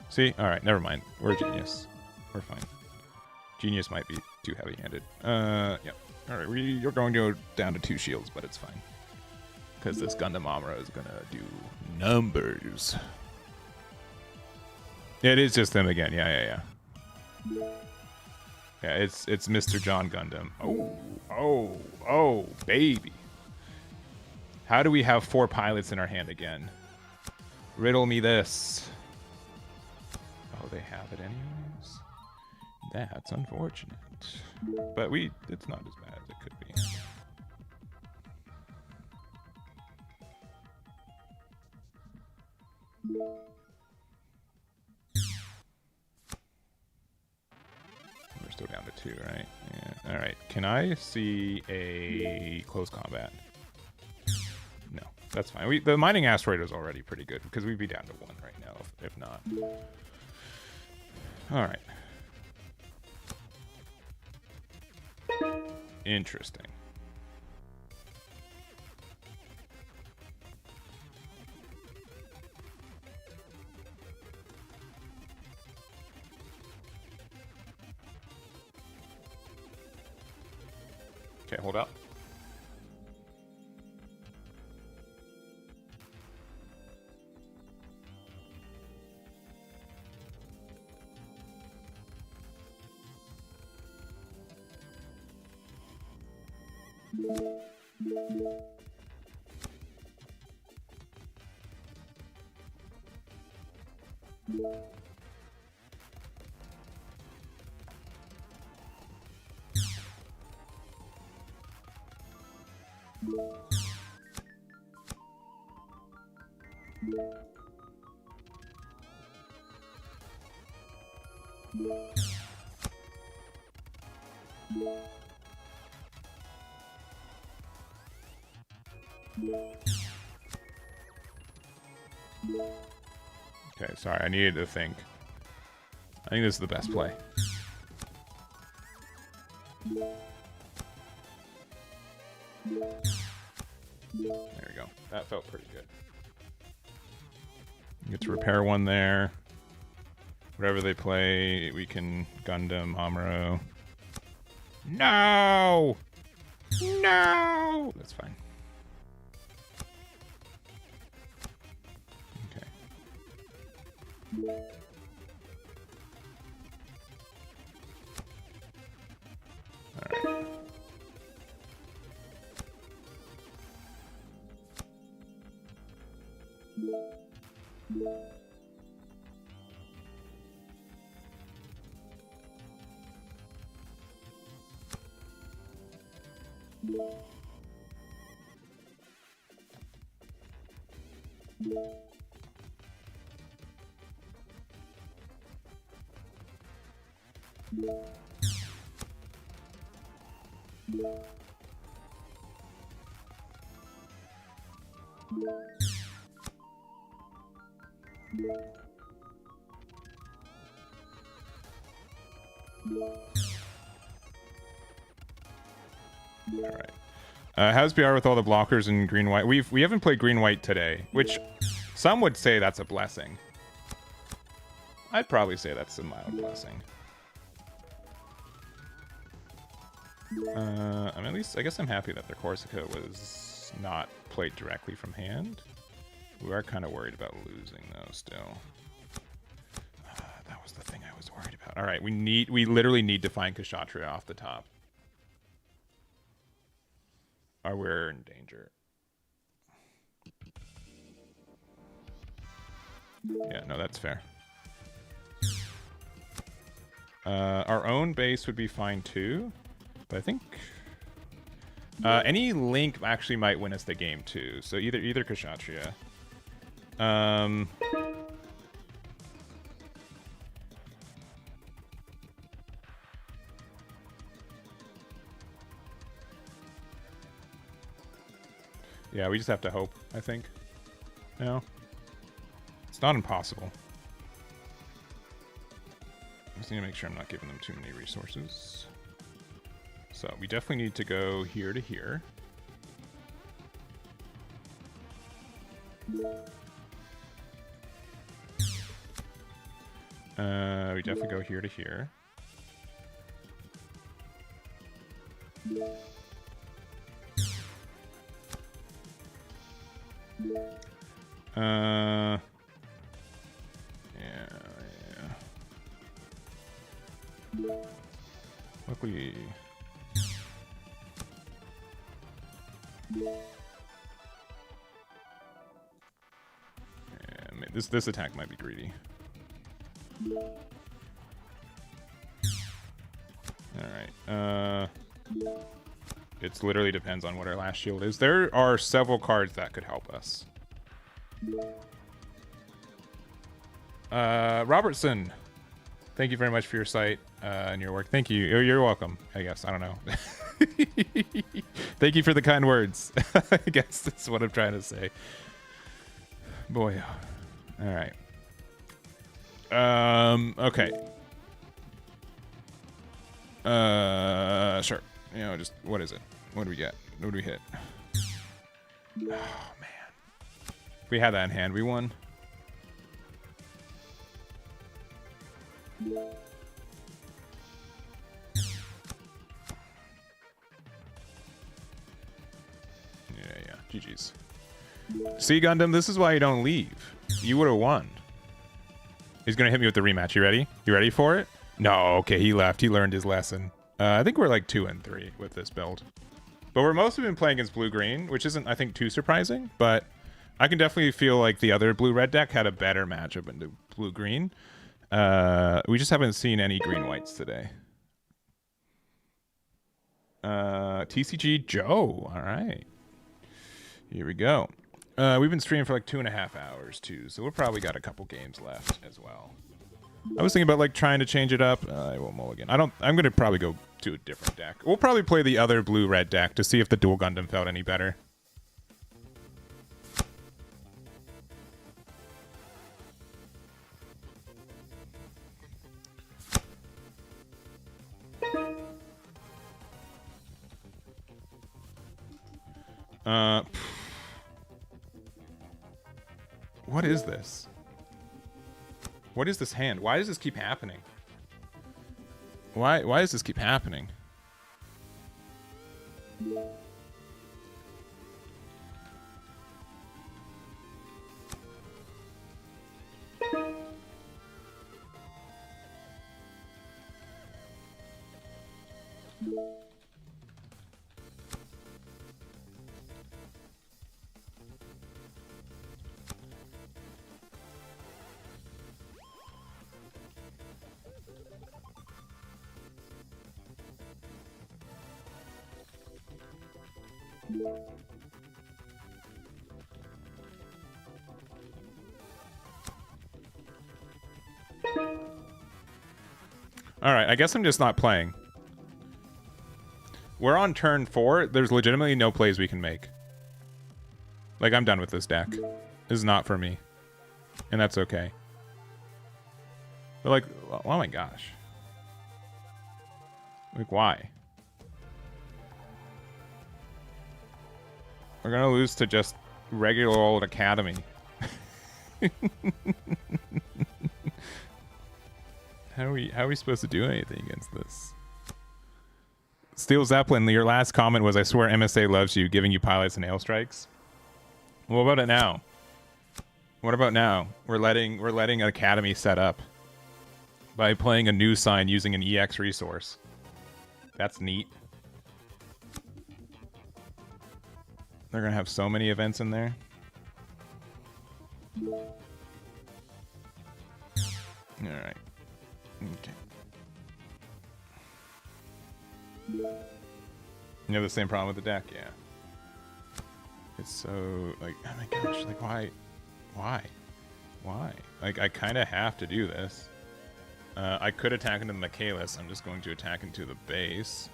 See? Alright, never mind. We're genius. We're fine. Genius might be too heavy-handed. Yeah. Alright, you're going to go down to 2 shields, but it's fine. Because this Gundam Amuro is gonna do numbers. Yeah, it is just them again. Yeah. Yeah, it's Mr. John Gundam. Oh, baby. How do we have 4 pilots in our hand again? Riddle me this. Oh, they have it anyways? That's unfortunate. But it's not as bad as it could be. We're still down to 2, right? Yeah. Alright, can I see a close combat? No, that's fine. The mining asteroid is already pretty good, because we'd be down to 1 right now, if not. Alright. Interesting. Okay, hold up. Okay, sorry, I needed to think. I think this is the best play. There we go. That felt pretty good. Get to repair one there. Whatever they play, we can Gundam, Amuro. No! No! That's fine. Okay. Alright. Alright. How's BR with all the blockers in green-white? We haven't played green-white today, which some would say that's a blessing. I'd probably say that's a mild blessing. I mean, at least I guess I'm happy that their Corsica was not played directly from hand. We are kind of worried about losing though still. That was the thing I was worried about. All right, we literally need to find Kshatriya off the top. Or we're in danger. Yeah, no, that's fair. Our own base would be fine too, but I think any link actually might win us the game too. So either Kshatriya. Yeah, we just have to hope, I think. No. It's not impossible. I just need to make sure I'm not giving them too many resources. So we definitely need to go here to here. We definitely go here to here. Yeah. Luckily. Yeah, this attack might be greedy. Alright. It literally depends on what our last shield is. There are several cards that could help us. Robertson, thank you very much for your site and your work. Thank you. You're welcome, I guess. I don't know. Thank you for the kind words. I guess that's what I'm trying to say. Boy. All right. Okay. Sure. You know, just what is it? What do we get? What do we hit? Oh man, if we had that in hand, we won. Yeah. GG's. See, Gundam, this is why you don't leave. You would have won. He's gonna hit me with the rematch. You ready? You ready for it? No. Okay, he left. He learned his lesson. I think we're like 2 and 3 with this build. But we're mostly been playing against blue-green, which isn't, I think, too surprising. But I can definitely feel like the other blue-red deck had a better matchup into blue-green. We just haven't seen any green-whites today. TCG Joe. All right. Here we go. We've been streaming for like 2.5 hours, too. So we've probably got a couple games left as well. I was thinking about like trying to change it up. I won't mulligan. I'm gonna probably go to a different deck. We'll probably play the other blue-red deck to see if the dual Gundam felt any better. What is this? What is this hand? Why does this keep happening? Why does this keep happening? Alright, I guess I'm just not playing. We're on turn 4. There's legitimately no plays we can make. Like, I'm done with this deck. This is not for me. And that's okay. But like, oh my gosh. Like, why? We're gonna lose to just regular old Academy. How are we supposed to do anything against this? Steel Zeppelin, your last comment was, I swear MSA loves you, giving you pilots and ail strikes. What about it now? What about now? We're letting Academy set up by playing a new sign using an EX resource. That's neat. They're gonna have so many events in there. Alright. Okay. You have the same problem with the deck? Yeah. It's so, like, oh my gosh, like, why? Like, I kind of have to do this. I could attack into the Michaelis. I'm just going to attack into the base.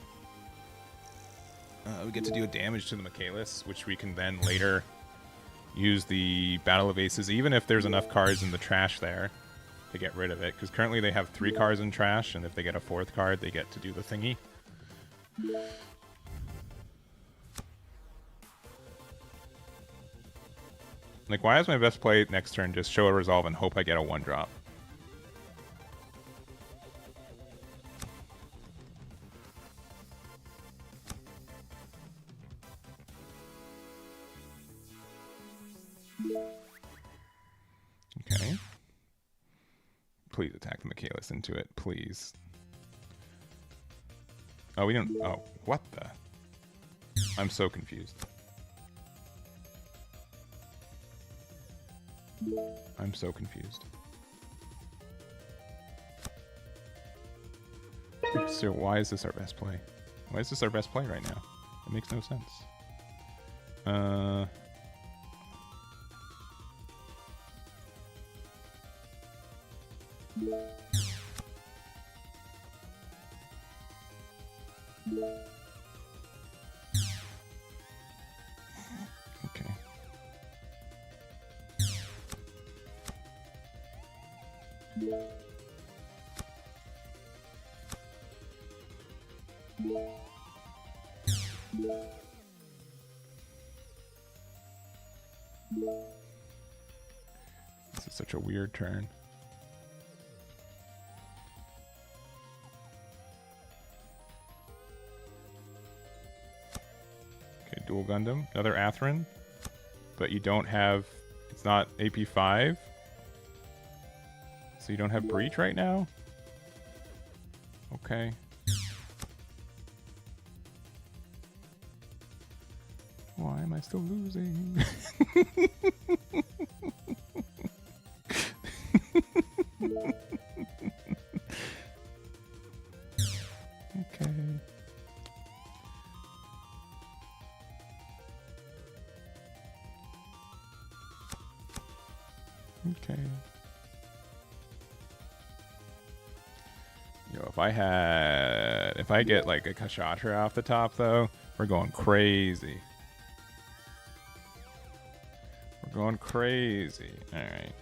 We get to deal damage to the Michaelis, which we can then later use the Battle of Aces, even if there's enough cards in the trash there to get rid of it. Because currently they have 3 cards in trash, and if they get a 4th card, they get to do the thingy. Like, why is my best play next turn just show a resolve and hope I get a 1-drop? Okay. Please attack the Michaelis into it, please. Oh, we don't... Oh, what the... I'm so confused. I'm so confused. So why is this our best play? Why is this our best play right now? It makes no sense. Okay. This is such a weird turn. Okay, dual Gundam, another Atherin, but you don't have, it's not AP5, so you don't have Breach right now? Okay. Why am I still losing? Okay. Okay. Yo, if I get like a Kashatra off the top though, we're going crazy. We're going crazy. All right.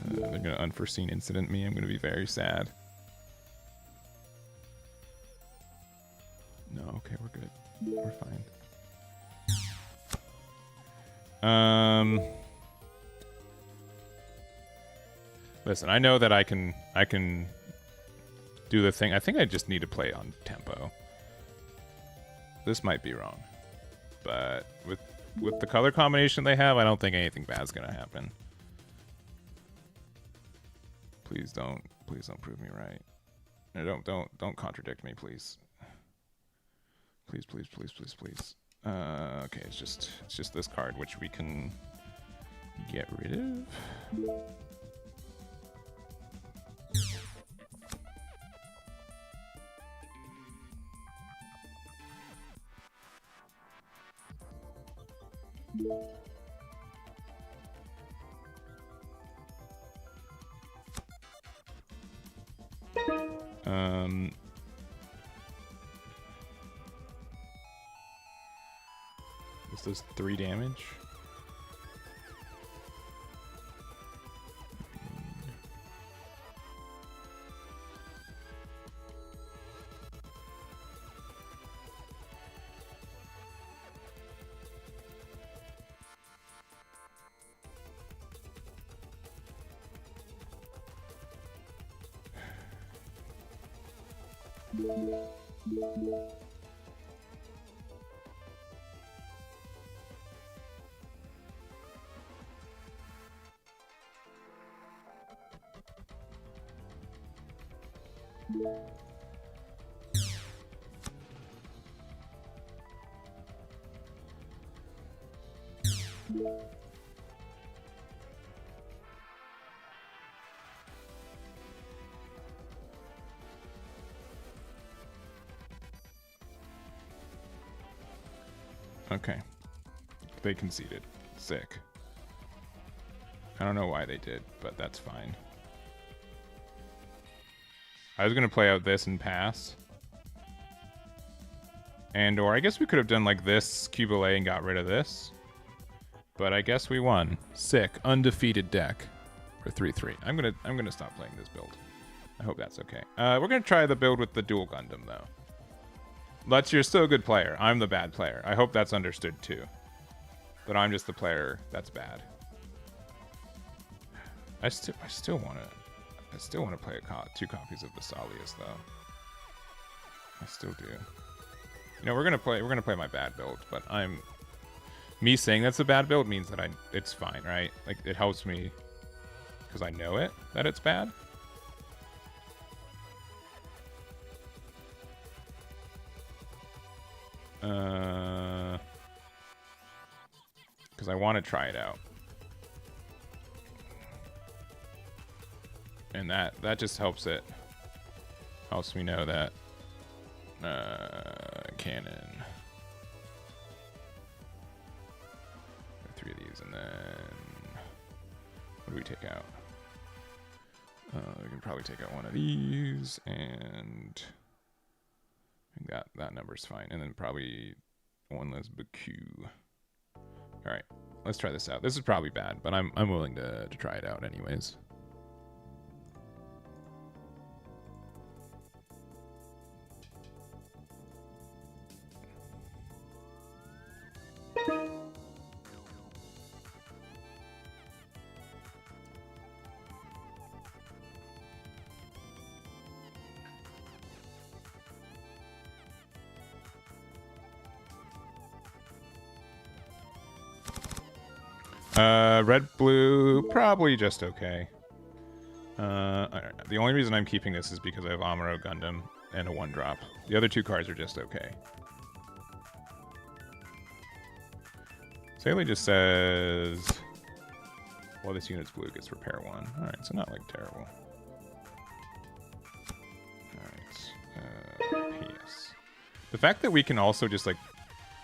They're gonna unforeseen incident me. I'm gonna be very sad. No, okay, we're good. We're fine. Listen, I know that I can do the thing. I think I just need to play on tempo. This might be wrong, but with the color combination they have, I don't think anything bad's gonna happen. Please don't prove me right. No, don't contradict me, please. Please. Okay, it's just this card which we can get rid of. This does 3 damage. Okay. They conceded. Sick. I don't know why they did, but that's fine. I was gonna play out this and pass. Or I guess we could have done like this Cubile and got rid of this. But I guess we won. Sick. Undefeated deck. For 3-3. I'm gonna stop playing this build. I hope that's okay. We're gonna try the build with the dual Gundam though. Lutz, you're still a good player. I'm the bad player. I hope that's understood too. That I'm just the player that's bad. I still want to play 2 copies of Vesalius though. I still do. You know, we're gonna play my bad build, but me saying that's a bad build means that it's fine, right? Like it helps me because I know that it's bad. Because I want to try it out. And that just helps me know that cannon. 3 of these, and then what do we take out? We can probably take out 1 of these, and that number's fine, and then probably 1 less BQ. All right, let's try this out. This is probably bad, but I'm willing to try it out anyways. Red, blue, probably just okay. I don't know. The only reason I'm keeping this is because I have Amuro Gundam and a 1-drop. The other 2 cards are just okay. Saley just says, well, this unit's blue, gets repair 1. Alright, so not like terrible. Alright, PS. The fact that we can also just like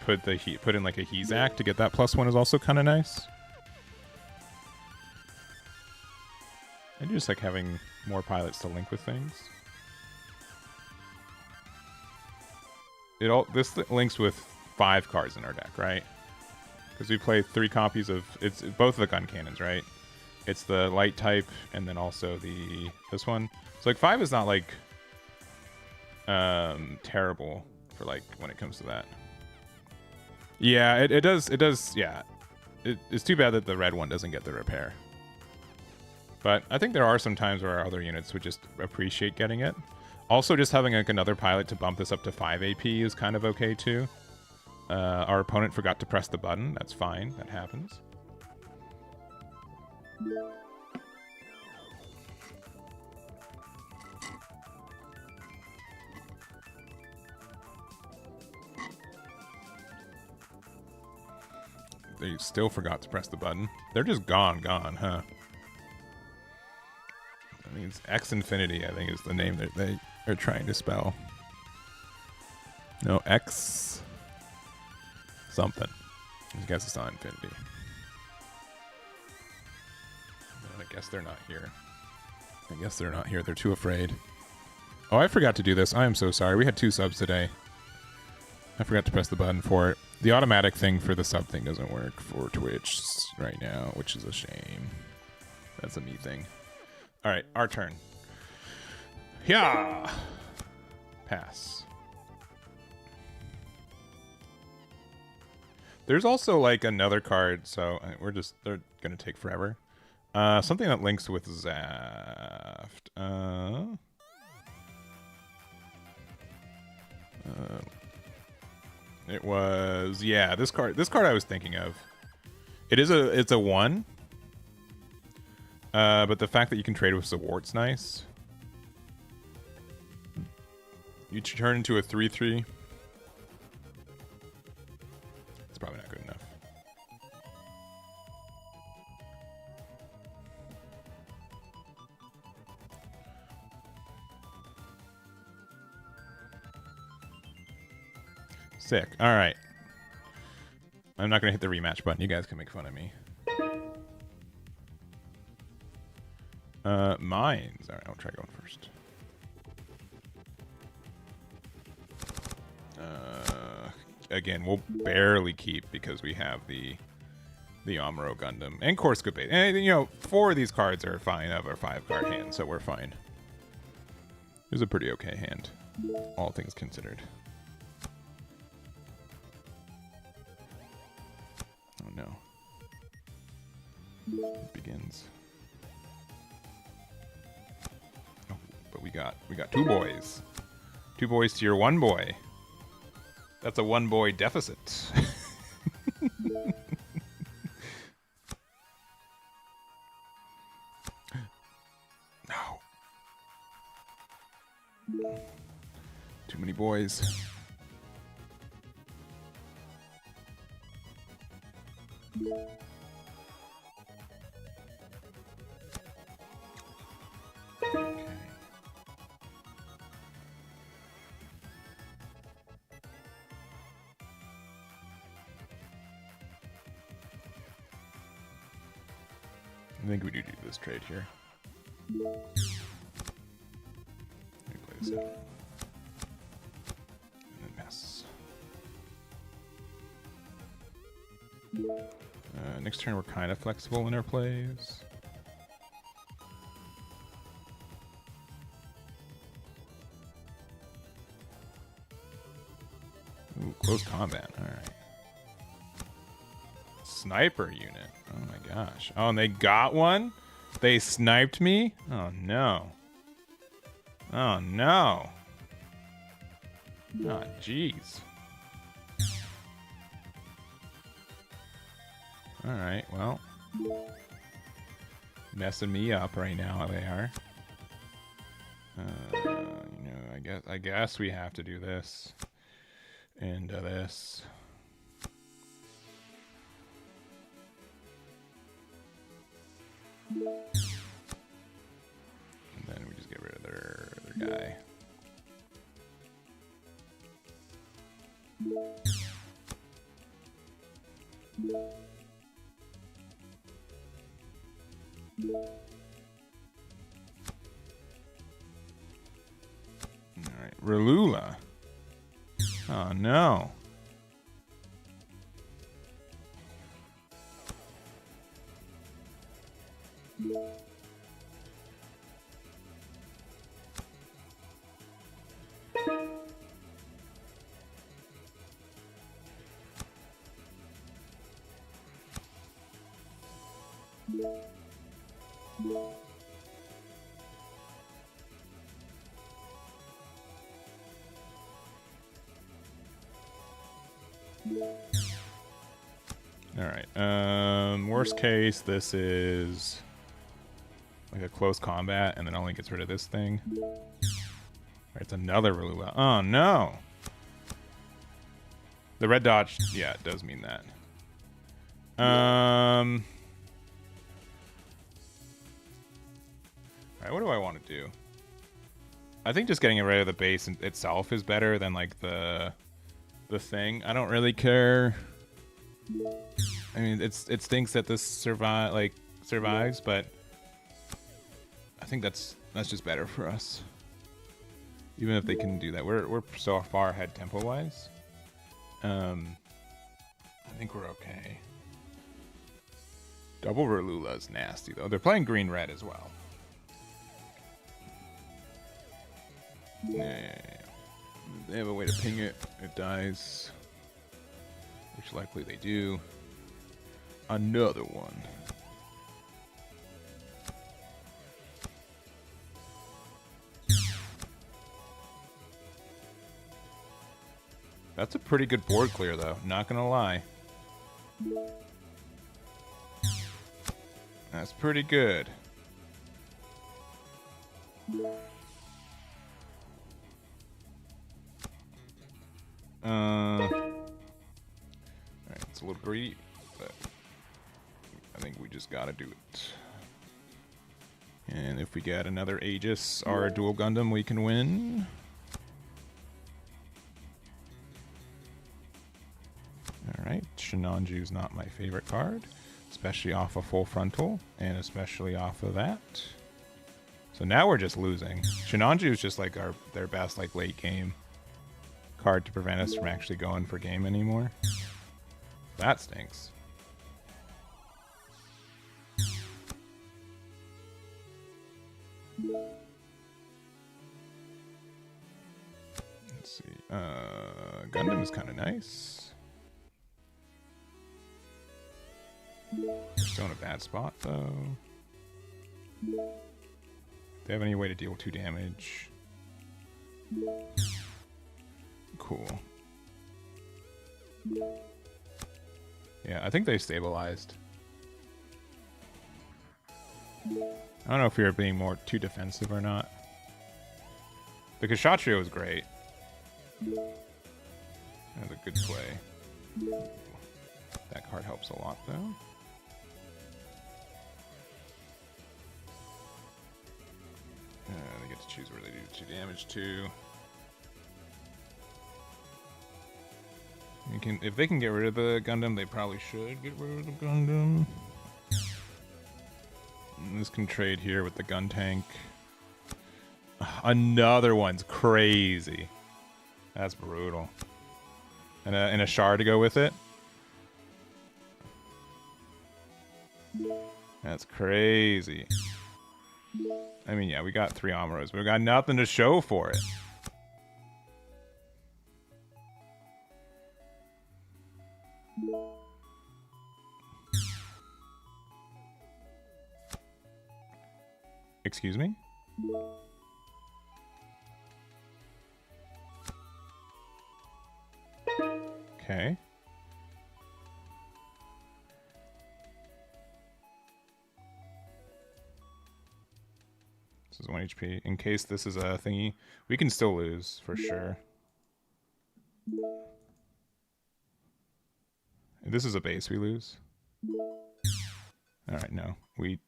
put in like a Hezak to get that +1 is also kind of nice. And just like having more pilots to link with things. This links with 5 cards in our deck, right? Because we play 3 copies of it's both of the gun cannons, right? It's the light type and then also this one. So like 5 is not like terrible for like when it comes to that. Yeah, it does yeah. It's too bad that the red one doesn't get the repair. But I think there are some times where our other units would just appreciate getting it. Also, just having like another pilot to bump this up to 5 AP is kind of okay too. Our opponent forgot to press the button. That's fine. That happens. They still forgot to press the button. They're just gone, huh? I think it's X Infinity, I think is the name that they are trying to spell. No, X something. I guess it's not Infinity. I guess they're not here. They're too afraid. Oh, I forgot to do this. I am so sorry. We had 2 subs today. I forgot to press the button for it. The automatic thing for the sub thing doesn't work for Twitch right now, which is a shame. That's a me thing. All right, our turn. Yeah. Pass. There's also like another card, so they're gonna take forever. Something that links with Zaft. It was, yeah, this card I was thinking of. It's a 1. But the fact that you can trade with Zawart's nice. You turn into a 3/3. It's probably not good enough. Sick. All right. I'm not going to hit the rematch button. You guys can make fun of me. Mines. All right, I'll try going first. Again, we'll barely keep because we have the Amuro Gundam and Korska Bait. And, you know, 4 of these cards are fine of our 5-card hand, so we're fine. It was a pretty okay hand, all things considered. Oh no. It begins. Oh, but we got 2 boys. 2 boys to your 1 boy. That's a 1-boy deficit. No. Too many boys. Okay. I think we do this trade here. Let me play this out. And then pass. Next turn we're kind of flexible in our plays. Ooh, close combat. All right. Sniper unit. Oh my gosh. Oh, and they got one? They sniped me? Oh no. Oh no. Oh jeez. Alright, well. Messing me up right now, they are. You know, I guess we have to do this. And this. And then we just get rid of their guy. Alright, Ralula. Oh no. Alright, worst case, this is like a close combat and then only gets rid of this thing. Alright, it's another Ralula. Oh no! The red dodge, yeah, it does mean that. Alright, what do I want to do? I think just getting rid of the base itself is better than like the thing. I don't really care. I mean, it stinks that this survives, but I think that's just better for us. Even if they can do that, we're so far ahead tempo wise. I think we're okay. Double Ralula is nasty though. They're playing green red as well. Yeah. They have a way to ping it. It dies. Which likely they do. Another one. That's a pretty good board clear though, not gonna lie. That's pretty good. Alright, it's a little greedy, but I think we just gotta do it. And if we get another Aegis or a dual Gundam, we can win. Alright, Shinanju's not my favorite card, especially off of full frontal, and especially off of that. So now we're just losing. Shinanju is just like their best like late game card to prevent us from actually going for game anymore. That stinks. Let's see. Gundam is kind of nice. We're still in a bad spot though. They have any way to deal with 2 damage? Cool. Yeah, I think they stabilized. I don't know if we were being too defensive or not. The Kshatriya was great. That was a good play. That card helps a lot though. They get to choose where they do 2 damage to. If they can get rid of the Gundam, they probably should get rid of the Gundam. And this can trade here with the gun tank. Another one's crazy. That's brutal. And a shard to go with it. That's crazy. I mean, yeah, we got 3 Amuros, but we got nothing to show for it. Excuse me? Okay. This is 1 HP. In case this is a thingy, we can still lose for sure. If this is a base, we lose. All right, no, we.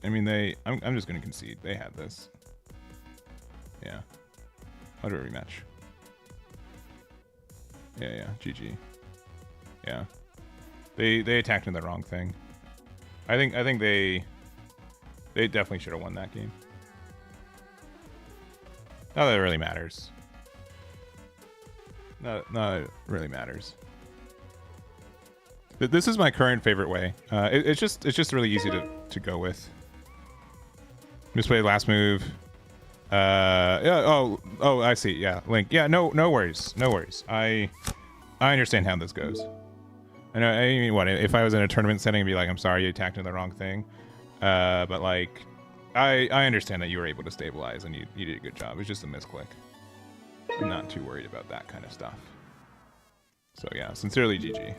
I mean, I'm just gonna concede. They had this. Yeah. I'll do a rematch. Yeah, GG. Yeah. They attacked in the wrong thing. I think they definitely should have won that game. Not that it really matters. Not that it really matters. This is my current favorite way. It's just really easy to go with. Misplay last move. Yeah. Oh, I see. Yeah, Link. Yeah. No worries. No worries. I understand how this goes. I mean, what if I was in a tournament setting and be like, I'm sorry, you attacked in the wrong thing. But like, I understand that you were able to stabilize and you did a good job. It's just a misclick. I'm not too worried about that kind of stuff. So yeah, sincerely, GG.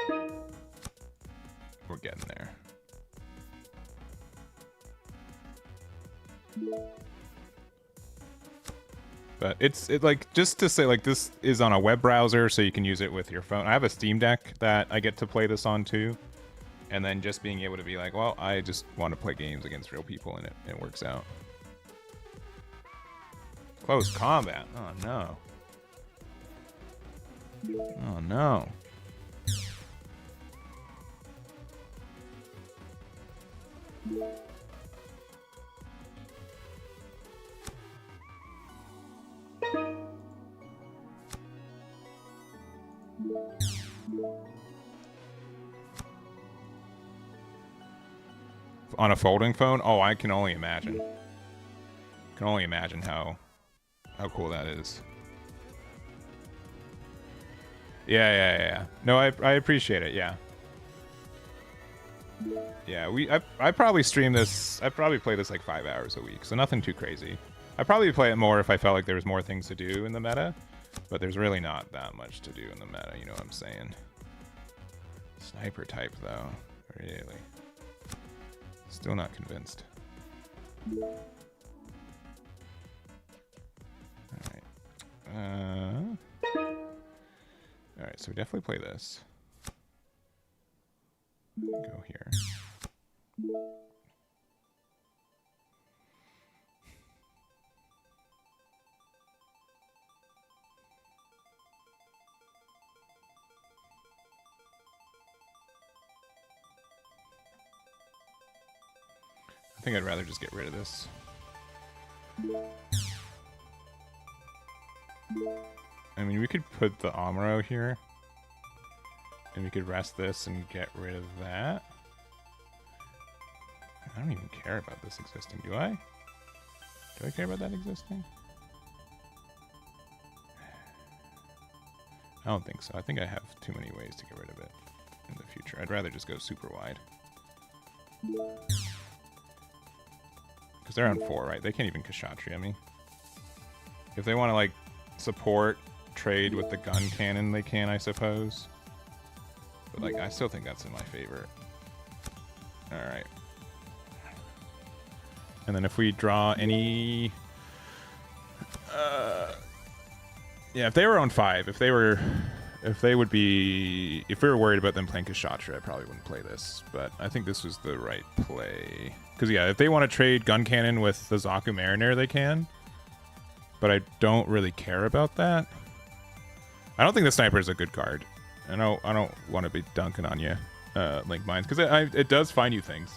Alright. We're getting there. But it's like, just to say, like, this is on a web browser, so you can use it with your phone. I have a Steam Deck that I get to play this on too. And then just being able to be like, well, I just want to play games against real people, and it works out. Close combat. Oh no. Oh no. On a folding phone? Oh, I can only imagine. Can only imagine how cool that is. Yeah. No, I appreciate it. Yeah. Yeah, I probably stream this. I probably play this like 5 hours a week, so nothing too crazy. I probably play it more if I felt like there was more things to do in the meta, but there's really not that much to do in the meta. You know what I'm saying? Sniper type though, really. Still not convinced. Alright. Alright, so we definitely play this. Go here. I think I'd rather just get rid of this. I mean, we could put the Amuro here. And we could rest this and get rid of that. I don't even care about this existing, do I? Do I care about that existing? I don't think so. I think I have too many ways to get rid of it in the future. I'd rather just go super wide. Because they're on 4, right? They can't even Kshatriya me. If they want to, like, support trade with the gun cannon, they can, I suppose. But, like, I still think that's in my favor. Alright. And then if we draw any... yeah, if they were on 5, if we were worried about them playing Kshatriya, I probably wouldn't play this. But I think this was the right play. Because, yeah, if they want to trade gun cannon with the Zaku Mariner, they can. But I don't really care about that. I don't think the sniper is a good card. I don't want to be dunking on you, Link Mines, because it does find you things.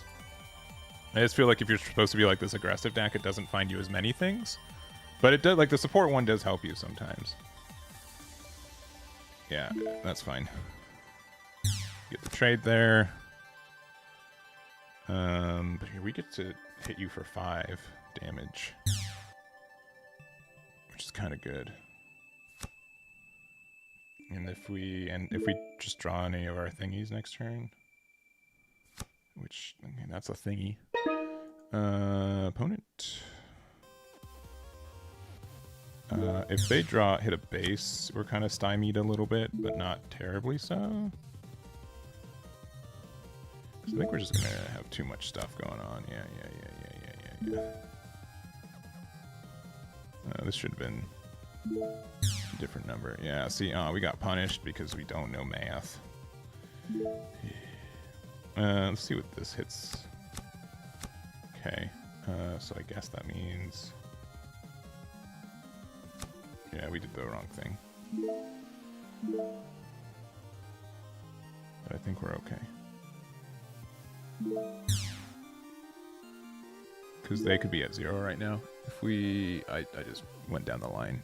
I just feel like if you're supposed to be like this aggressive deck, it doesn't find you as many things. But it does, like, the support one does help you sometimes. Yeah, that's fine. Get the trade there. But here we get to hit you for 5 damage, which is kind of good. And if we just draw any of our thingies next turn, which, I mean, that's a thingy. Opponent. If they hit a base, we're kind of stymied a little bit, but not terribly so. So I think we're just gonna have too much stuff going on. Yeah. This should have been a different number. Yeah, see, we got punished because we don't know math. Let's see what this hits. Okay, so I guess that means... Yeah, we did the wrong thing. But I think we're okay. Because they could be at 0 right now. If we... I just went down the line.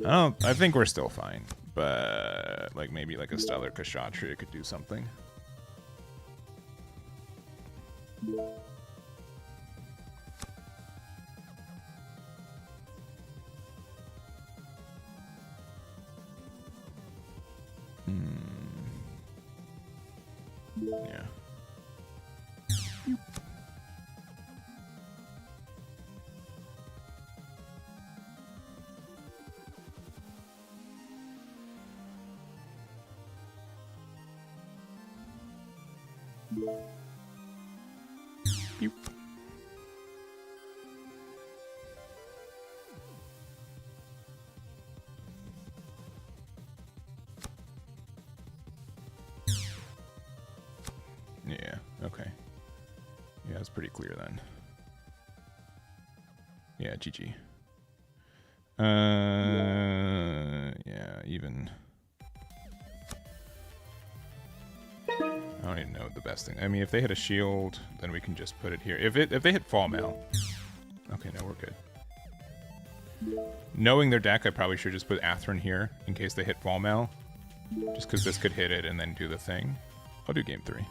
I think we're still fine. But like maybe like a Stellar Kshatriya could do something. Yeah. Beep. Yeah, okay. Yeah, it's pretty clear then. Yeah, GG. Yeah, even... I don't even know the best thing. I mean, if they hit a shield, then we can just put it here. If they hit fall mail... Okay, no, we're good. Knowing their deck, I probably should just put Atherin here in case they hit fall mail. Just because this could hit it and then do the thing. I'll do game 3.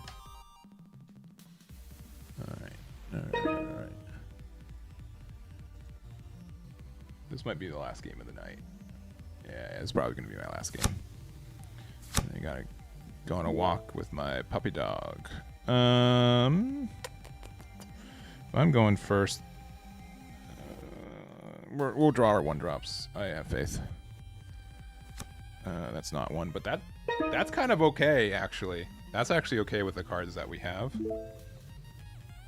Alright. This might be the last game of the night. Yeah, it's probably going to be my last game. I gotta go on a walk with my puppy dog. I'm going first. We'll draw our 1-drops. I have faith. That's not one, but that's kind of okay, actually. That's actually okay with the cards that we have.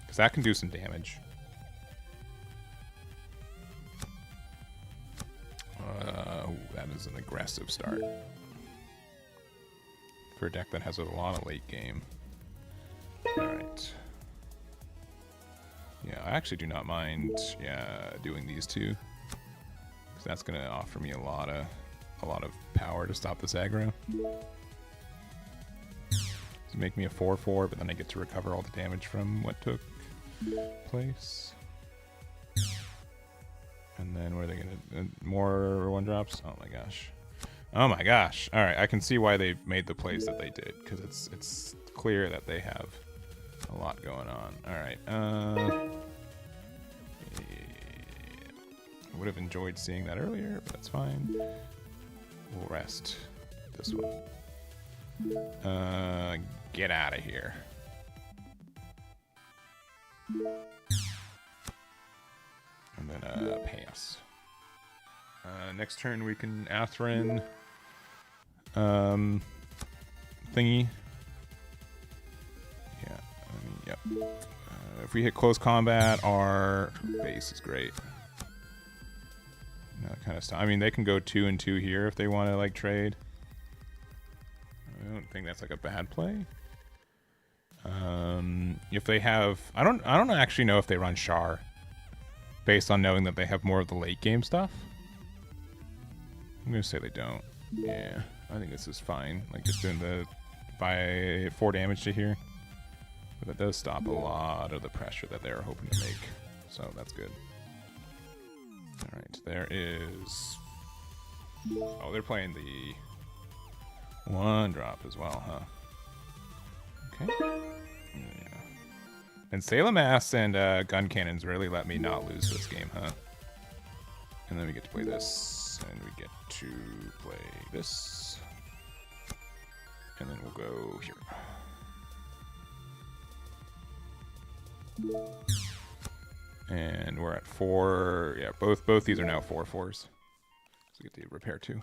Because that can do some damage. That is an aggressive start. For a deck that has a lot of late game. Alright. Yeah, I actually do not mind doing these two. Because that's going to offer me a lot of power to stop this aggro. So make me a 4/4, but then I get to recover all the damage from what took place. And then where are they gonna more 1-drops? Oh my gosh. Oh my gosh. Alright, I can see why they made the plays that they did, because it's clear that they have a lot going on. Alright, I would have enjoyed seeing that earlier, but that's fine. We'll rest this one. Get out of here. And then pass. Next turn we can Atherin thingy. Yeah, I mean, yep. If we hit close combat, our base is great. That kind of stuff. I mean, they can go 2 and 2 here if they want to like trade. I don't think that's like a bad play. If they have, I don't actually know if they run Char, based on knowing that they have more of the late game stuff. I'm gonna say they don't. Yeah, I think this is fine. Like just doing the 4 damage to here, but that does stop a lot of the pressure that they're hoping to make. So that's good. All right, there is. Oh, they're playing the 1-drop as well, huh? Okay. Yeah. And Salem Ass and Gun Cannons really let me not lose this game, huh? And then we get to play this, and we get to play this. And then we'll go here. And we're at 4. Yeah, both these are now 4/4s. Let's get the repair too.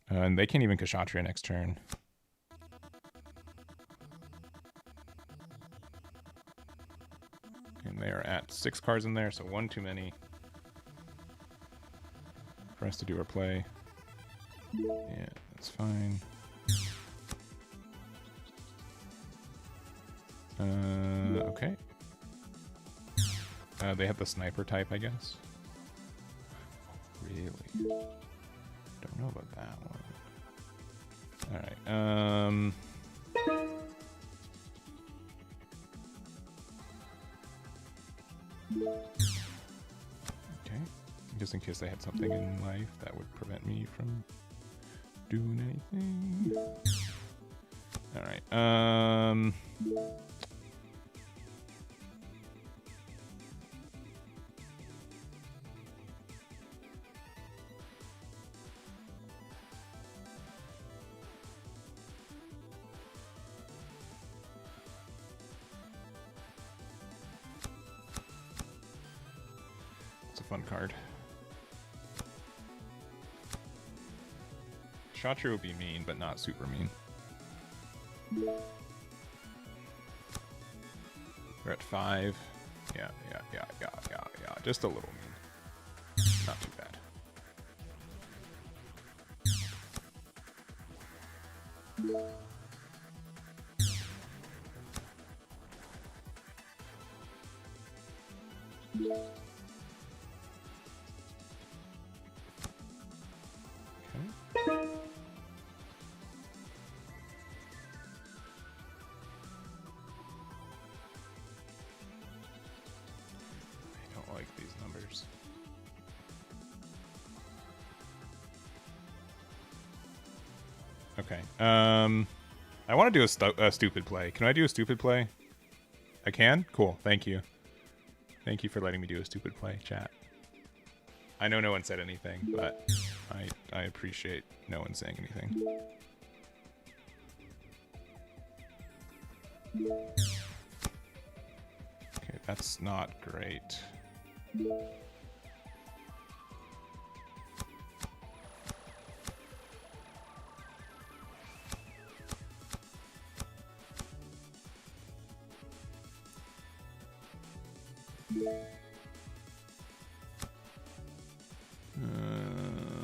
And they can't even Kshatriya next turn. And they are at 6 cards in there, so 1 too many for us to do our play. Yeah, that's fine. Okay. They have the sniper type, I guess. Really? Don't know about that one. Alright, okay. Just in case they had something in life that would prevent me from doing anything. Alright, fun card. Kshatriya would be mean, but not super mean. We're at 5. Yeah. Just a little mean. Not too bad. Okay. I want to do a stupid play. Can I do a stupid play? I can? Cool. Thank you. Thank you for letting me do a stupid play, chat. I know no one said anything, but I appreciate no one saying anything. Okay, that's not great.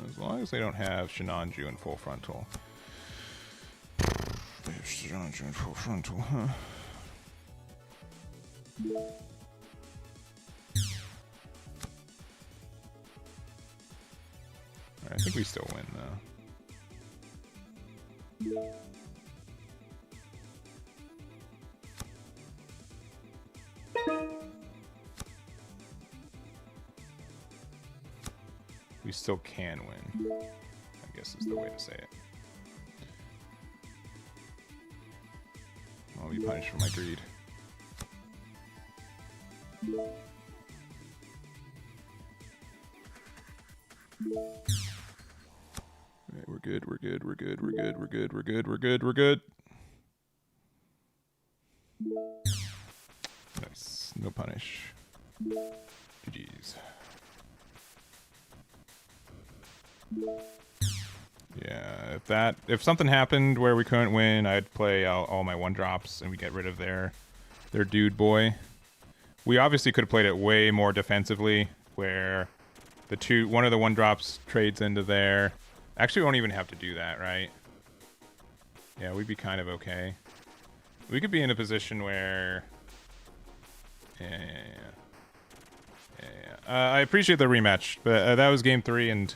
As long as they don't have Shinanju in full frontal. They have Shinanju in full frontal, huh? Alright, I think we still win though. We still can win, I guess is the way to say it. I'll be punished for my greed. Alright, we're good, we're good, we're good, we're good, we're good, we're good, we're good, we're good. Nice, no punish. GG's. Yeah, if something happened where we couldn't win, I'd play all my 1-drops and we get rid of their dude boy. We obviously could have played it way more defensively, where one of the 1-drops trades into there. Actually, we won't even have to do that, right? Yeah, we'd be kind of okay. We could be in a position where... Yeah. I appreciate the rematch, but that was game 3, and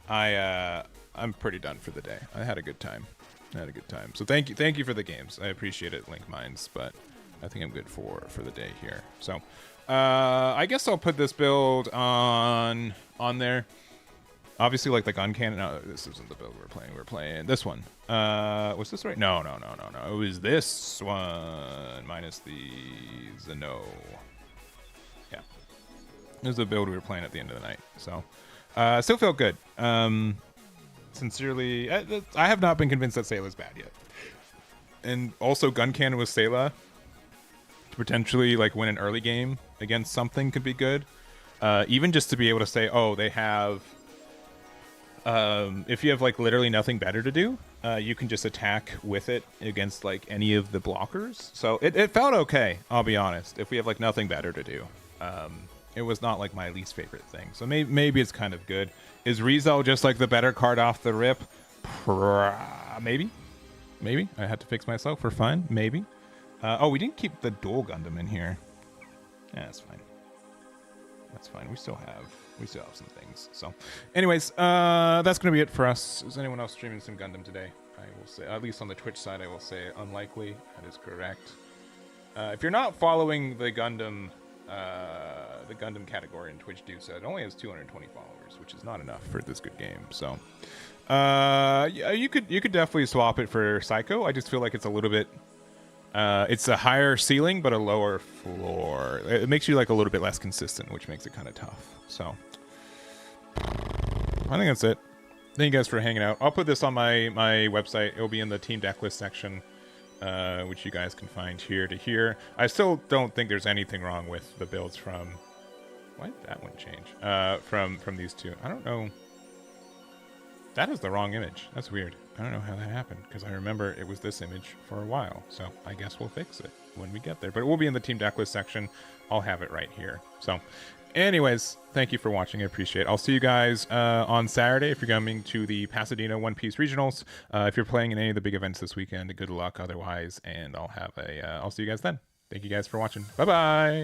I'm pretty done for the day. I had a good time. So thank you for the games. I appreciate it, Link Minds, but I think I'm good for the day here. So I guess I'll put this build on there. Obviously, like the gun cannon. No, this isn't the build we're playing. We're playing this one. Was this right? No. It was this one minus the no. Yeah, this is the build we were playing at the end of the night. So still felt good. Sincerely, I have not been convinced that Sayla's bad yet. And also, gun cannon with Sayla to potentially like win an early game against something could be good. Even just to be able to say, oh, they have if you have like literally nothing better to do, you can just attack with it against like any of the blockers. So it felt okay, I'll be honest. If we have like nothing better to do, it was not like my least favorite thing. So maybe it's kind of good. Is Rizzo just like the better card off the rip? Maybe I had to fix myself. We're fine. Maybe. Oh, we didn't keep the dual Gundam in here. Yeah, that's fine. That's fine. We still have some things. So, anyways, that's gonna be it for us. Is anyone else streaming some Gundam today? I will say, at least on the Twitch side, I will say unlikely. That is correct. If you're not following the Gundam category in Twitch, do so. It only has 220 followers, which is not enough for this good game. So, yeah, you could definitely swap it for Psycho. I just feel like it's a little bit. It's a higher ceiling, but a lower floor. It makes you like a little bit less consistent, which makes it kind of tough. So, I think that's it. Thank you guys for hanging out. I'll put this on my website. It'll be in the team deck list section, which you guys can find here to here. I still don't think there's anything wrong with the builds from. Why did that one change? From these two. I don't know. That is the wrong image. That's weird. I don't know how that happened, because I remember it was this image for a while. So I guess we'll fix it when we get there. But it will be in the team deck list section. I'll have it right here. So anyways, thank you for watching. I appreciate it. I'll see you guys on Saturday if you're coming to the Pasadena One Piece Regionals. If you're playing in any of the big events this weekend, good luck otherwise. And I'll see you guys then. Thank you guys for watching. Bye-bye.